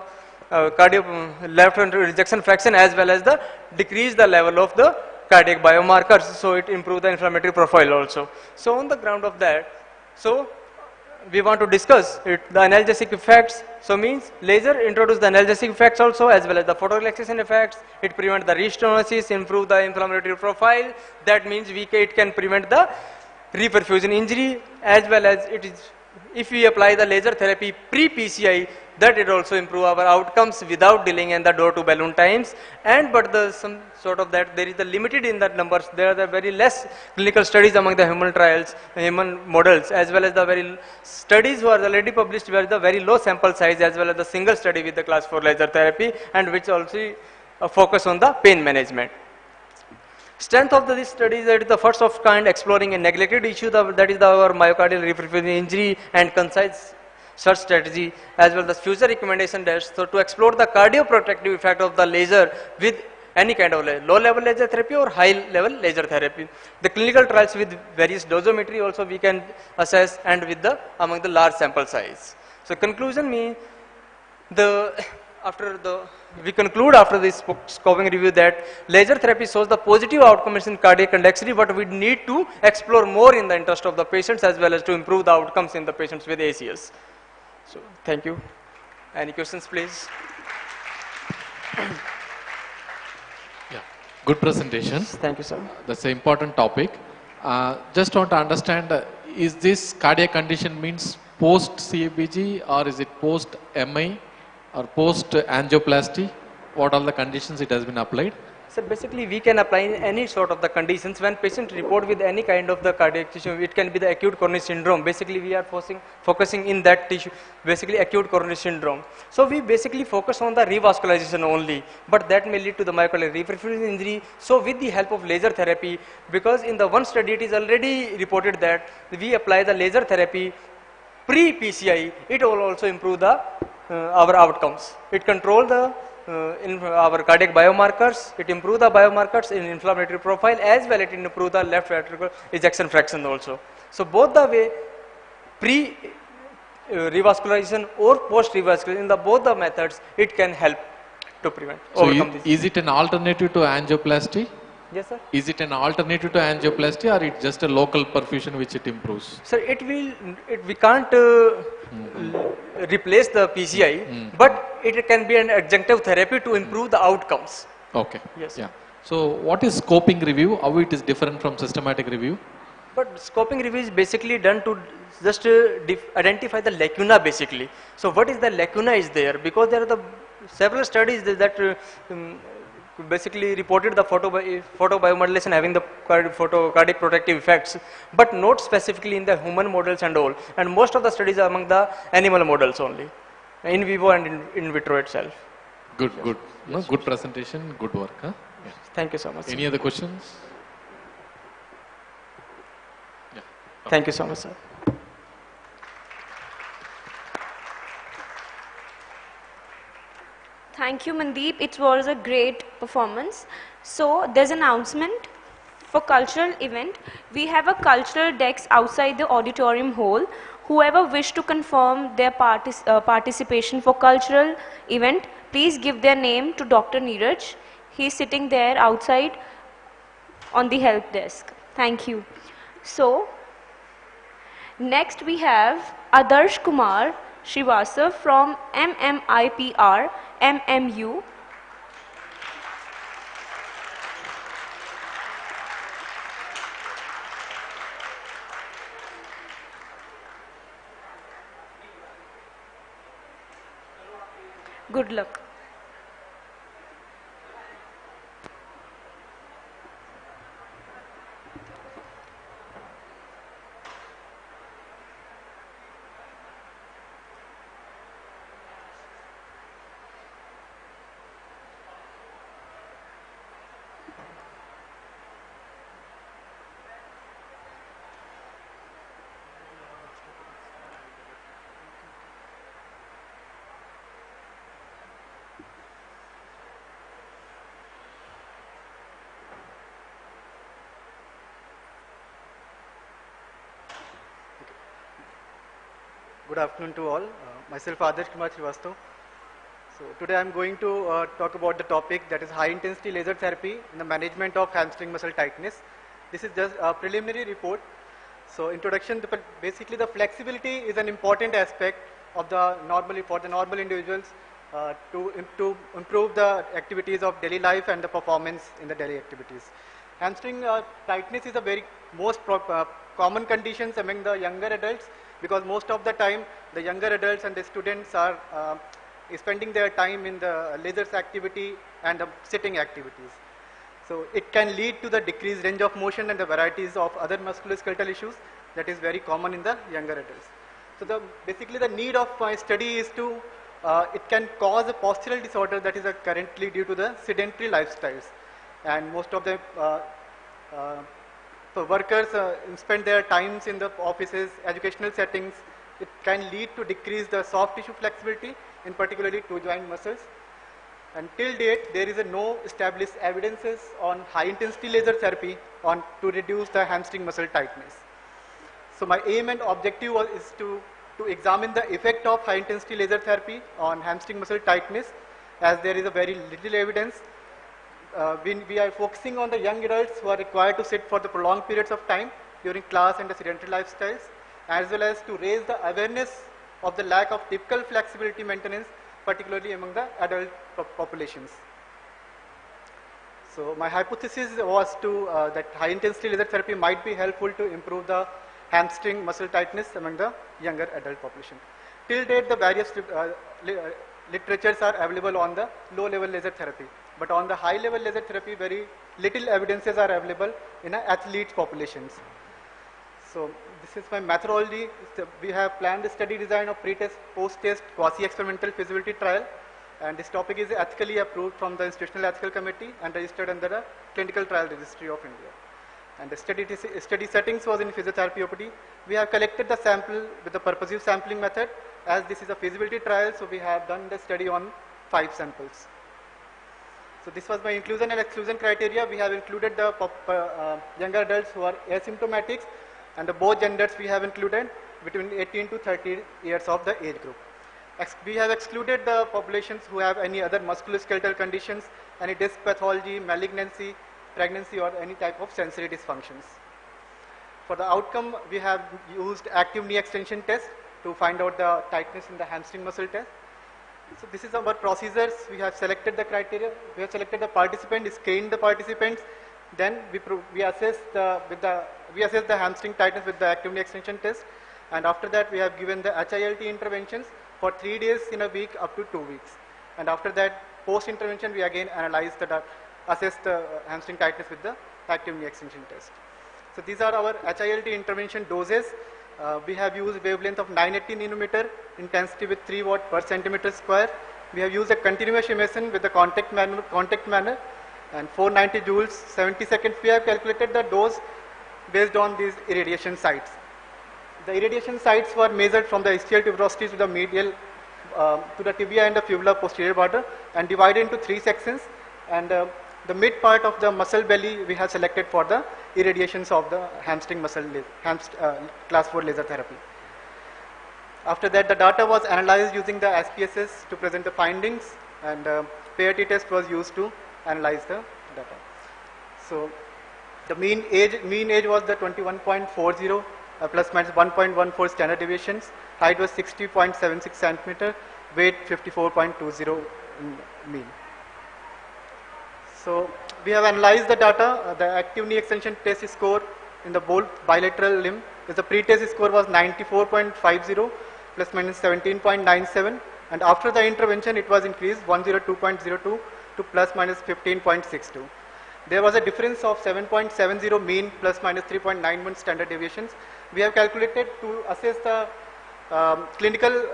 left ventricular ejection fraction as well as the decrease the level of the cardiac biomarkers, so it improved the inflammatory profile also. So on the ground of that, so we want to discuss the analgesic effects. So means laser introduce the analgesic effects also as well as the photorelaxation effects. It prevent the restenosis, improve the inflammatory profile. That means it can prevent the reperfusion injury, as well as it is, if we apply the laser therapy pre-PCI, that it also improve our outcomes without delaying in the door to balloon times. And but the some sort of that there is the limited in that numbers. There are the very less clinical studies among the human trials, human models, as well as the very studies who are already published were the very low sample size, as well as the single study with the class 4 laser therapy, and which also focus on the pain management. Strength of this study is that it is the first of kind exploring a neglected issue, that is our myocardial reperfusion injury, and concise search strategy, as well as future recommendation dash. So to explore the cardioprotective effect of the laser with any kind of low level laser therapy or high level laser therapy. The clinical trials with various dosimetry also we can assess, and with the among the large sample size. So conclusion means we conclude after this scoping review that laser therapy shows the positive outcomes in cardiac complexity, but we need to explore more in the interest of the patients as well as to improve the outcomes in the patients with ACS. So thank you. Any questions, please? Yeah, good presentation. Thank you, sir. That's an important topic. Just want to understand, is this cardiac condition means post CABG or is it post MI or post angioplasty? What are the conditions it has been applied? So basically we can apply any sort of the conditions when patient report with any kind of the cardiac tissue. It can be the acute coronary syndrome. Basically we are focusing in that tissue, basically acute coronary syndrome. So we basically focus on the revascularization only, but that may lead to the myocardial reperfusion injury. So with the help of laser therapy, because in the one study it is already reported that we apply the laser therapy pre-PCI, it will also improve the our outcomes. It control the in our cardiac biomarkers, it improve the biomarkers in inflammatory profile as well it improve the left ventricular ejection fraction also. So both the way pre revascularization or post revascularization, in the both the methods it can help to prevent overcome this. Is it an alternative to angioplasty? Yes sir. Is it an alternative to angioplasty or it's just a local perfusion which it improves? Sir, we can't replace the PCI, but it can be an adjunctive therapy to improve the outcomes. Okay. Yes. Yeah. So what is scoping review? How it is different from systematic review? But scoping review is basically done to just identify the lacuna basically. So what is the lacuna is there? Because there are the several studies that basically reported the photobiomodulation having the cardiac protective effects, but not specifically in the human models and all. And most of the studies are among the animal models only, in vivo and in vitro itself. Good, good. No, good presentation, good work. Huh? Yeah. Thank you so much. Any other questions? Yeah. Thank you so much, sir. Thank you, Mandeep. It was a great performance. So there's an announcement for cultural event. We have a cultural desk outside the auditorium hall. Whoever wish to confirm their participation for cultural event, please give their name to Dr. Neeraj. He's sitting there outside on the help desk. Thank you. So next we have Adarsh Kumar Srivastav from MMIPR, MMU. Good luck. Good afternoon to all. Myself Adarsh Kumar Srivastav. So today I am going to talk about the topic that is high intensity laser therapy in the management of hamstring muscle tightness. This is just a preliminary report. So introduction, basically the flexibility is an important aspect of the normal individuals to improve the activities of daily life and the performance in the daily activities. Hamstring tightness is a very most common conditions among the younger adults, because most of the time the younger adults and the students are spending their time in the lasers activity and the sitting activities. So it can lead to the decreased range of motion and the varieties of other musculoskeletal issues that is very common in the younger adults. So basically the need of my study is to, it can cause a postural disorder that is currently due to the sedentary lifestyles. And most of the so workers spend their times in the offices, educational settings. It can lead to decrease the soft tissue flexibility, in particularly two joint muscles. And till date, there is no established evidences on high intensity laser therapy to reduce the hamstring muscle tightness. So my aim and objective is to examine the effect of high intensity laser therapy on hamstring muscle tightness, as there is a very little evidence. We are focusing on the young adults who are required to sit for the prolonged periods of time during class and the sedentary lifestyles, as well as to raise the awareness of the lack of typical flexibility maintenance, particularly among the adult populations. So my hypothesis was that high intensity laser therapy might be helpful to improve the hamstring muscle tightness among the younger adult population. Till date, the various literatures are available on the low level laser therapy, but on the high level laser therapy, very little evidences are available in athlete populations. So this is my methodology. We have planned the study design of pre-test, post-test, quasi-experimental feasibility trial, and this topic is ethically approved from the Institutional Ethical Committee and registered under the Clinical Trial Registry of India. And the study settings was in physiotherapy OPD. We have collected the sample with the purposive sampling method. As this is a feasibility trial, so we have done the study on 5 samples. So this was my inclusion and exclusion criteria. We have included the younger adults who are asymptomatic, and the both genders we have included between 18 to 30 years of the age group. We have excluded the populations who have any other musculoskeletal conditions, any disc pathology, malignancy, pregnancy, or any type of sensory dysfunctions. For the outcome, we have used active knee extension test to find out the tightness in the hamstring muscle test. So this is our procedures. We have selected the criteria. We have selected the participant, screened the participants. Then we assess the hamstring tightness with the active knee extension test. And after that, we have given the HILT interventions for 3 days in a week up to 2 weeks. And after that, post-intervention, we again assess the hamstring tightness with the active knee extension test. So these are our HILT intervention doses. We have used wavelength of 980 nanometer, intensity with 3 watt per centimeter square. We have used a continuous emission with the contact manner, and 490 joules, 70 seconds. We have calculated the dose based on these irradiation sites. The irradiation sites were measured from the ischial tuberosity to the medial, to the tibia and the fibula posterior border, and divided into 3 sections. And the mid part of the muscle belly we have selected for the irradiations of the hamstring muscle class 4 laser therapy. After that, the data was analyzed using the SPSS to present the findings, and PRT test was used to analyze the data. So the mean age was the 21.40 plus minus 1.14 standard deviations. Height was 60.76 centimeter, weight 54.20 mean. So we have analyzed the data. The active knee extension test score in the both bilateral limb, the pre-test score was 94.50 plus minus 17.97, and after the intervention it was increased 102.02 to plus minus 15.62. There was a difference of 7.70 mean plus minus 3.91 standard deviations. We have calculated to assess the clinical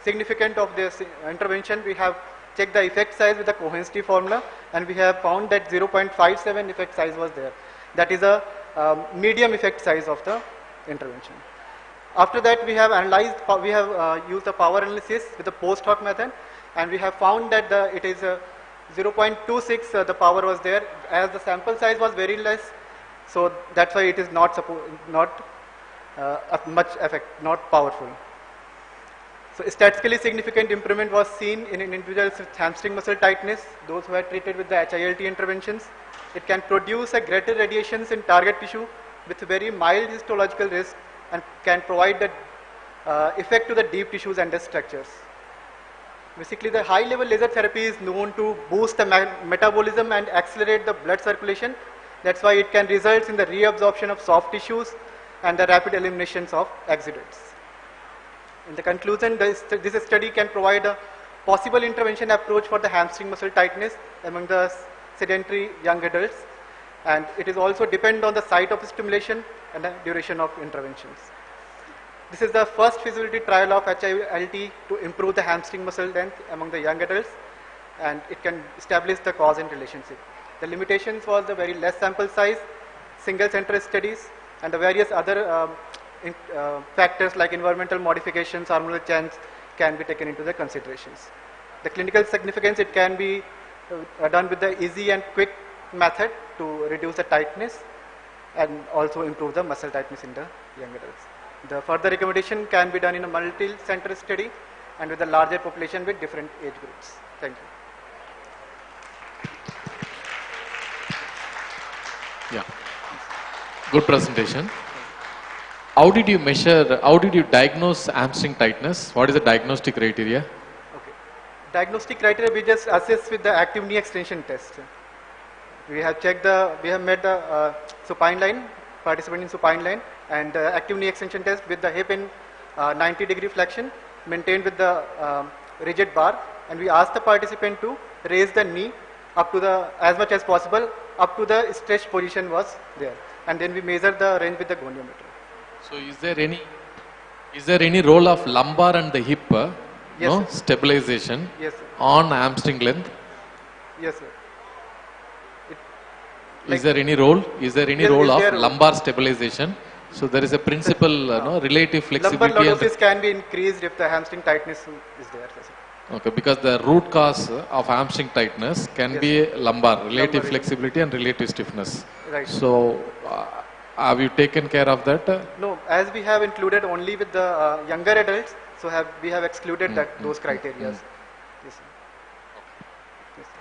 significance of this intervention. We have checked the effect size with the Cohen's-t formula, and we have found that 0.57 effect size was there. That is a medium effect size of the intervention. After that, we have analyzed, we have used the power analysis with the post hoc method, and we have found that it is 0.26 the power was there, as the sample size was very less, so that's why it is not much effect, not powerful. So statistically significant improvement was seen in individuals with hamstring muscle tightness, those who are treated with the HILT interventions. It can produce a greater radiations in target tissue with very mild histological risk, and can provide the effect to the deep tissues and the structures. Basically, the high level laser therapy is known to boost the metabolism and accelerate the blood circulation. That's why it can result in the reabsorption of soft tissues and the rapid eliminations of exudates. In the conclusion, this study can provide a possible intervention approach for the hamstring muscle tightness among the sedentary young adults, and it is also depend on the site of stimulation and the duration of interventions. This is the first feasibility trial of HILT to improve the hamstring muscle length among the young adults, and it can establish the cause and relationship. The limitations was the very less sample size, single center studies, and the various other factors like environmental modifications, hormonal change can be taken into the considerations. The clinical significance, it can be done with the easy and quick method to reduce the tightness and also improve the muscle tightness in the young adults. The further recommendation can be done in a multi-center study and with a larger population with different age groups. Thank you. Yeah, good presentation. How did you measure, how did you diagnose hamstring tightness? What is the diagnostic criteria? Okay. Diagnostic criteria we just assess with the active knee extension test. We have checked we have met the supine line, participant in supine line, and active knee extension test with the hip in 90-degree flexion, maintained with the rigid bar, and we asked the participant to raise the knee up to as much as possible, up to the stretched position was there, and then we measure the range with the goniometer. So is there any role of lumbar and the hip, Yes, no, sir. stabilization Yes, sir. on hamstring length? Yes, sir. Is there any role? Is there any Yes, role is of there a role? lumbar stabilization? So there is a principle, no, relative Lumbar flexibility. And lordosis can be increased if the hamstring tightness is there. okay, because the root cause of hamstring tightness can Yes. be lumbar, relative Lumbar, flexibility and relative stiffness. Right. So have you taken care of that? No, as we have included only with the younger adults, so we have excluded those criteria. Yes, sir. Yes, sir.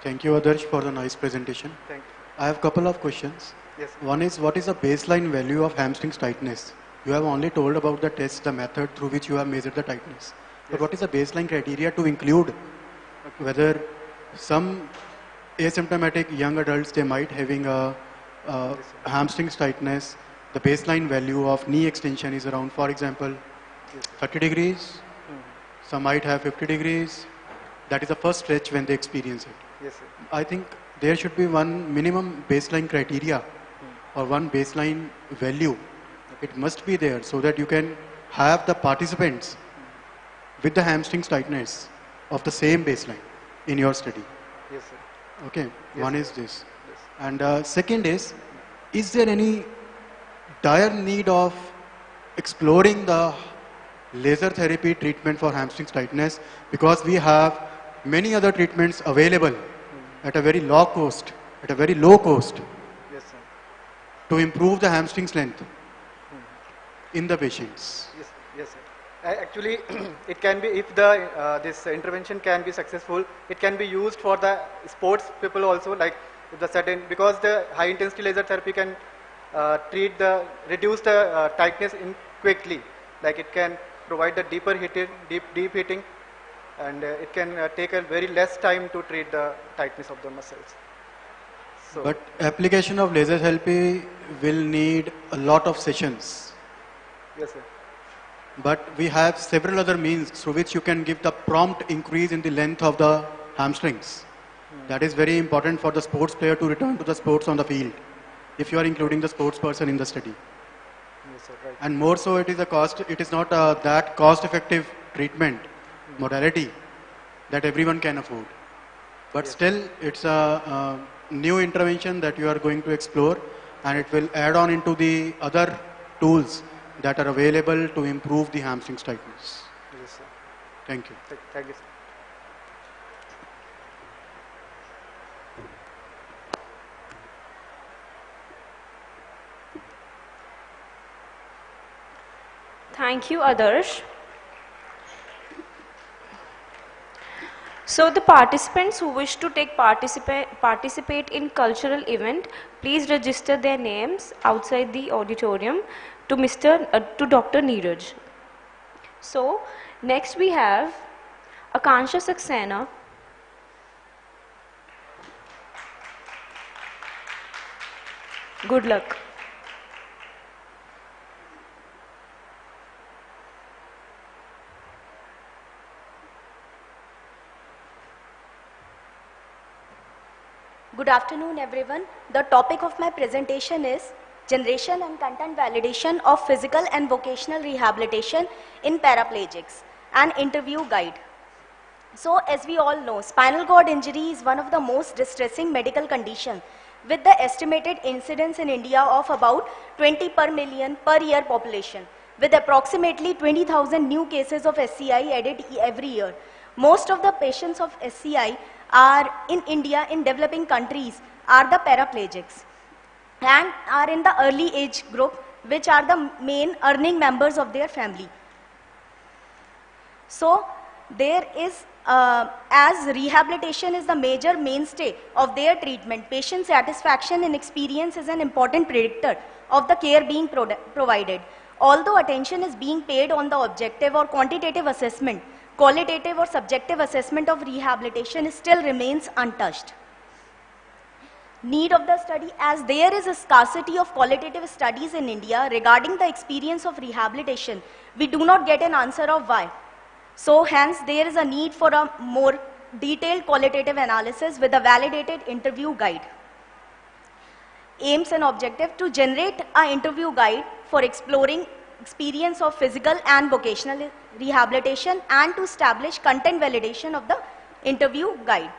Thank you, Adarsh, for the nice presentation. Thank you. I have a couple of questions. Yes. One is, what is the baseline value of hamstrings tightness? You have only told about the test, the method through which you have measured the tightness. But what is the baseline criteria to include whether some asymptomatic young adults, they might having a hamstrings tightness, the baseline value of knee extension is around, for example, 30 degrees. Some might have 50 degrees. That is the first stretch when they experience it. Yes, sir. I think there should be one minimum baseline criteria or one baseline value. It must be there so that you can have the participants with the hamstrings tightness of the same baseline in your study. Yes, sir. Okay, Yes, one sir. is this. Yes. And second is there any dire need of exploring the laser therapy treatment for hamstrings tightness, because we have many other treatments available at a very low cost, Yes, sir. to improve the hamstrings length in the patients. Yes, yes, sir. Actually, it can be, if the this intervention can be successful, it can be used for the sports people also, like if the certain, because the high intensity laser therapy can reduce the tightness in quickly, like it can provide the deep hitting, and it can take a very less time to treat the tightness of the muscles. So, But application of laser therapy will need a lot of sessions. yes, sir. But we have several other means through which you can give the prompt increase in the length of the hamstrings. That is very important for the sports player to return to the sports on the field, if you are including the sports person in the study. Yes, sir, right. And more so, it is not that cost-effective treatment modality that everyone can afford. But Yes. still, it's a new intervention that you are going to explore, and it will add on into the other tools that are available to improve the hamstrings tightness. Yes, sir. Thank you. Thank you, sir. Thank you, Adarsh. So the participants who wish to participate in cultural event, please register their names outside the auditorium to to Dr. Neeraj. So next we have Akansha Saxena. Good luck. Good afternoon, everyone. The topic of my presentation is Generation and Content Validation of Physical and Vocational Rehabilitation in Paraplegics, an interview guide. So, as we all know, spinal cord injury is one of the most distressing medical conditions, with the estimated incidence in India of about 20 per million per year population, with approximately 20,000 new cases of SCI added every year. Most of the patients of SCI are in India, in developing countries, are the paraplegics and are in the early age group, which are the main earning members of their family. So there is, as rehabilitation is the major mainstay of their treatment, patient satisfaction and experience is an important predictor of the care being provided. Although attention is being paid on the objective or quantitative assessment, qualitative or subjective assessment of rehabilitation still remains untouched. Need of the study, as there is a scarcity of qualitative studies in India regarding the experience of rehabilitation, we do not get an answer of why. So hence there is a need for a more detailed qualitative analysis with a validated interview guide. Aims and objective to generate an interview guide for exploring experience of physical and vocational rehabilitation and to establish content validation of the interview guide.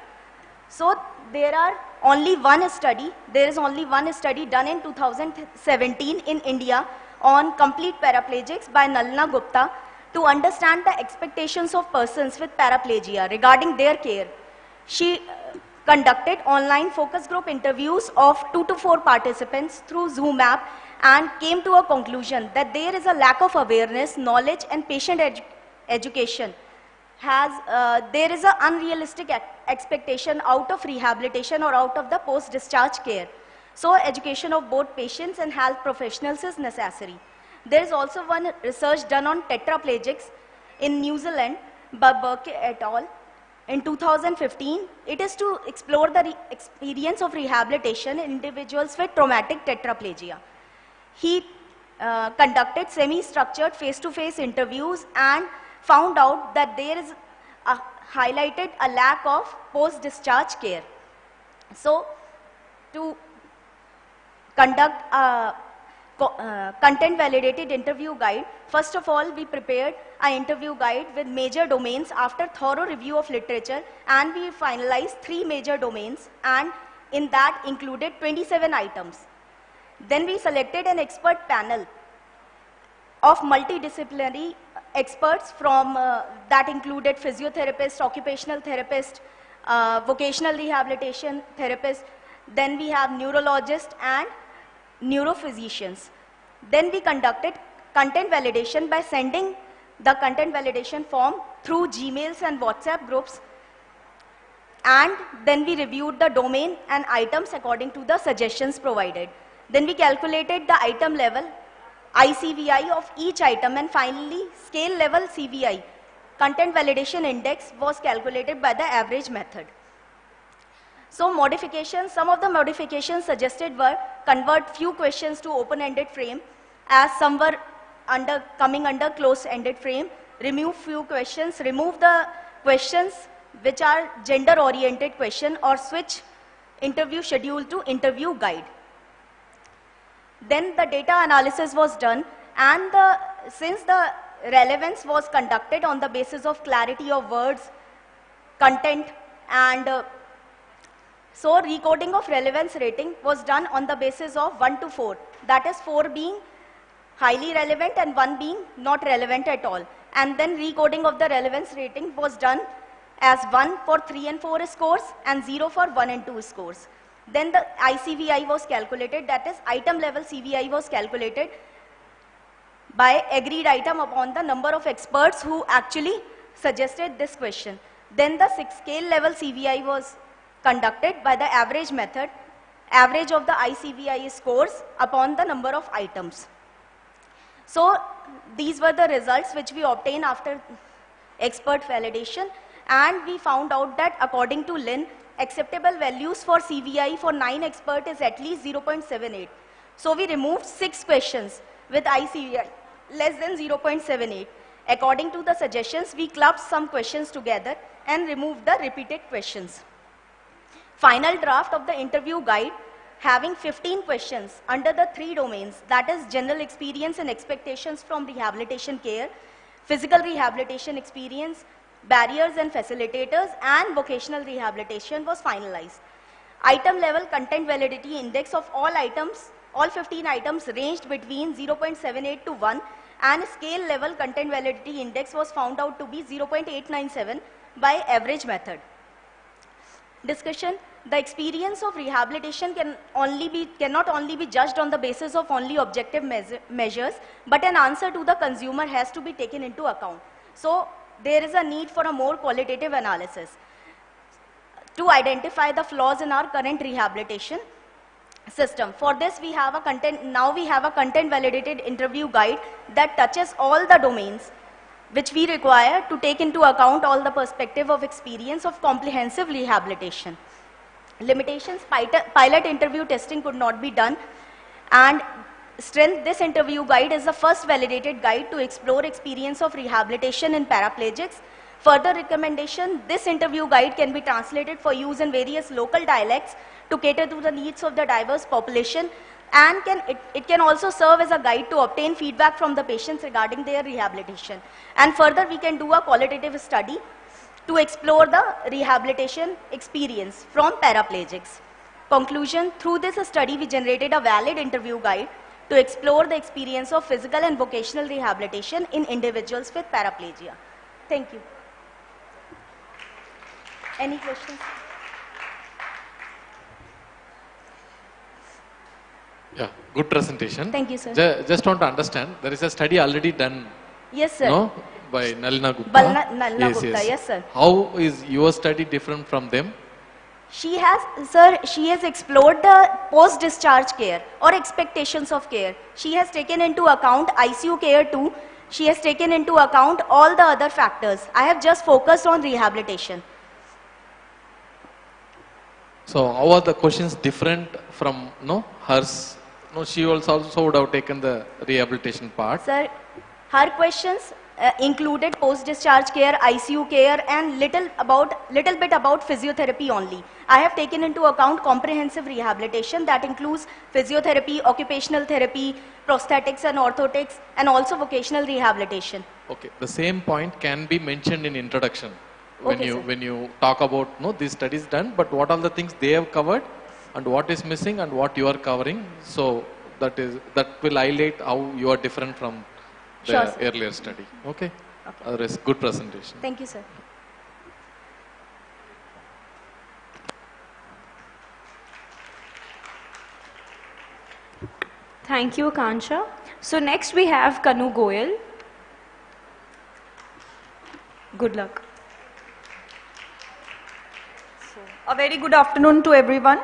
So there is only one study done in 2017 in India on complete paraplegics by Nalina Gupta to understand the expectations of persons with paraplegia regarding their care. She conducted online focus group interviews of 2 to 4 participants through Zoom app and came to a conclusion that there is a lack of awareness, knowledge and patient education. There is an unrealistic expectation out of rehabilitation or out of the post-discharge care. So education of both patients and health professionals is necessary. There is also one research done on tetraplegics in New Zealand by Burke et al. In 2015, it is to explore the experience of rehabilitation in individuals with traumatic tetraplegia. He conducted semi-structured face-to-face interviews and found out that there is highlighted a lack of post-discharge care. So, to conduct a content validated interview guide, first of all we prepared an interview guide with major domains after thorough review of literature, and we finalized 3 major domains, and in that included 27 items. Then we selected an expert panel of multidisciplinary experts from that included physiotherapists, occupational therapists, vocational rehabilitation therapists. Then we have neurologists and neurophysicians. Then we conducted content validation by sending the content validation form through Gmails and WhatsApp groups, and then we reviewed the domain and items according to the suggestions provided. Then we calculated the item level ICVI of each item, and finally scale level CVI. Content validation index was calculated by the average method. So modifications, some of the modifications suggested were convert few questions to open-ended frame, as some were coming under closed-ended frame, remove few questions, remove the questions which are gender-oriented question, or switch interview schedule to interview guide. Then the data analysis was done, and since the relevance was conducted on the basis of clarity of words, content, and so recoding of relevance rating was done on the basis of 1 to 4. That is 4 being highly relevant and 1 being not relevant at all. And then recoding of the relevance rating was done as 1 for 3 and 4 scores and 0 for 1 and 2 scores. Then the ICVI was calculated, that is item level CVI was calculated by agreed item upon the number of experts who actually suggested this question. Then the scale level CVI was conducted by the average method, average of the ICVI scores upon the number of items. So these were the results which we obtained after expert validation, and we found out that according to Lin, acceptable values for CVI for 9 experts is at least 0.78. So we removed 6 questions with ICVI less than 0.78. According to the suggestions, we clubbed some questions together and removed the repeated questions. Final draft of the interview guide having 15 questions under the 3 domains, that is general experience and expectations from rehabilitation care, physical rehabilitation experience, barriers and facilitators, and vocational rehabilitation was finalized. Item level content validity index of all items, all 15 items ranged between 0.78 to 1, and scale level content validity index was found out to be 0.897 by average method. Discussion: the experience of rehabilitation cannot only be judged on the basis of only objective measures, but an answer to the consumer has to be taken into account. So there is a need for a more qualitative analysis to identify the flaws in our current rehabilitation system. For this we have a content validated interview guide that touches all the domains which we require to take into account all the perspective of experience of comprehensive rehabilitation. Limitations, pilot interview testing could not be done, and strength, this interview guide is the first validated guide to explore experience of rehabilitation in paraplegics. Further recommendation, this interview guide can be translated for use in various local dialects to cater to the needs of the diverse population, and it can also serve as a guide to obtain feedback from the patients regarding their rehabilitation. And further, we can do a qualitative study to explore the rehabilitation experience from paraplegics. Conclusion, through this study, we generated a valid interview guide to explore the experience of physical and vocational rehabilitation in individuals with paraplegia. Thank you. Any questions? Yeah, good presentation. Thank you, sir. Just want to understand, there is a study already done. Yes, sir. No? By Nalina Gupta. Nalina Gupta, yes, sir. How is your study different from them? She has explored the post-discharge care or expectations of care. She has taken into account ICU care too. She has taken into account all the other factors. I have just focused on rehabilitation. So how are the questions different from hers? No, she also would have taken the rehabilitation part. Sir, her questions included post-discharge care, ICU care, and little bit about physiotherapy only. I have taken into account comprehensive rehabilitation that includes physiotherapy, occupational therapy, prosthetics and orthotics, and also vocational rehabilitation. Okay, the same point can be mentioned in introduction when Okay, when you talk about these studies done, but what are the things they have covered and what is missing and what you are covering. So that will highlight how you are different from the Sure, sir. earlier study. Okay. Otherwise, good presentation. Thank you, sir. Thank you, Akansha. So next we have Kanu Goyal. Good luck. A very good afternoon to everyone.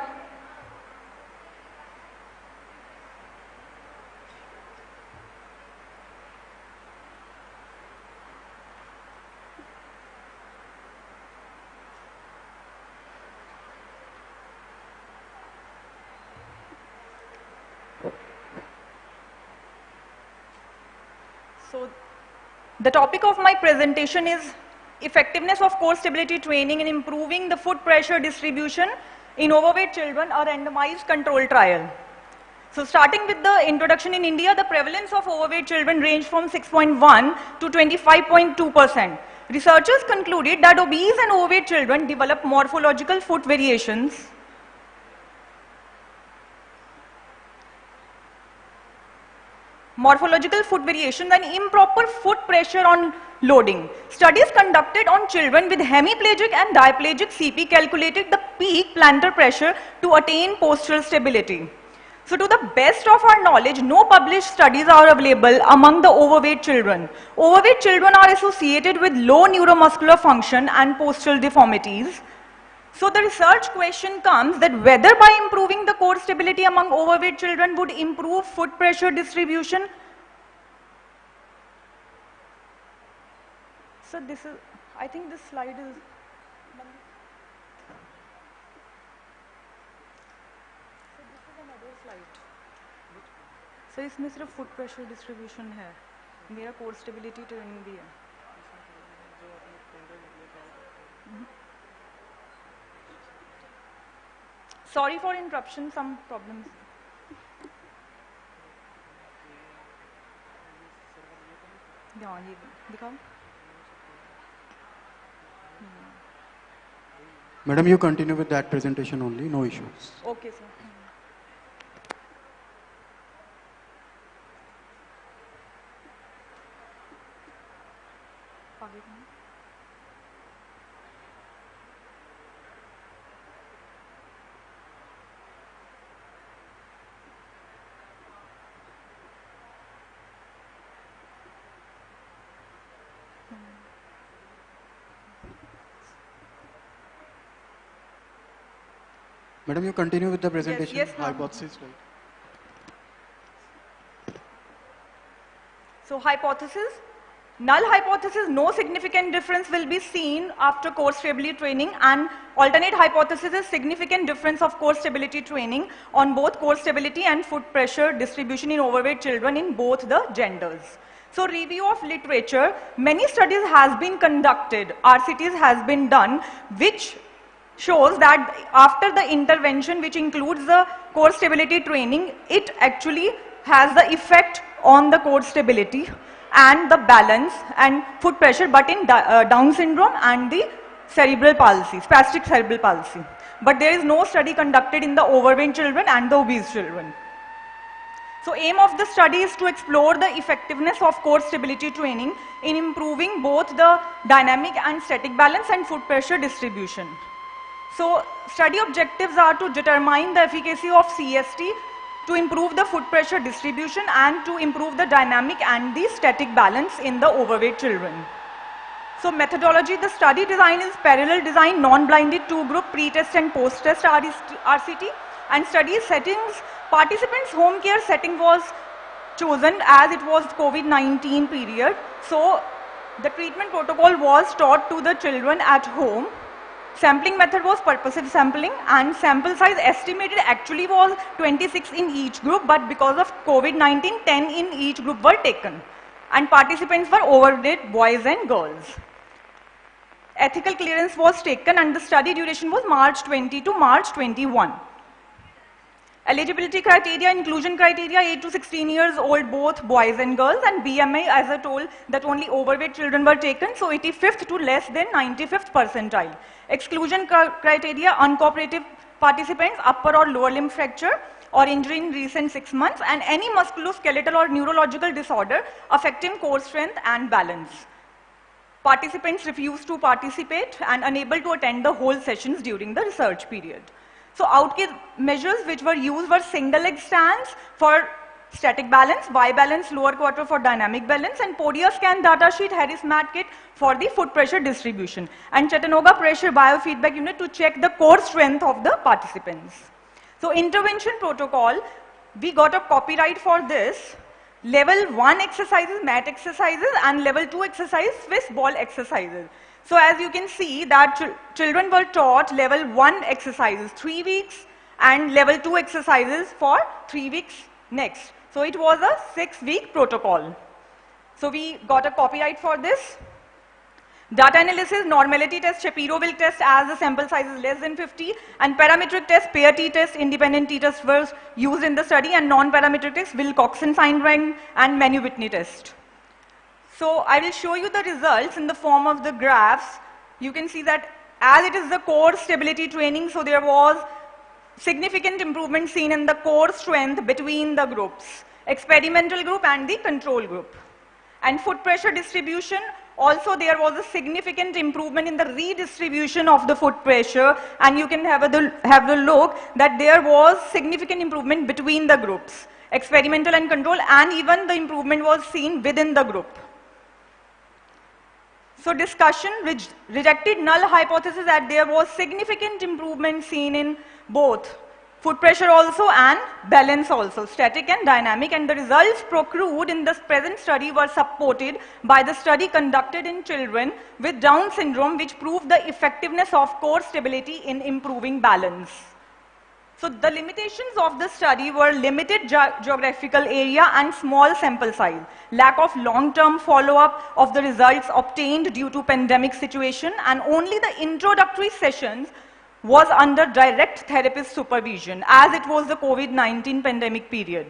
So, the topic of my presentation is effectiveness of core stability training in improving the foot pressure distribution in overweight children, a randomized control trial. So starting with the introduction, in India, the prevalence of overweight children ranged from 6.1 to 25.2%. Researchers concluded that obese and overweight children develop morphological foot variations and improper foot pressure on loading. Studies conducted on children with hemiplegic and diplegic CP calculated the peak plantar pressure to attain postural stability. So to the best of our knowledge, no published studies are available among the overweight children. Overweight children are associated with low neuromuscular function and postural deformities. So the research question comes that whether by improving the core stability among overweight children would improve foot pressure distribution. So this is, I think this slide is, so इसमें सिर्फ foot pressure distribution है, मेरा core stability training भी है. Sorry for interruption, some problems. Yeah, ये दिखाओ. Madam, you continue with that presentation only, no issues. Okay, sir. Madam, you continue with the presentation. Yes, hypothesis, right? So hypothesis, Null hypothesis, no significant difference will be seen after core stability training, and alternate hypothesis is significant difference of core stability training on both core stability and foot pressure distribution in overweight children in both the genders. So review of literature, many studies has been conducted, RCTs has been done, which shows that after the intervention, which includes the core stability training, it actually has the effect on the core stability and the balance and foot pressure, but in Down syndrome and the cerebral palsy, spastic cerebral palsy. But there is no study conducted in the overweight children and the obese children. So aim of the study is to explore the effectiveness of core stability training in improving both the dynamic and static balance and foot pressure distribution. So study objectives are to determine the efficacy of CST to improve the foot pressure distribution and to improve the dynamic and the static balance in the overweight children. So methodology, the study design is parallel design, non-blinded, two-group pre-test and post-test RCT, and study settings, participants' home care setting was chosen as it was COVID-19 period. So the treatment protocol was taught to the children at home. Sampling method was purposive sampling, and sample size estimated actually was 26 in each group, but because of COVID-19, 10 in each group were taken. And participants were overweight boys and girls. Ethical clearance was taken and the study duration was March 20 to March 21. Eligibility criteria, inclusion criteria, 8 to 16 years old, both boys and girls, and BMI, as I told, that only overweight children were taken, so 85th to less than 95th percentile. Exclusion criteria, uncooperative participants, upper or lower limb fracture or injury in recent 6 months, and any musculoskeletal or neurological disorder affecting core strength and balance. Participants refused to participate and unable to attend the whole sessions during the research period. So outcome measures which were used were single leg stance for static balance, Y balance lower quarter for dynamic balance, and Podia scan data sheet Harris mat kit for the foot pressure distribution, and Chattanooga pressure biofeedback unit to check the core strength of the participants. So intervention protocol, we got a copyright for this. Level 1 exercises, mat exercises, and level 2 exercises, Swiss ball exercises. So as you can see that children were taught level 1 exercises 3 weeks and level 2 exercises for 3 weeks next. So it was a 6-week protocol. So we got a copyright for this. Data analysis, normality test, Shapiro-Wilk test as the sample size is less than 50, and parametric test, pair t-test, independent t-test were used in the study, and non-parametric test, Wilcoxon sign rank and Manu-Whitney test. So I will show you the results in the form of the graphs. You can see that as it is the core stability training, so there was significant improvement seen in the core strength between the groups, experimental group and the control group. And foot pressure distribution, also there was a significant improvement in the redistribution of the foot pressure, and you can have a look that there was significant improvement between the groups, experimental and control, and even the improvement was seen within the group. So discussion rejected null hypothesis that there was significant improvement seen in both foot pressure also and balance also, static and dynamic, and the results procured in this present study were supported by the study conducted in children with Down syndrome, which proved the effectiveness of core stability in improving balance. So the limitations of the study were limited geographical area and small sample size, lack of long-term follow-up of the results obtained due to pandemic situation, and only the introductory sessions was under direct therapist supervision as it was the COVID-19 pandemic period.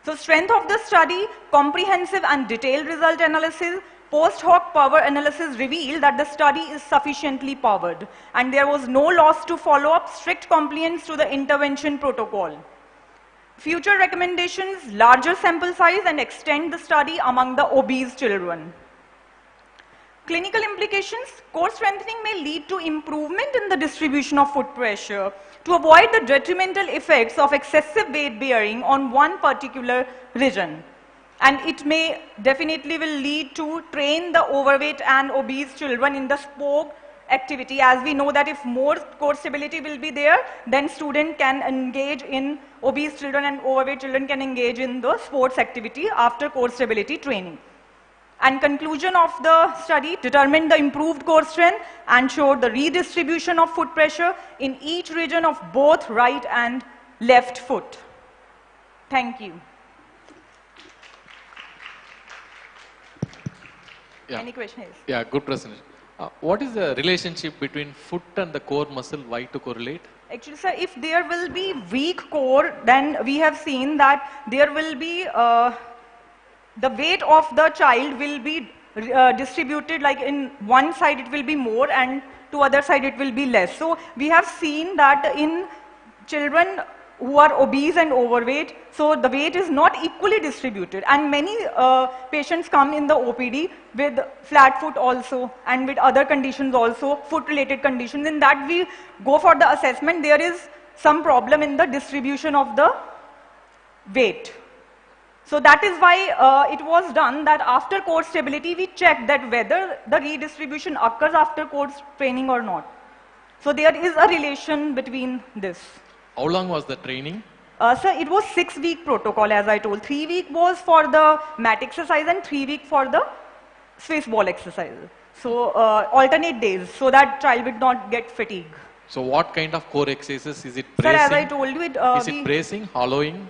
So strength of the study, comprehensive and detailed result analysis, post hoc power analysis revealed that the study is sufficiently powered and there was no loss to follow up, strict compliance to the intervention protocol. Future recommendations, larger sample size and extend the study among the obese children. Clinical implications, core strengthening may lead to improvement in the distribution of foot pressure to avoid the detrimental effects of excessive weight bearing on one particular region. And it may definitely will lead to train the overweight and obese children in the sport activity, as we know that if more core stability will be there, then student can engage in, obese children and overweight children can engage in the sports activity after core stability training. And conclusion of the study determined the improved core strength and showed the redistribution of foot pressure in each region of both right and left foot. Thank you. Yeah. Any questions? Yeah, good presentation. What is the relationship between foot and the core muscle? Why to correlate? Actually, sir, if there will be weak core, then we have seen that there will be the weight of the child will be distributed, like in one side it will be more and to other side it will be less. So we have seen that in children who are obese and overweight, so the weight is not equally distributed, and many patients come in the OPD with flat foot also and with other conditions also, foot related conditions. In that we go for the assessment, there is some problem in the distribution of the weight. So that is why it was done that after core stability we check that whether the redistribution occurs after core training or not. So there is a relation between this. How long was the training? Sir, it was 6-week protocol, as I told. 3 week was for the mat exercise and 3 week for the Swiss ball exercise. So alternate days, so that child would not get fatigue. So what kind of core exercises? Is it bracing? Sir, as I told you, is it bracing, hollowing?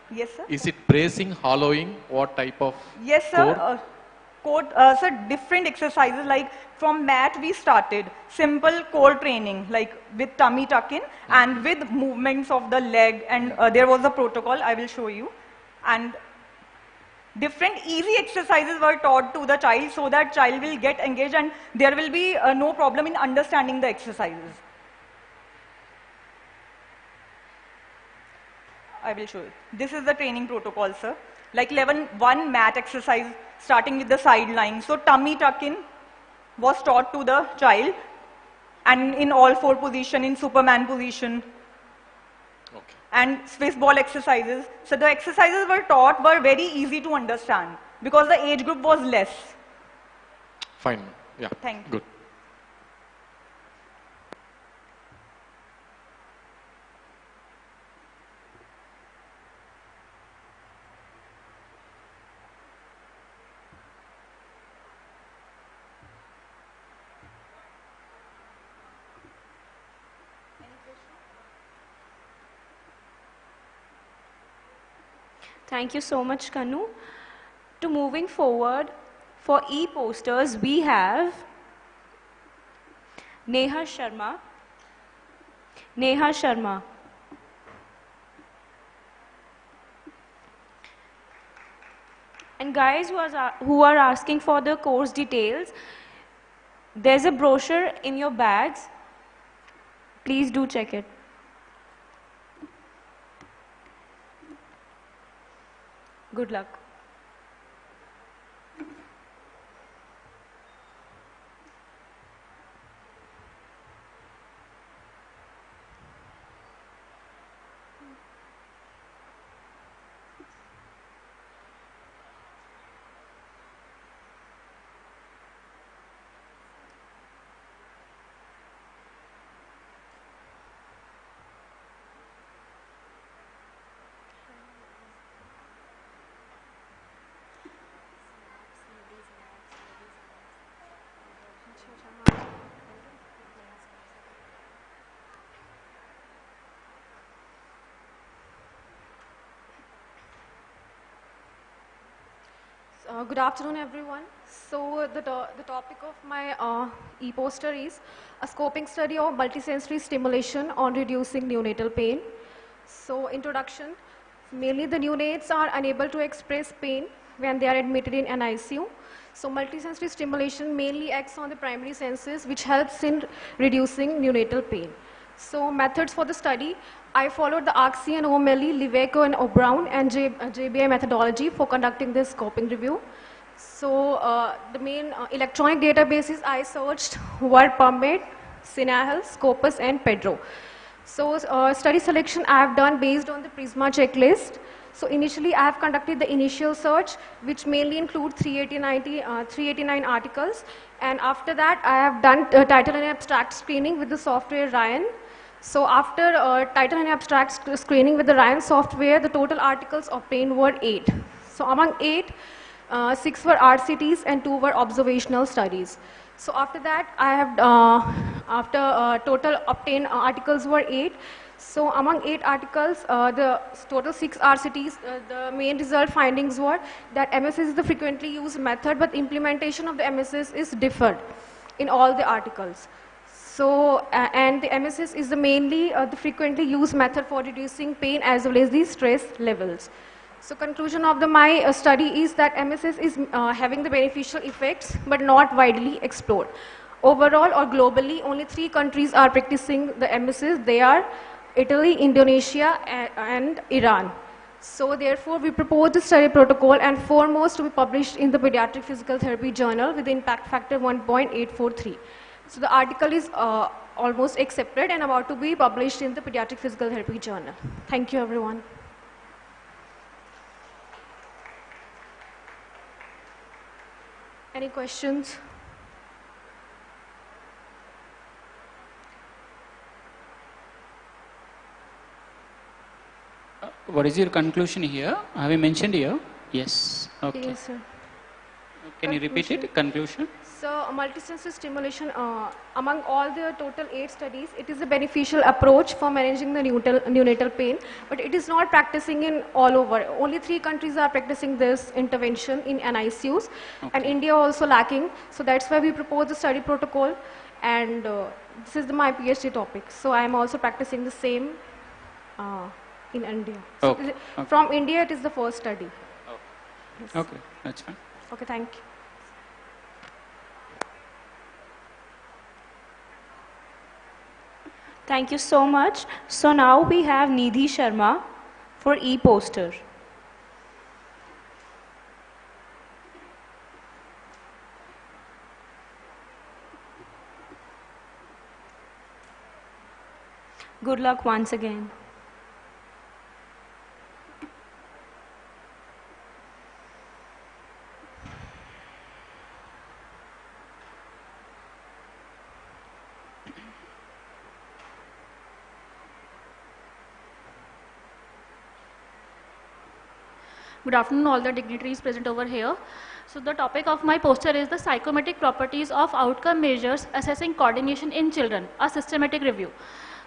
Yes, sir. Is it bracing, hollowing? What type of yes, sir. core? Sir, different exercises, like from mat we started simple core training, like with tummy tuck in and with movements of the leg, and there was a protocol I will show you, and different easy exercises were taught to the child so that child will get engaged and there will be no problem in understanding the exercises. I will show you. This is the training protocol, sir. Like level 1 mat exercise starting with the side lying. So tummy tuck in was taught to the child, and in all 4 position, in Superman position. Okay. And Swiss ball exercises. So the exercises were taught were very easy to understand because the age group was less. Fine. Yeah. Thank you. Good. Thank you so much, Kanu. To moving forward, for e-posters, we have Neha Sharma. Neha Sharma. And guys who are asking for the course details, there's a brochure in your bags. Please do check it. Good luck. Good afternoon, everyone. So the topic of my e-poster is a scoping study of multisensory stimulation on reducing neonatal pain. So introduction, mainly the neonates are unable to express pain when they are admitted in an ICU. So multisensory stimulation mainly acts on the primary senses, which helps in reducing neonatal pain. So methods for the study, I followed the Arksey and O'Malley, Liveco and O'Brown and JBI methodology for conducting this scoping review. So the main electronic databases I searched were PubMed, SYNAPSE, Scopus and Pedro. So study selection I have done based on the Prisma checklist. So initially I have conducted the initial search, which mainly include 389 articles, and after that I have done title and abstract screening with the software Ryan. So after title and abstract screening with the Ryan software, the total articles obtained were 8. So among 8, 6 were RCTs and 2 were observational studies. So after that, I have, total obtained articles were 8. So among 8 articles, the total 6 RCTs, the main result findings were that MSS is the frequently used method, but implementation of the MSS is differed in all the articles. So, and the MSS is the mainly the frequently used method for reducing pain as well as the stress levels. So conclusion of my study is that MSS is having the beneficial effects, but not widely explored. Overall or globally, only 3 countries are practicing the MSS. They are Italy, Indonesia, and Iran. So therefore, we propose the study protocol and foremost to be published in the Pediatric Physical Therapy Journal with impact factor 1.843. So the article is almost accepted and about to be published in the Pediatric Physical Therapy Journal. Thank you, everyone. Any questions? What is your conclusion here? Have you mentioned here? Yes. Okay. Yes, sir. Can you repeat it? Conclusion? So, multisensory stimulation, among all the total 8 studies, it is a beneficial approach for managing the neonatal pain, but it is not practicing in all over. Only 3 countries are practicing this intervention in NICUs, and India also lacking. So that's why we propose the study protocol, and this is my PhD topic. So I am also practicing the same in India. So from India, it is the first study. Yes. Okay, that's fine. Okay, thank you. Thank you so much. So now we have Nidhi Sharma for e-poster. Good luck once again. Good afternoon, all the dignitaries present over here. So the topic of my poster is the psychometric properties of outcome measures assessing coordination in children, a systematic review.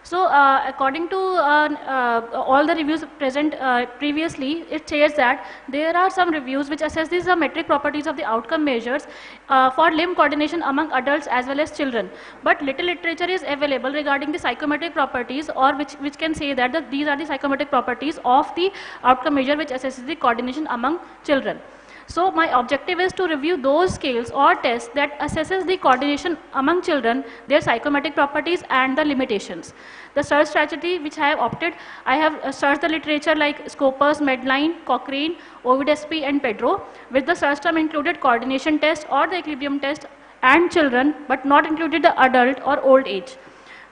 So according to all the reviews present previously, it says that there are some reviews which assess these metric properties of the outcome measures for limb coordination among adults as well as children. But little literature is available regarding the psychometric properties, or which can say that these are the psychometric properties of the outcome measure which assesses the coordination among children. So my objective is to review those scales or tests that assesses the coordination among children, their psychometric properties and the limitations. The search strategy which I have opted, I have searched the literature like Scopus, Medline, Cochrane, Ovid-SP and Pedro, with the search term included coordination test or the equilibrium test and children, but not included the adult or old age.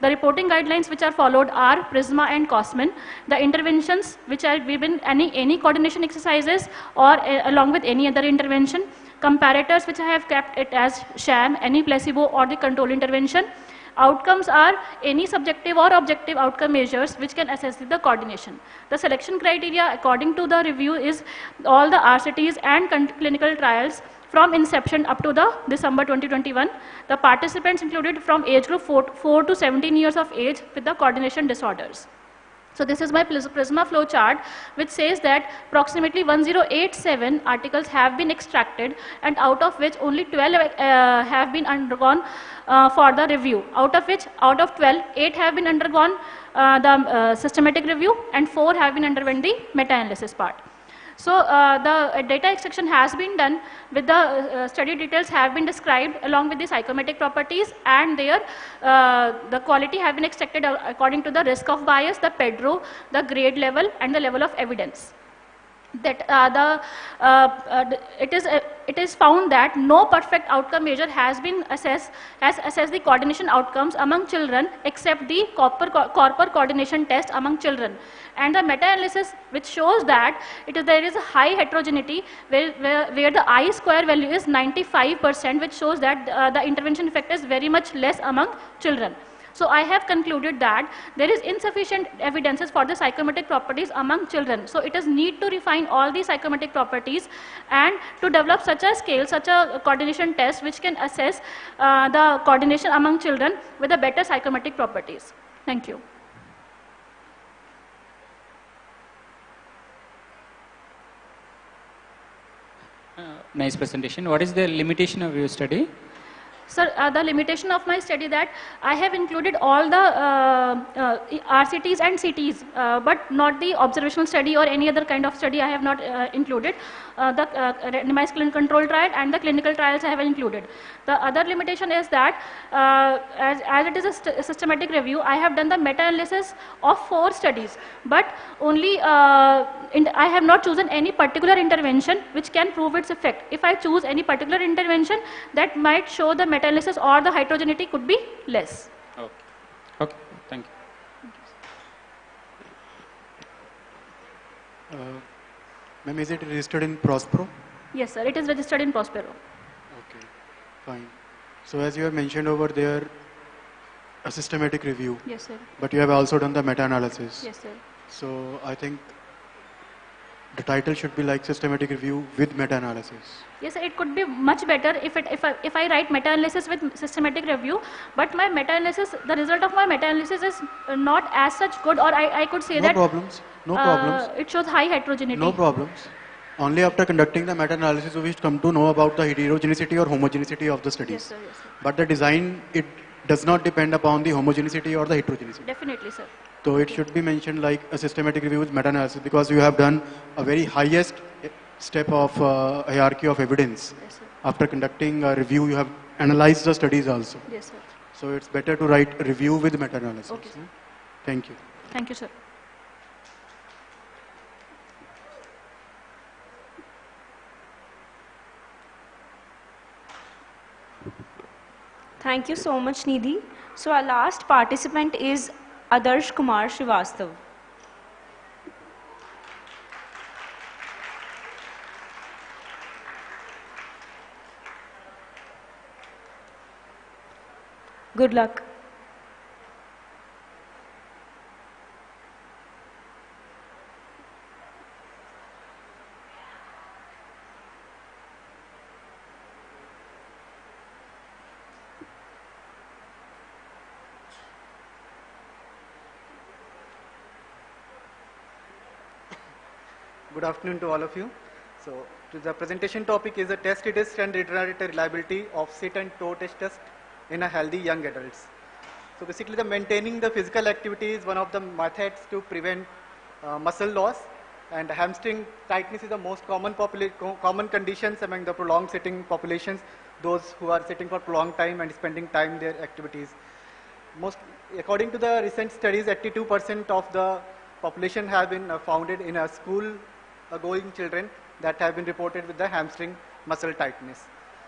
The reporting guidelines which are followed are Prisma and Cosmin. The interventions which are given any coordination exercises or along with any other intervention. Comparators which I have kept it as sham, any placebo or the control intervention. Outcomes are any subjective or objective outcome measures which can assess the coordination. The selection criteria according to the review is all the RCTs and clinical trials from inception up to the December 2021. The participants included from age group 4 to 17 years of age with the coordination disorders. So this is my Prisma flow chart, which says that approximately 1087 articles have been extracted, and out of which only 12 have been undergone for the review. Out of 12, 8 have been undergone the systematic review and 4 have been underwent the meta-analysis part. So the data extraction has been done with the study details have been described along with the psychometric properties, and their the quality have been extracted according to the risk of bias, the Pedro, the grade level and the level of evidence. That it is found that no perfect outcome measure has assessed the coordination outcomes among children except the corpor coordination test among children, and the meta-analysis which shows that there is a high heterogeneity where the I-square value is 95%, which shows that the intervention effect is very much less among children. So I have concluded that there is insufficient evidences for the psychometric properties among children. So it is need to refine all the psychometric properties and to develop such a scale, such a coordination test which can assess the coordination among children with a better psychometric properties. Thank you. Nice presentation. What is the limitation of your study? Sir, the limitation of my study that I have included all the RCTs and CTs, but not the observational study or any other kind of study I have not included. The randomized clinical control trial and the clinical trials I have included. The other limitation is that as it is a systematic review, I have done the meta-analysis of 4 studies, but only I have not chosen any particular intervention which can prove its effect. If I choose any particular intervention, that might show the meta-analysis or the heterogeneity could be less. Okay. Okay. Thank you. Ma'am, is it registered in Prospero? Yes, sir. It is registered in Prospero. Okay. Fine. So as you have mentioned over there, a systematic review. Yes, sir. But you have also done the meta-analysis. Yes, sir. So I think the title should be like systematic review with meta-analysis. Yes, sir, it could be much better if I write meta-analysis with systematic review, but my meta-analysis, the result of my meta-analysis is not as such good, or I could say no that problems. No problems. It shows high heterogeneity. No problems. Only after conducting the meta-analysis we come to know about the heterogeneity or homogeneity of the studies. Yes, sir, yes, sir. But the design, it does not depend upon the homogeneity or the heterogeneity. Definitely, sir. So it should be mentioned like a systematic review with meta-analysis, because you have done a very highest step of hierarchy of evidence. Yes, sir. After conducting a review, you have analyzed the studies also. Yes, sir. So it's better to write a review with meta-analysis. Okay, sir. Thank you. Thank you, sir. Thank you so much, Nidhi. So our last participant is Adarsh Kumar Srivastav. Good luck. Good afternoon to all of you. So the presentation topic is a test test and iterator reliability of sit and toe test in a healthy young adults. So basically the maintaining the physical activity is one of the methods to prevent muscle loss, and hamstring tightness is the most common conditions among the prolonged sitting populations, those who are sitting for prolonged time and spending time their activities. According to the recent studies, 82% of the population have been founded in a school going children that have been reported with the hamstring muscle tightness.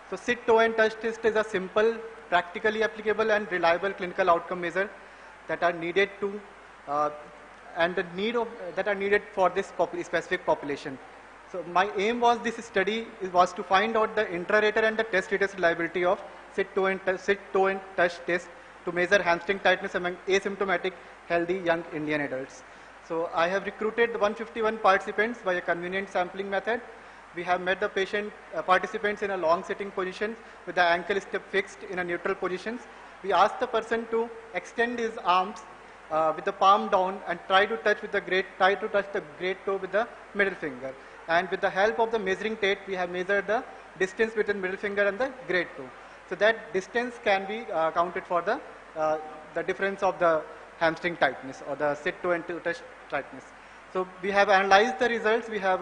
So sit, toe and touch test is a simple, practically applicable and reliable clinical outcome measure that are needed to that are needed for this specific population. So my aim was this study was to find out the intra-rater and the test reliability of sit, toe and touch test to measure hamstring tightness among asymptomatic healthy young Indian adults. So I have recruited 151 participants by a convenient sampling method. We have met the patient participants in a long sitting position with the ankle step fixed in a neutral positions. We asked the person to extend his arms with the palm down and try to touch the great toe with the middle finger. And with the help of the measuring tape, we have measured the distance between middle finger and the great toe. So that distance can be counted for the difference of the hamstring tightness or the sit, toe and touch tightness. So we have analyzed the results. We have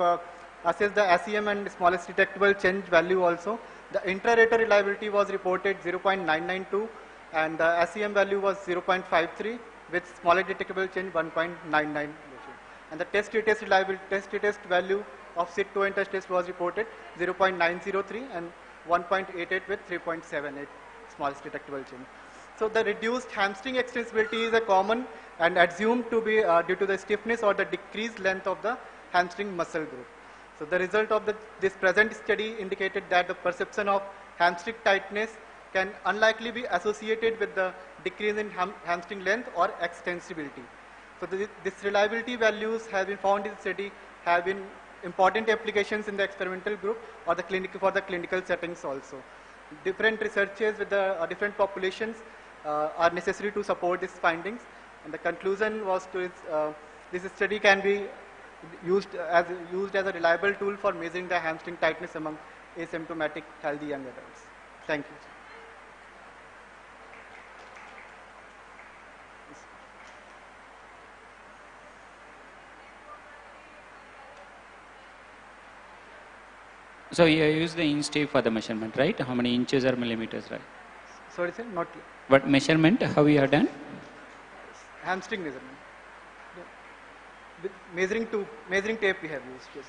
assessed the SEM and smallest detectable change value also. The intra-rater reliability was reported 0.992 and the SEM value was 0.53 with smallest detectable change 1.99. And the test value of sit, toe and touch test was reported 0.903 and 1.88 with 3.78 smallest detectable change. So the reduced hamstring extensibility is a common and assumed to be due to the stiffness or the decreased length of the hamstring muscle group. So the result of this present study indicated that the perception of hamstring tightness can unlikely be associated with the decrease in hamstring length or extensibility. So this reliability values have been found in the study, have been important applications in the experimental group or the clinical settings also. Different researches with the different populations are necessary to support these findings. And the conclusion was to this study can be used as a reliable tool for measuring the hamstring tightness among asymptomatic healthy young adults. Thank you. So you use the inch tape for the measurement, right? How many inches or millimeters, right? Sorry, sir, not clear. What measurement, how you have done? Hamstring measurement. With measuring tape we have used. Yes,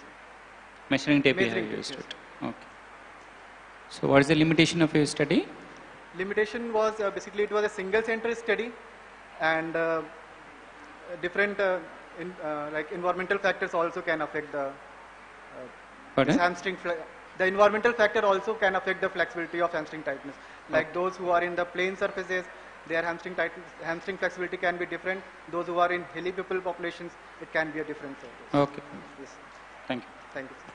Measuring tape you have used it. Okay. So what is the limitation of your study? Limitation was basically it was a single center study, and different like environmental factors also can affect the hamstring. The environmental factor also can affect the flexibility of hamstring tightness. Like those who are in the plane surfaces, their hamstring flexibility can be different. Those who are in hilly people populations, it can be a different surface. Okay. Yes. Thank you. Thank you, sir.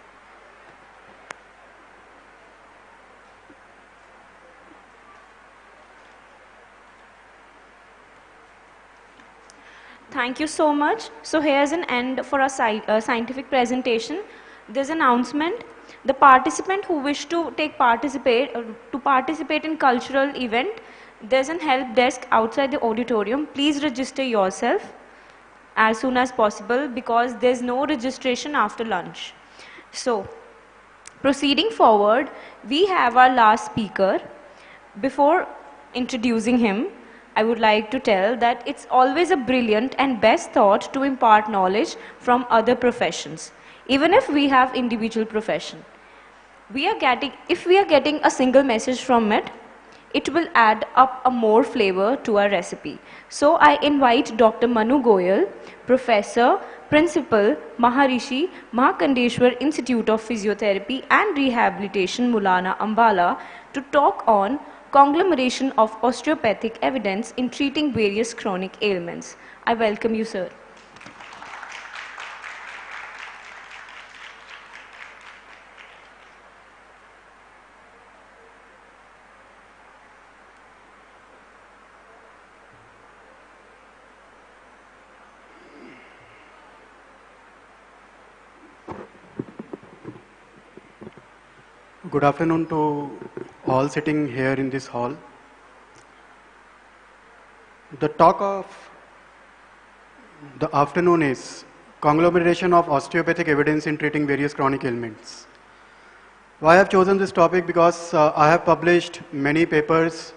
Thank you so much. So here's an end for our scientific presentation. There's an announcement. The participant who wish to participate in cultural event, there's an help desk outside the auditorium. Please register yourself as soon as possible because there's no registration after lunch. So, proceeding forward, we have our last speaker. Before introducing him, I would like to tell that it's always a brilliant and best thought to impart knowledge from other professions, even if we have individual profession. If we are getting a single message from it, it will add up a more flavor to our recipe. So I invite Dr. Manu Goyal, Professor, Principal, Maharishi Mahakandeshwar Institute of Physiotherapy and Rehabilitation, Mulana, Ambala, to talk on conglomeration of osteopathic evidence in treating various chronic ailments. I welcome you, sir. Good afternoon to all sitting here in this hall. The talk of the afternoon is conglomeration of osteopathic evidence in treating various chronic ailments. Why I have chosen this topic? Because I have published many papers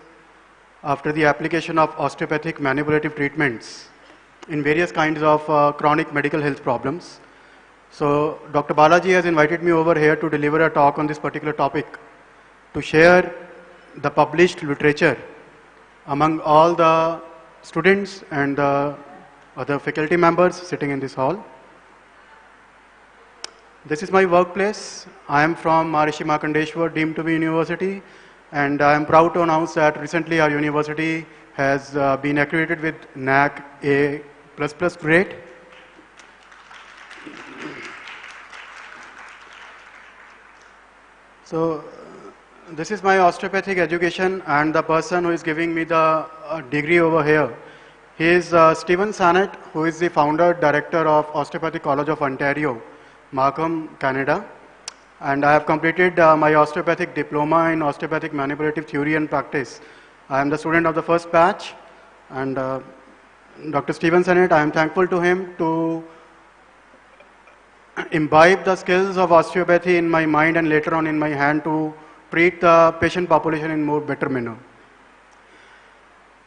after the application of osteopathic manipulative treatments in various kinds of chronic medical health problems. So Dr. Balaji has invited me over here to deliver a talk on this particular topic, to share the published literature among all the students and the other faculty members sitting in this hall. This is my workplace. I am from Maharishi Mahakandeshwar, deemed to be university, and I am proud to announce that recently our university has been accredited with NAAC A++ grade. So this is my osteopathic education, and the person who is giving me the degree over here, he is Stephen Sannett, who is the founder director of Osteopathic College of Ontario, Markham, Canada. And I have completed my osteopathic diploma in osteopathic manipulative theory and practice. I am the student of the first batch, and Dr. Stephen Sannett, I am thankful to him to imbibe the skills of osteopathy in my mind and later on in my hand to treat the patient population in more better manner.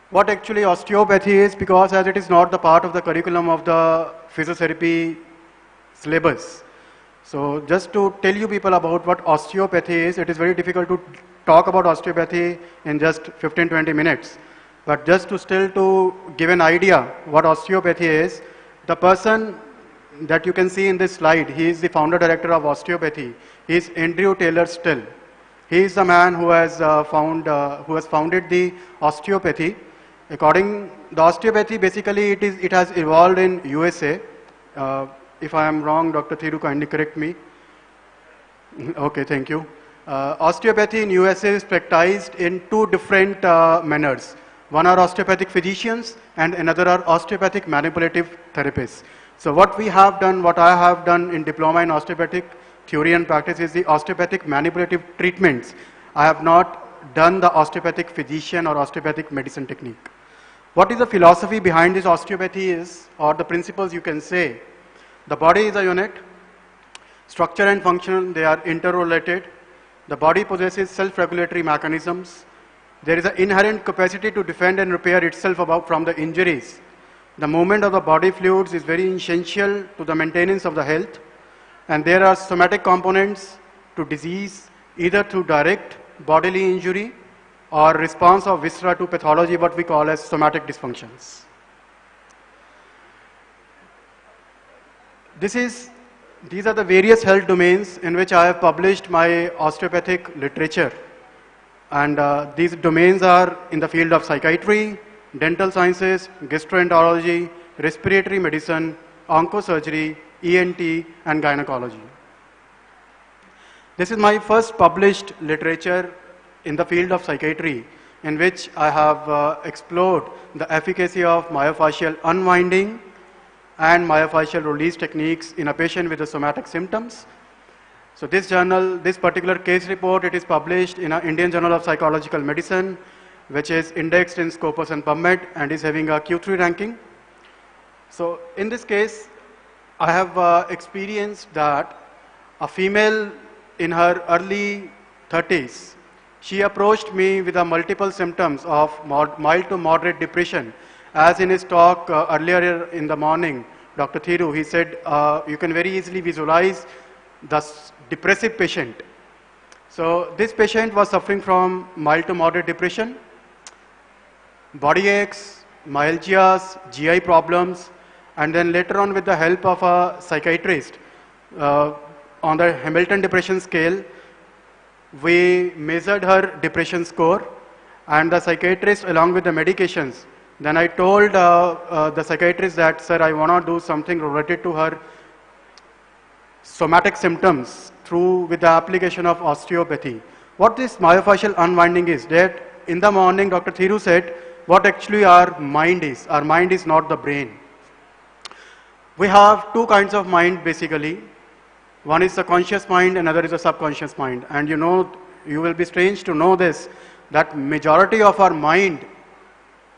What actually osteopathy is, because as it is not the part of the curriculum of the physiotherapy syllabus. So just to tell you people about what osteopathy is, it is very difficult to talk about osteopathy in just 15-20 minutes. But just to give an idea what osteopathy is, the person that you can see in this slide, he is the founder director of osteopathy. He is Andrew Taylor Still. He is the man who has founded the osteopathy. According the osteopathy, basically it has evolved in USA. If I am wrong, Dr. Thiru, kindly correct me. Okay, thank you. Osteopathy in USA is practiced in two different manners. One are osteopathic physicians and another are osteopathic manipulative therapists. So what we have done, what I have done in diploma in osteopathic theory and practice is the osteopathic manipulative treatments. I have not done the osteopathic physician or osteopathic medicine technique. What is the philosophy behind this osteopathy is, or the principles you can say, the body is a unit, structure and function, they are interrelated. The body possesses self-regulatory mechanisms. There is an inherent capacity to defend and repair itself from the injuries. The movement of the body fluids is very essential to the maintenance of the health. And there are somatic components to disease, either through direct bodily injury or response of viscera to pathology, what we call as somatic dysfunctions. These are the various health domains in which I have published my osteopathic literature. And these domains are in the field of psychiatry, dental sciences, gastroenterology, respiratory medicine, oncosurgery, ENT, and gynecology. This is my first published literature in the field of psychiatry, in which I have explored the efficacy of myofascial unwinding and myofascial release techniques in a patient with the somatic symptoms. So this journal, this particular case report, it is published in an Indian Journal of Psychological Medicine, which is indexed in Scopus and PubMed and is having a Q3 ranking. So in this case, I have experienced that a female in her early 30s, she approached me with multiple symptoms of mild to moderate depression. As in his talk earlier in the morning, Dr. Thiru, he said you can very easily visualize the depressive patient. So this patient was suffering from mild to moderate depression, body aches, myalgias, GI problems, and then later on with the help of a psychiatrist on the Hamilton depression scale, we measured her depression score, and the psychiatrist along with the medications. Then I told the psychiatrist that, sir, I want to do something related to her somatic symptoms with the application of osteopathy. What this myofascial unwinding is, that in the morning Dr. Thiru said, what actually our mind is. Our mind is not the brain. We have two kinds of mind basically. One is the conscious mind, another is the subconscious mind. And you know, you will be strange to know this, that majority of our mind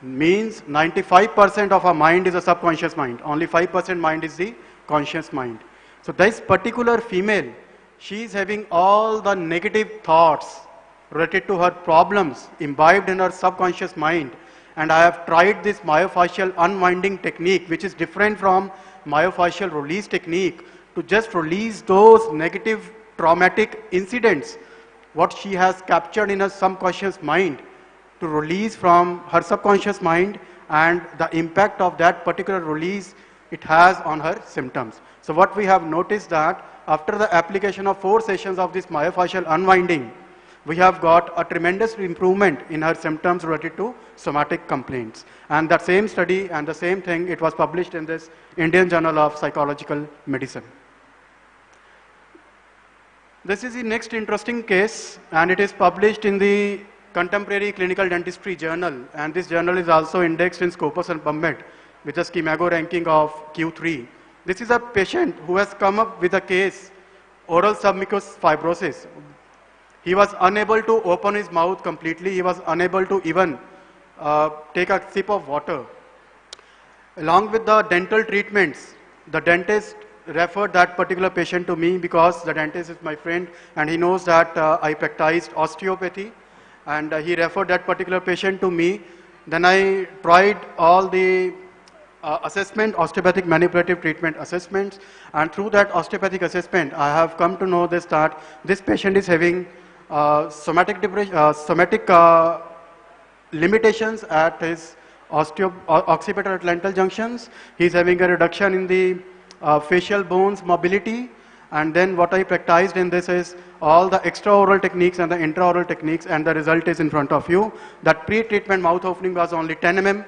means 95% of our mind is a subconscious mind. Only 5% mind is the conscious mind. So this particular female, she is having all the negative thoughts related to her problems imbibed in her subconscious mind. And I have tried this myofascial unwinding technique, which is different from myofascial release technique, to just release those negative traumatic incidents, what she has captured in her subconscious mind, to release from her subconscious mind, and the impact of that particular release it has on her symptoms. So what we have noticed that after the application of 4 sessions of this myofascial unwinding, we have got a tremendous improvement in her symptoms related to somatic complaints. And that same study and the same thing, it was published in this Indian Journal of Psychological Medicine. This is the next interesting case, and it is published in the Contemporary Clinical Dentistry Journal, and this journal is also indexed in Scopus and PubMed with a schemago ranking of Q3. This is a patient who has come up with a case, oral submucous fibrosis. He was unable to open his mouth completely. He was unable to even take a sip of water. Along with the dental treatments, the dentist referred that particular patient to me because the dentist is my friend and he knows that I practiced osteopathy, and he referred that particular patient to me. Then I tried all the osteopathic manipulative treatment assessments, and through that osteopathic assessment, I have come to know this, that this patient is having somatic limitations at his occipital atlantal junctions. He is having a reduction in the facial bones mobility, And then what I practiced in this is all the extraoral techniques and the intraoral techniques, and the result is in front of you. That pre-treatment mouth opening was only 10 mm,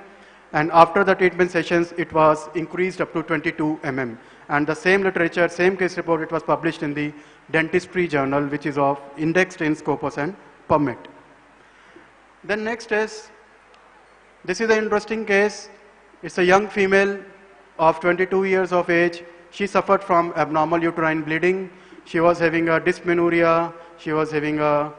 and after the treatment sessions, it was increased up to 22 mm. And the same literature, same case report, it was published in the Dentistry Journal, which is of indexed in Scopus and PubMed. Then next is, this is an interesting case. It's a young female of 22 years of age. She suffered from abnormal uterine bleeding. She was having a dysmenorrhea. She was having a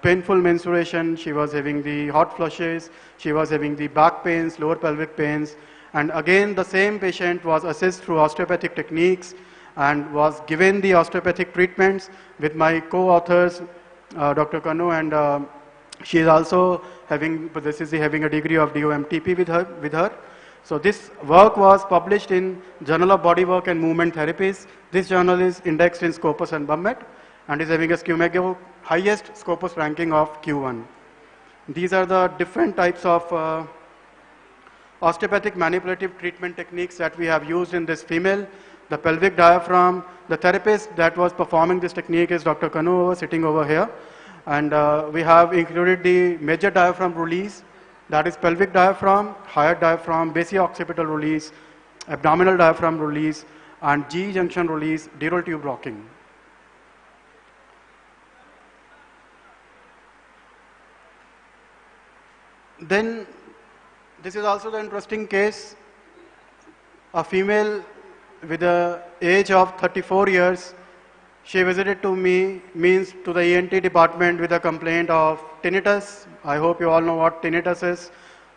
painful menstruation. She was having the hot flushes. She was having the back pains, lower pelvic pains. And again, the same patient was assessed through osteopathic techniques and was given the osteopathic treatments with my co-authors, Dr. Kanu, and she is also having, having a degree of DOMTP with her. So this work was published in Journal of Bodywork and Movement Therapies. This journal is indexed in Scopus and PubMed and is having a Scumego highest Scopus ranking of Q1. These are the different types of osteopathic manipulative treatment techniques that we have used in this female. The pelvic diaphragm, the therapist that was performing this technique is Dr. Kanu, sitting over here. And we have included the major diaphragm release, that is pelvic diaphragm, higher diaphragm, basioccipital release, abdominal diaphragm release, and G junction release, dural tube rocking. Then this is also the interesting case. A female with the age of 34 years, she visited to me, to the ENT department with a complaint of tinnitus. I hope you all know what tinnitus is.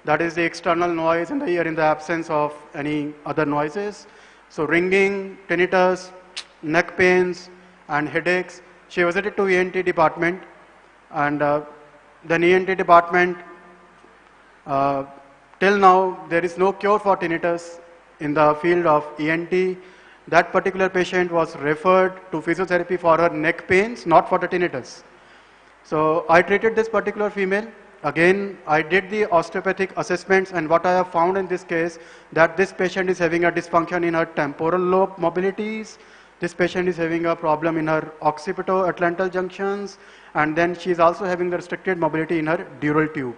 That is the external noise in the ear in the absence of any other noises. So ringing, tinnitus, neck pains, and headaches. She visited to ENT department, and then ENT department, till now there is no cure for tinnitus in the field of ENT. That particular patient was referred to physiotherapy for her neck pains, not for the tinnitus. So I treated this particular female. Again, I did the osteopathic assessments, and what I have found in this case, that this patient is having a dysfunction in her temporal lobe mobilities. This patient is having a problem in her occipito-atlantal junctions, and then she is also having the restricted mobility in her dural tube.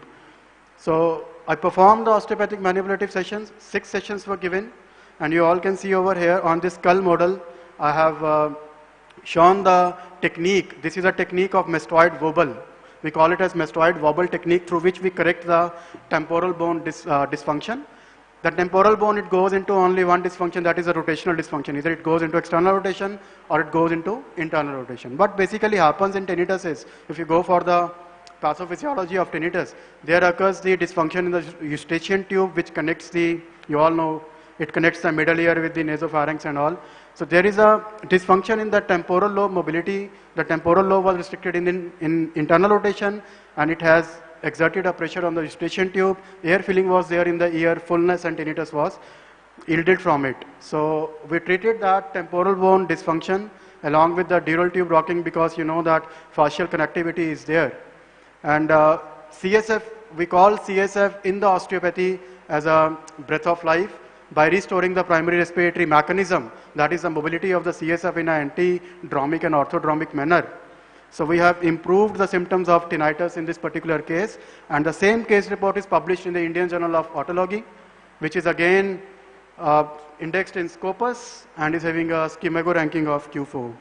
So I performed the osteopathic manipulative sessions. 6 sessions were given. And you all can see over here on this skull model, I have shown the technique. This is a technique of mastoid wobble. We call it as mastoid wobble technique, through which we correct the temporal bone dysfunction. The temporal bone, it goes into only one dysfunction, that is a rotational dysfunction. Either it goes into external rotation or it goes into internal rotation. What basically happens in tinnitus is, if you go for the pathophysiology of tinnitus, there occurs the dysfunction in the eustachian tube, which connects the, you all know, it connects the middle ear with the nasopharynx and all. So there is a dysfunction in the temporal lobe mobility. The temporal lobe was restricted in internal rotation, and it has exerted a pressure on the eustachian tube. Air filling was there in the ear, fullness and tinnitus was yielded from it. So we treated that temporal bone dysfunction along with the dural tube rocking, because you know that fascial connectivity is there. And CSF, we call CSF in the osteopathy as a breath of life. By restoring the primary respiratory mechanism, that is the mobility of the CSF in an antidromic and orthodromic manner. So we have improved the symptoms of tinnitus in this particular case, and the same case report is published in the Indian Journal of Otology, which is again indexed in Scopus and is having a Scumego ranking of Q4.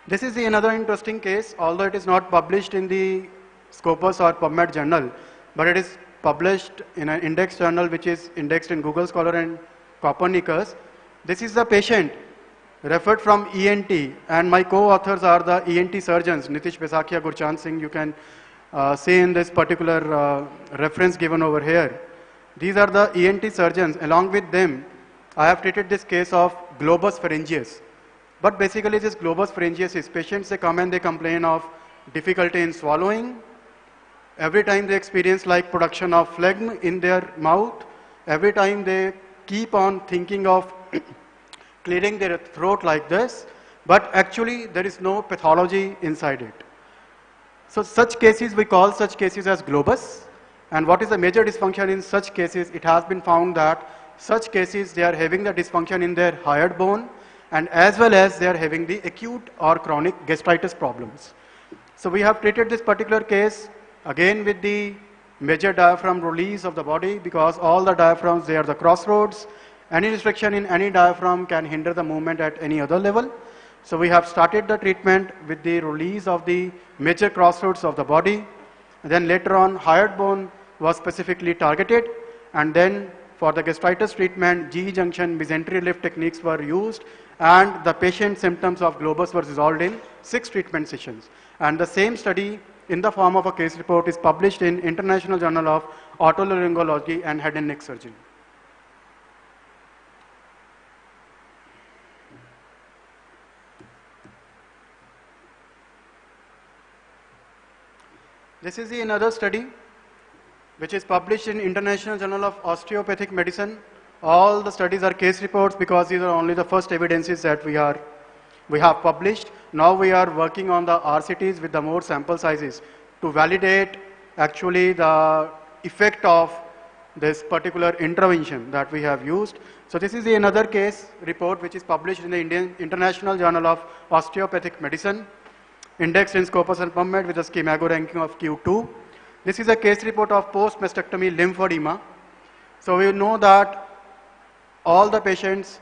This is another interesting case, although it is not published in the Scopus or PubMed journal, but it is published in an index journal which is indexed in Google Scholar and Copernicus. This is the patient referred from ENT, and my co-authors are the ENT surgeons, Nitish Besakhia, Gurchand Singh. You can see in this particular reference given over here. These are the ENT surgeons. Along with them, I have treated this case of globus pharyngeus. But basically this globus pharyngeus is patients, they come and they complain of difficulty in swallowing. Every time they experience like production of phlegm in their mouth, every time they keep on thinking of clearing their throat like this, but actually there is no pathology inside it. So such cases, we call such cases as globus. And what is the major dysfunction in such cases? It has been found that such cases, they are having the dysfunction in their hyoid bone, and as well as they are having the acute or chronic gastritis problems. So we have treated this particular case again with the major diaphragm release of the body, because all the diaphragms, they are the crossroads. Any restriction in any diaphragm can hinder the movement at any other level. So we have started the treatment with the release of the major crossroads of the body. And then later on, hyoid bone was specifically targeted, and then for the gastritis treatment, GE junction mesentery lift techniques were used, and the patient symptoms of globus were resolved in 6 treatment sessions. And the same study in the form of a case report is published in International Journal of Otolaryngology and Head and Neck Surgery. This is another study which is published in International Journal of Osteopathic Medicine. All the studies are case reports because these are only the first evidences that we have published. Now we are working on the RCTs with the more sample sizes to validate actually the effect of this particular intervention that we have used. So this is another case report which is published in the International Journal of Osteopathic Medicine, indexed in Scopus and PubMed with a schemago ranking of Q2. This is a case report of post-mastectomy lymphedema. So we know that all the patients,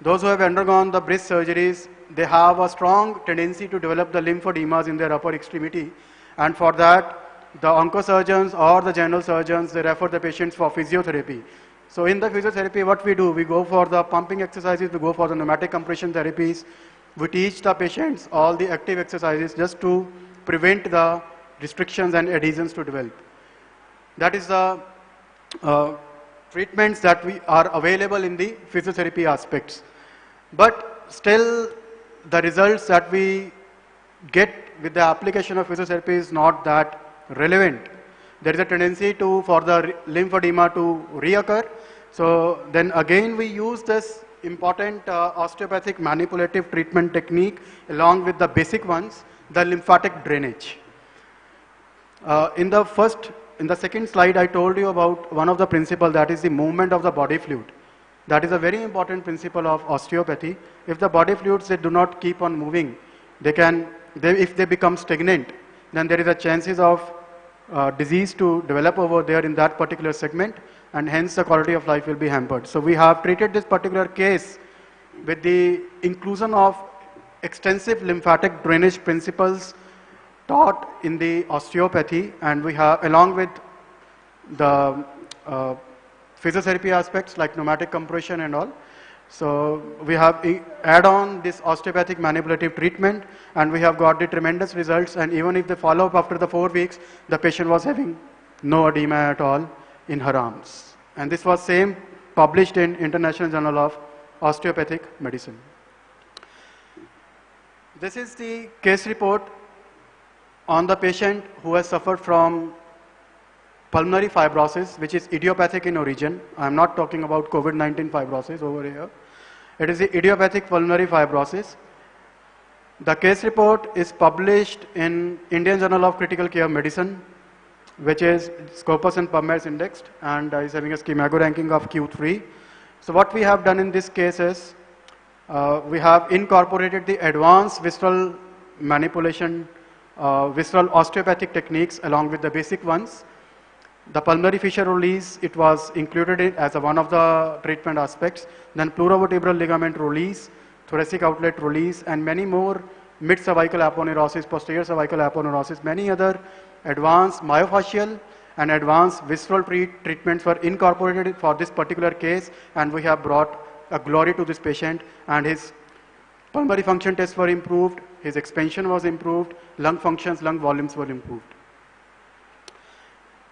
those who have undergone the breast surgeries, they have a strong tendency to develop the lymphodemas in their upper extremity, and for that the oncosurgeons or the general surgeons, they refer the patients for physiotherapy. So in the physiotherapy, what we do, we go for the pumping exercises, we go for the pneumatic compression therapies, we teach the patients all the active exercises just to prevent the restrictions and adhesions to develop. That is the treatments that we are available in the physiotherapy aspects. But still the results that we get with the application of physiotherapy is not that relevant. There is a tendency for the lymphedema to reoccur. So then again we use this important osteopathic manipulative treatment technique along with the basic ones, the lymphatic drainage. In the second slide, I told you about one of the principles, that is the movement of the body fluid. That is a very important principle of osteopathy. If the body fluids, they do not keep on moving, if they become stagnant, then there is a chances of disease to develop over there in that particular segment, and hence the quality of life will be hampered. So we have treated this particular case with the inclusion of extensive lymphatic drainage principles taught in the osteopathy, and we have, along with the physiotherapy aspects like pneumatic compression and all. So we have add on this osteopathic manipulative treatment, and we have got the tremendous results, and even if they follow up after the 4 weeks, the patient was having no edema at all in her arms. And this was same published in International Journal of Osteopathic Medicine. This is the case report on the patient who has suffered from pulmonary fibrosis, which is idiopathic in origin. I am not talking about COVID-19 fibrosis over here. It is the idiopathic pulmonary fibrosis. The case report is published in Indian Journal of Critical Care Medicine, which is Scopus and PubMed indexed, and is having a schemago ranking of Q3. So what we have done in this case is, we have incorporated the advanced visceral manipulation, visceral osteopathic techniques along with the basic ones. The pulmonary fissure release, it was included as one of the treatment aspects. Then pleurovertebral ligament release, thoracic outlet release, and many more, mid-cervical aponeurosis, posterior cervical aponeurosis, many other advanced myofascial and advanced visceral treatments were incorporated for this particular case, and we have brought a glory to this patient, and his pulmonary function tests were improved, his expansion was improved, lung functions, lung volumes were improved.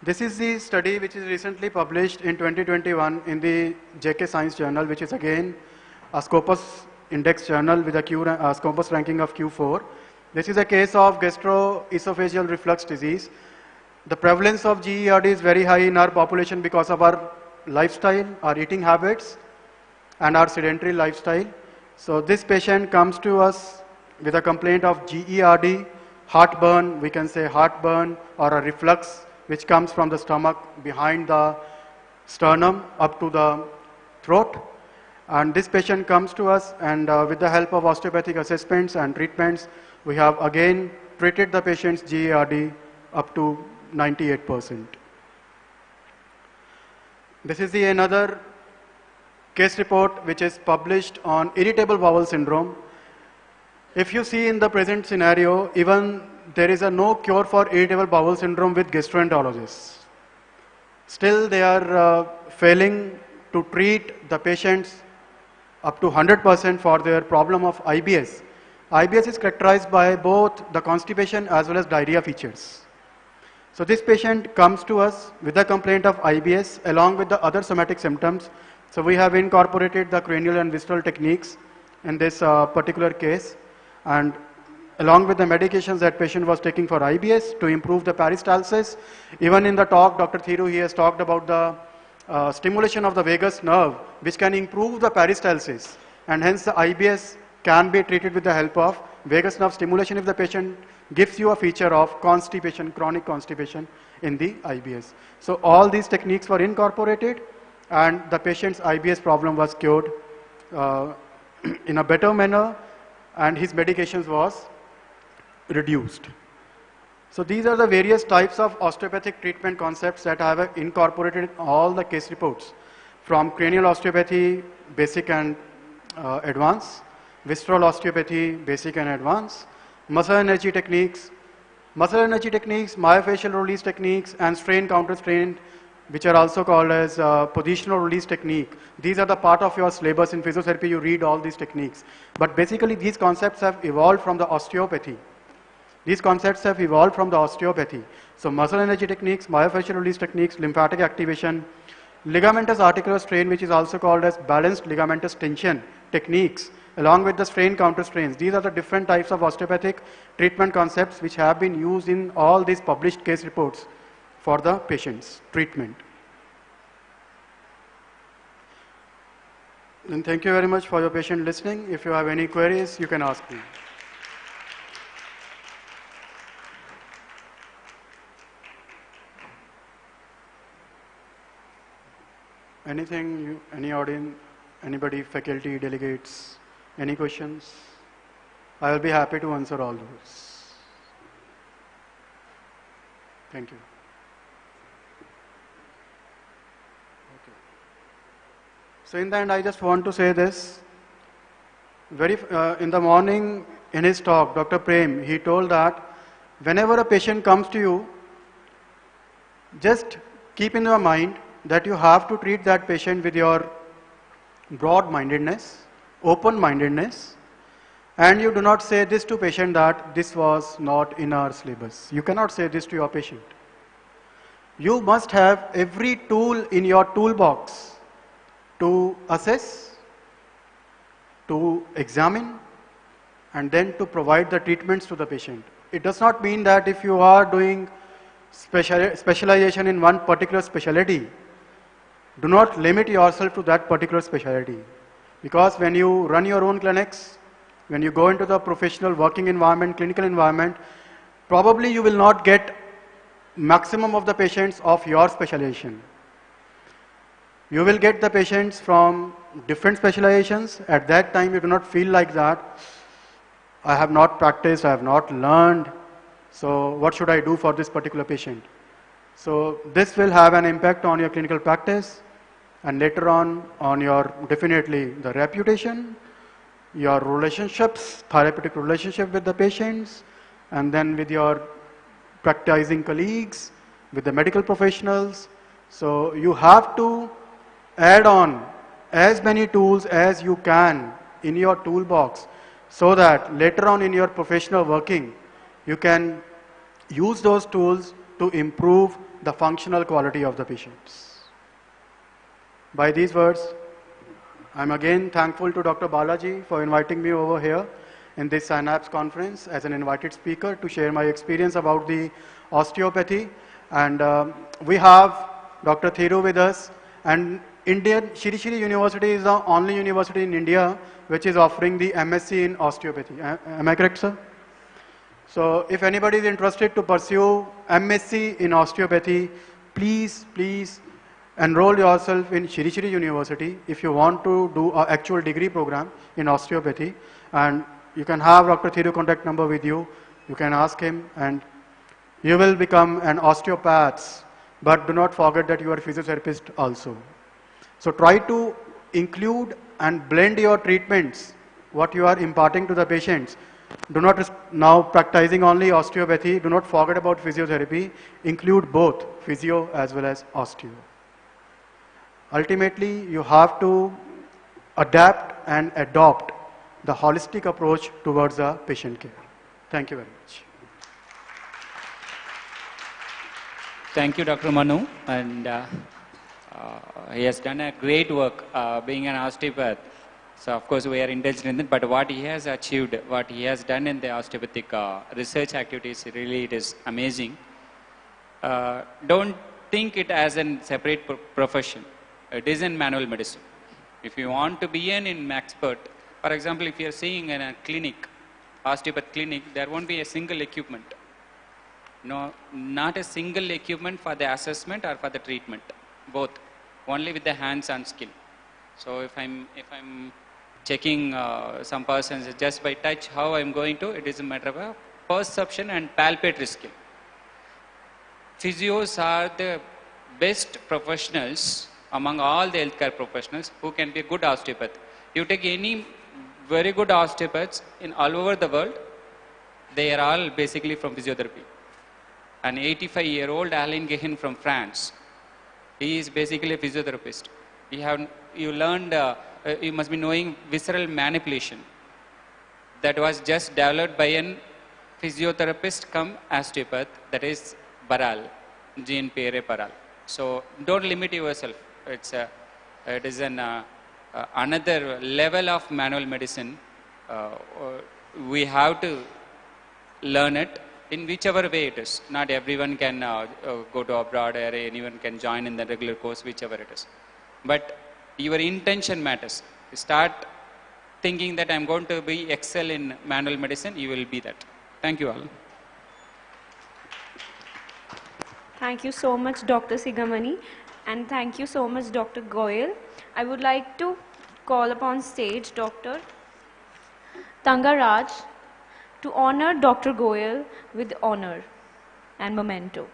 This is the study which is recently published in 2021 in the JK Science Journal, which is again a Scopus index journal with a Scopus ranking of Q4. This is a case of gastroesophageal reflux disease. The prevalence of GERD is very high in our population because of our lifestyle, our eating habits, and our sedentary lifestyle. So this patient comes to us with a complaint of GERD, heartburn, we can say heartburn, or a reflux which comes from the stomach behind the sternum up to the throat. And this patient comes to us, and with the help of osteopathic assessments and treatments, we have again treated the patient's GARD up to 98%. This is another case report which is published on irritable bowel syndrome. If you see in the present scenario, even there is no cure for irritable bowel syndrome with gastroenterologists. Still, they are failing to treat the patients up to 100% for their problem of IBS. IBS is characterized by both the constipation as well as diarrhea features. So this patient comes to us with a complaint of IBS along with the other somatic symptoms. So we have incorporated the cranial and visceral techniques in this particular case, and along with the medications that patient was taking for IBS to improve the peristalsis. Even in the talk, Dr. Thiru, he has talked about the stimulation of the vagus nerve, which can improve the peristalsis, and hence the IBS can be treated with the help of vagus nerve stimulation if the patient gives you a feature of constipation, chronic constipation in the IBS. So all these techniques were incorporated, and the patient's IBS problem was cured in a better manner, and his medications was reduced. So these are the various types of osteopathic treatment concepts that I have incorporated in all the case reports, from cranial osteopathy, basic and advanced, visceral osteopathy, basic and advanced, muscle energy techniques, myofascial release techniques, and strain counter strain, which are also called as positional release technique. These are the part of your syllabus in physiotherapy. You read all these techniques, but basically these concepts have evolved from the osteopathy. So muscle energy techniques, myofascial release techniques, lymphatic activation, ligamentous articular strain, which is also called as balanced ligamentous tension techniques, along with the strain counter strains. These are the different types of osteopathic treatment concepts which have been used in all these published case reports for the patient's treatment. And thank you very much for your patient listening. If you have any queries, you can ask me. Anything, any audience, anybody, faculty, delegates, any questions? I will be happy to answer all those. Thank you. Okay. So in the end, I just want to say this. In the morning, in his talk, Dr. Prem, he told that whenever a patient comes to you, just keep in your mind that you have to treat that patient with your broad-mindedness, open-mindedness, and you do not say this to patient that this was not in our syllabus. You cannot say this to your patient. You must have every tool in your toolbox to assess, to examine, and then to provide the treatments to the patient. It does not mean that if you are doing specialization in one particular specialty, do not limit yourself to that particular specialty. Because when you run your own clinics, when you go into the professional working environment, clinical environment, probably you will not get maximum of the patients of your specialization. You will get the patients from different specializations. At that time, you do not feel like that. I have not practiced, I have not learned, so what should I do for this particular patient? So this will have an impact on your clinical practice, and later on your definitely the reputation, your relationships, therapeutic relationship with the patients, and then with your practicing colleagues, with the medical professionals. So you have to add on as many tools as you can in your toolbox, so that later on in your professional working, you can use those tools to improve the functional quality of the patients. By these words, I'm again thankful to Dr. Balaji for inviting me over here in this SYNAPSE conference as an invited speaker to share my experience about the osteopathy. And we have Dr. Thiru with us, and Shri Shri University is the only university in India which is offering the MSc in osteopathy. Am I correct, sir? So if anybody is interested to pursue MSc in osteopathy, please enroll yourself in Shri Shri University if you want to do an actual degree program in osteopathy, and you can have Dr. Thiru's contact number with you. You can ask him and you will become an osteopath, but do not forget that you are a physiotherapist also. So try to include and blend your treatments, what you are imparting to the patients. Do not now practicing only osteopathy, do not forget about physiotherapy, include both physio as well as osteo. Ultimately, you have to adapt and adopt the holistic approach towards the patient care. Thank you very much. Thank you, Dr. Manu, and he has done a great work being an osteopath. So of course we are indulged in it, but what he has achieved, what he has done in the osteopathic research activities, really it is amazing. Don't think it as a separate profession. It is in manual medicine. If you want to be an expert, for example, if you are seeing in a clinic, osteopath clinic, there won't be a single equipment. No, not a single equipment for the assessment or for the treatment. Both, only with the hands-on skill. So if I'm checking some persons just by touch, how I'm going to, it is a matter of a perception and palpatory skill. Physios are the best professionals among all the healthcare professionals who can be a good osteopath. You take any very good osteopaths in all over the world, they are all basically from physiotherapy. An 85-year-old Alain Guéhin from France, he is basically a physiotherapist. You learned, you must be knowing visceral manipulation. That was just developed by a physiotherapist come osteopath, that is Baral, Jean-Pierre Baral. So don't limit yourself. It is another level of manual medicine. We have to learn it in whichever way it is. Not everyone can go to abroad, or anyone can join in the regular course, whichever it is. But your intention matters. Start thinking that I'm going to be excel in manual medicine, you will be that. Thank you all. Thank you so much, Dr. Sigamani, and thank you so much, Dr. Goyal. I would like to call upon stage Dr. Tangaraj to honor Dr. Goyal with honor and memento.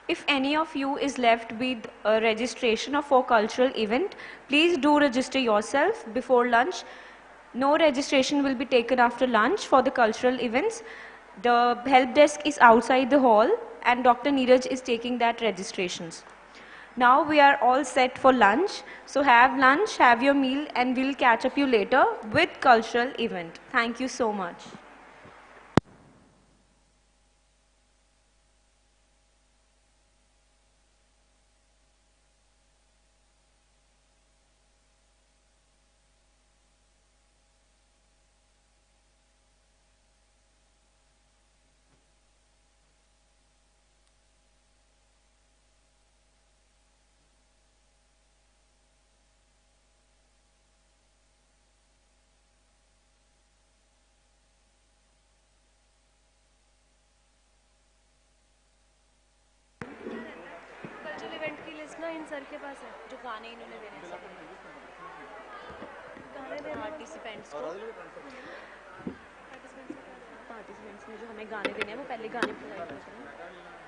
If any of you is left with a registration for cultural event, please do register yourself before lunch. No registration will be taken after lunch for the cultural events. The help desk is outside the hall and Dr. Neeraj is taking that registrations. Now we are all set for lunch. So have lunch, have your meal, and we'll catch up you later with cultural event. Thank you so much. Sir के पास है जो गाने इन्होंने देने हैं गाने देने participants को इसने जो हमें गाने देने हैं वो पहले गाने प्रोवाइड करते हैं.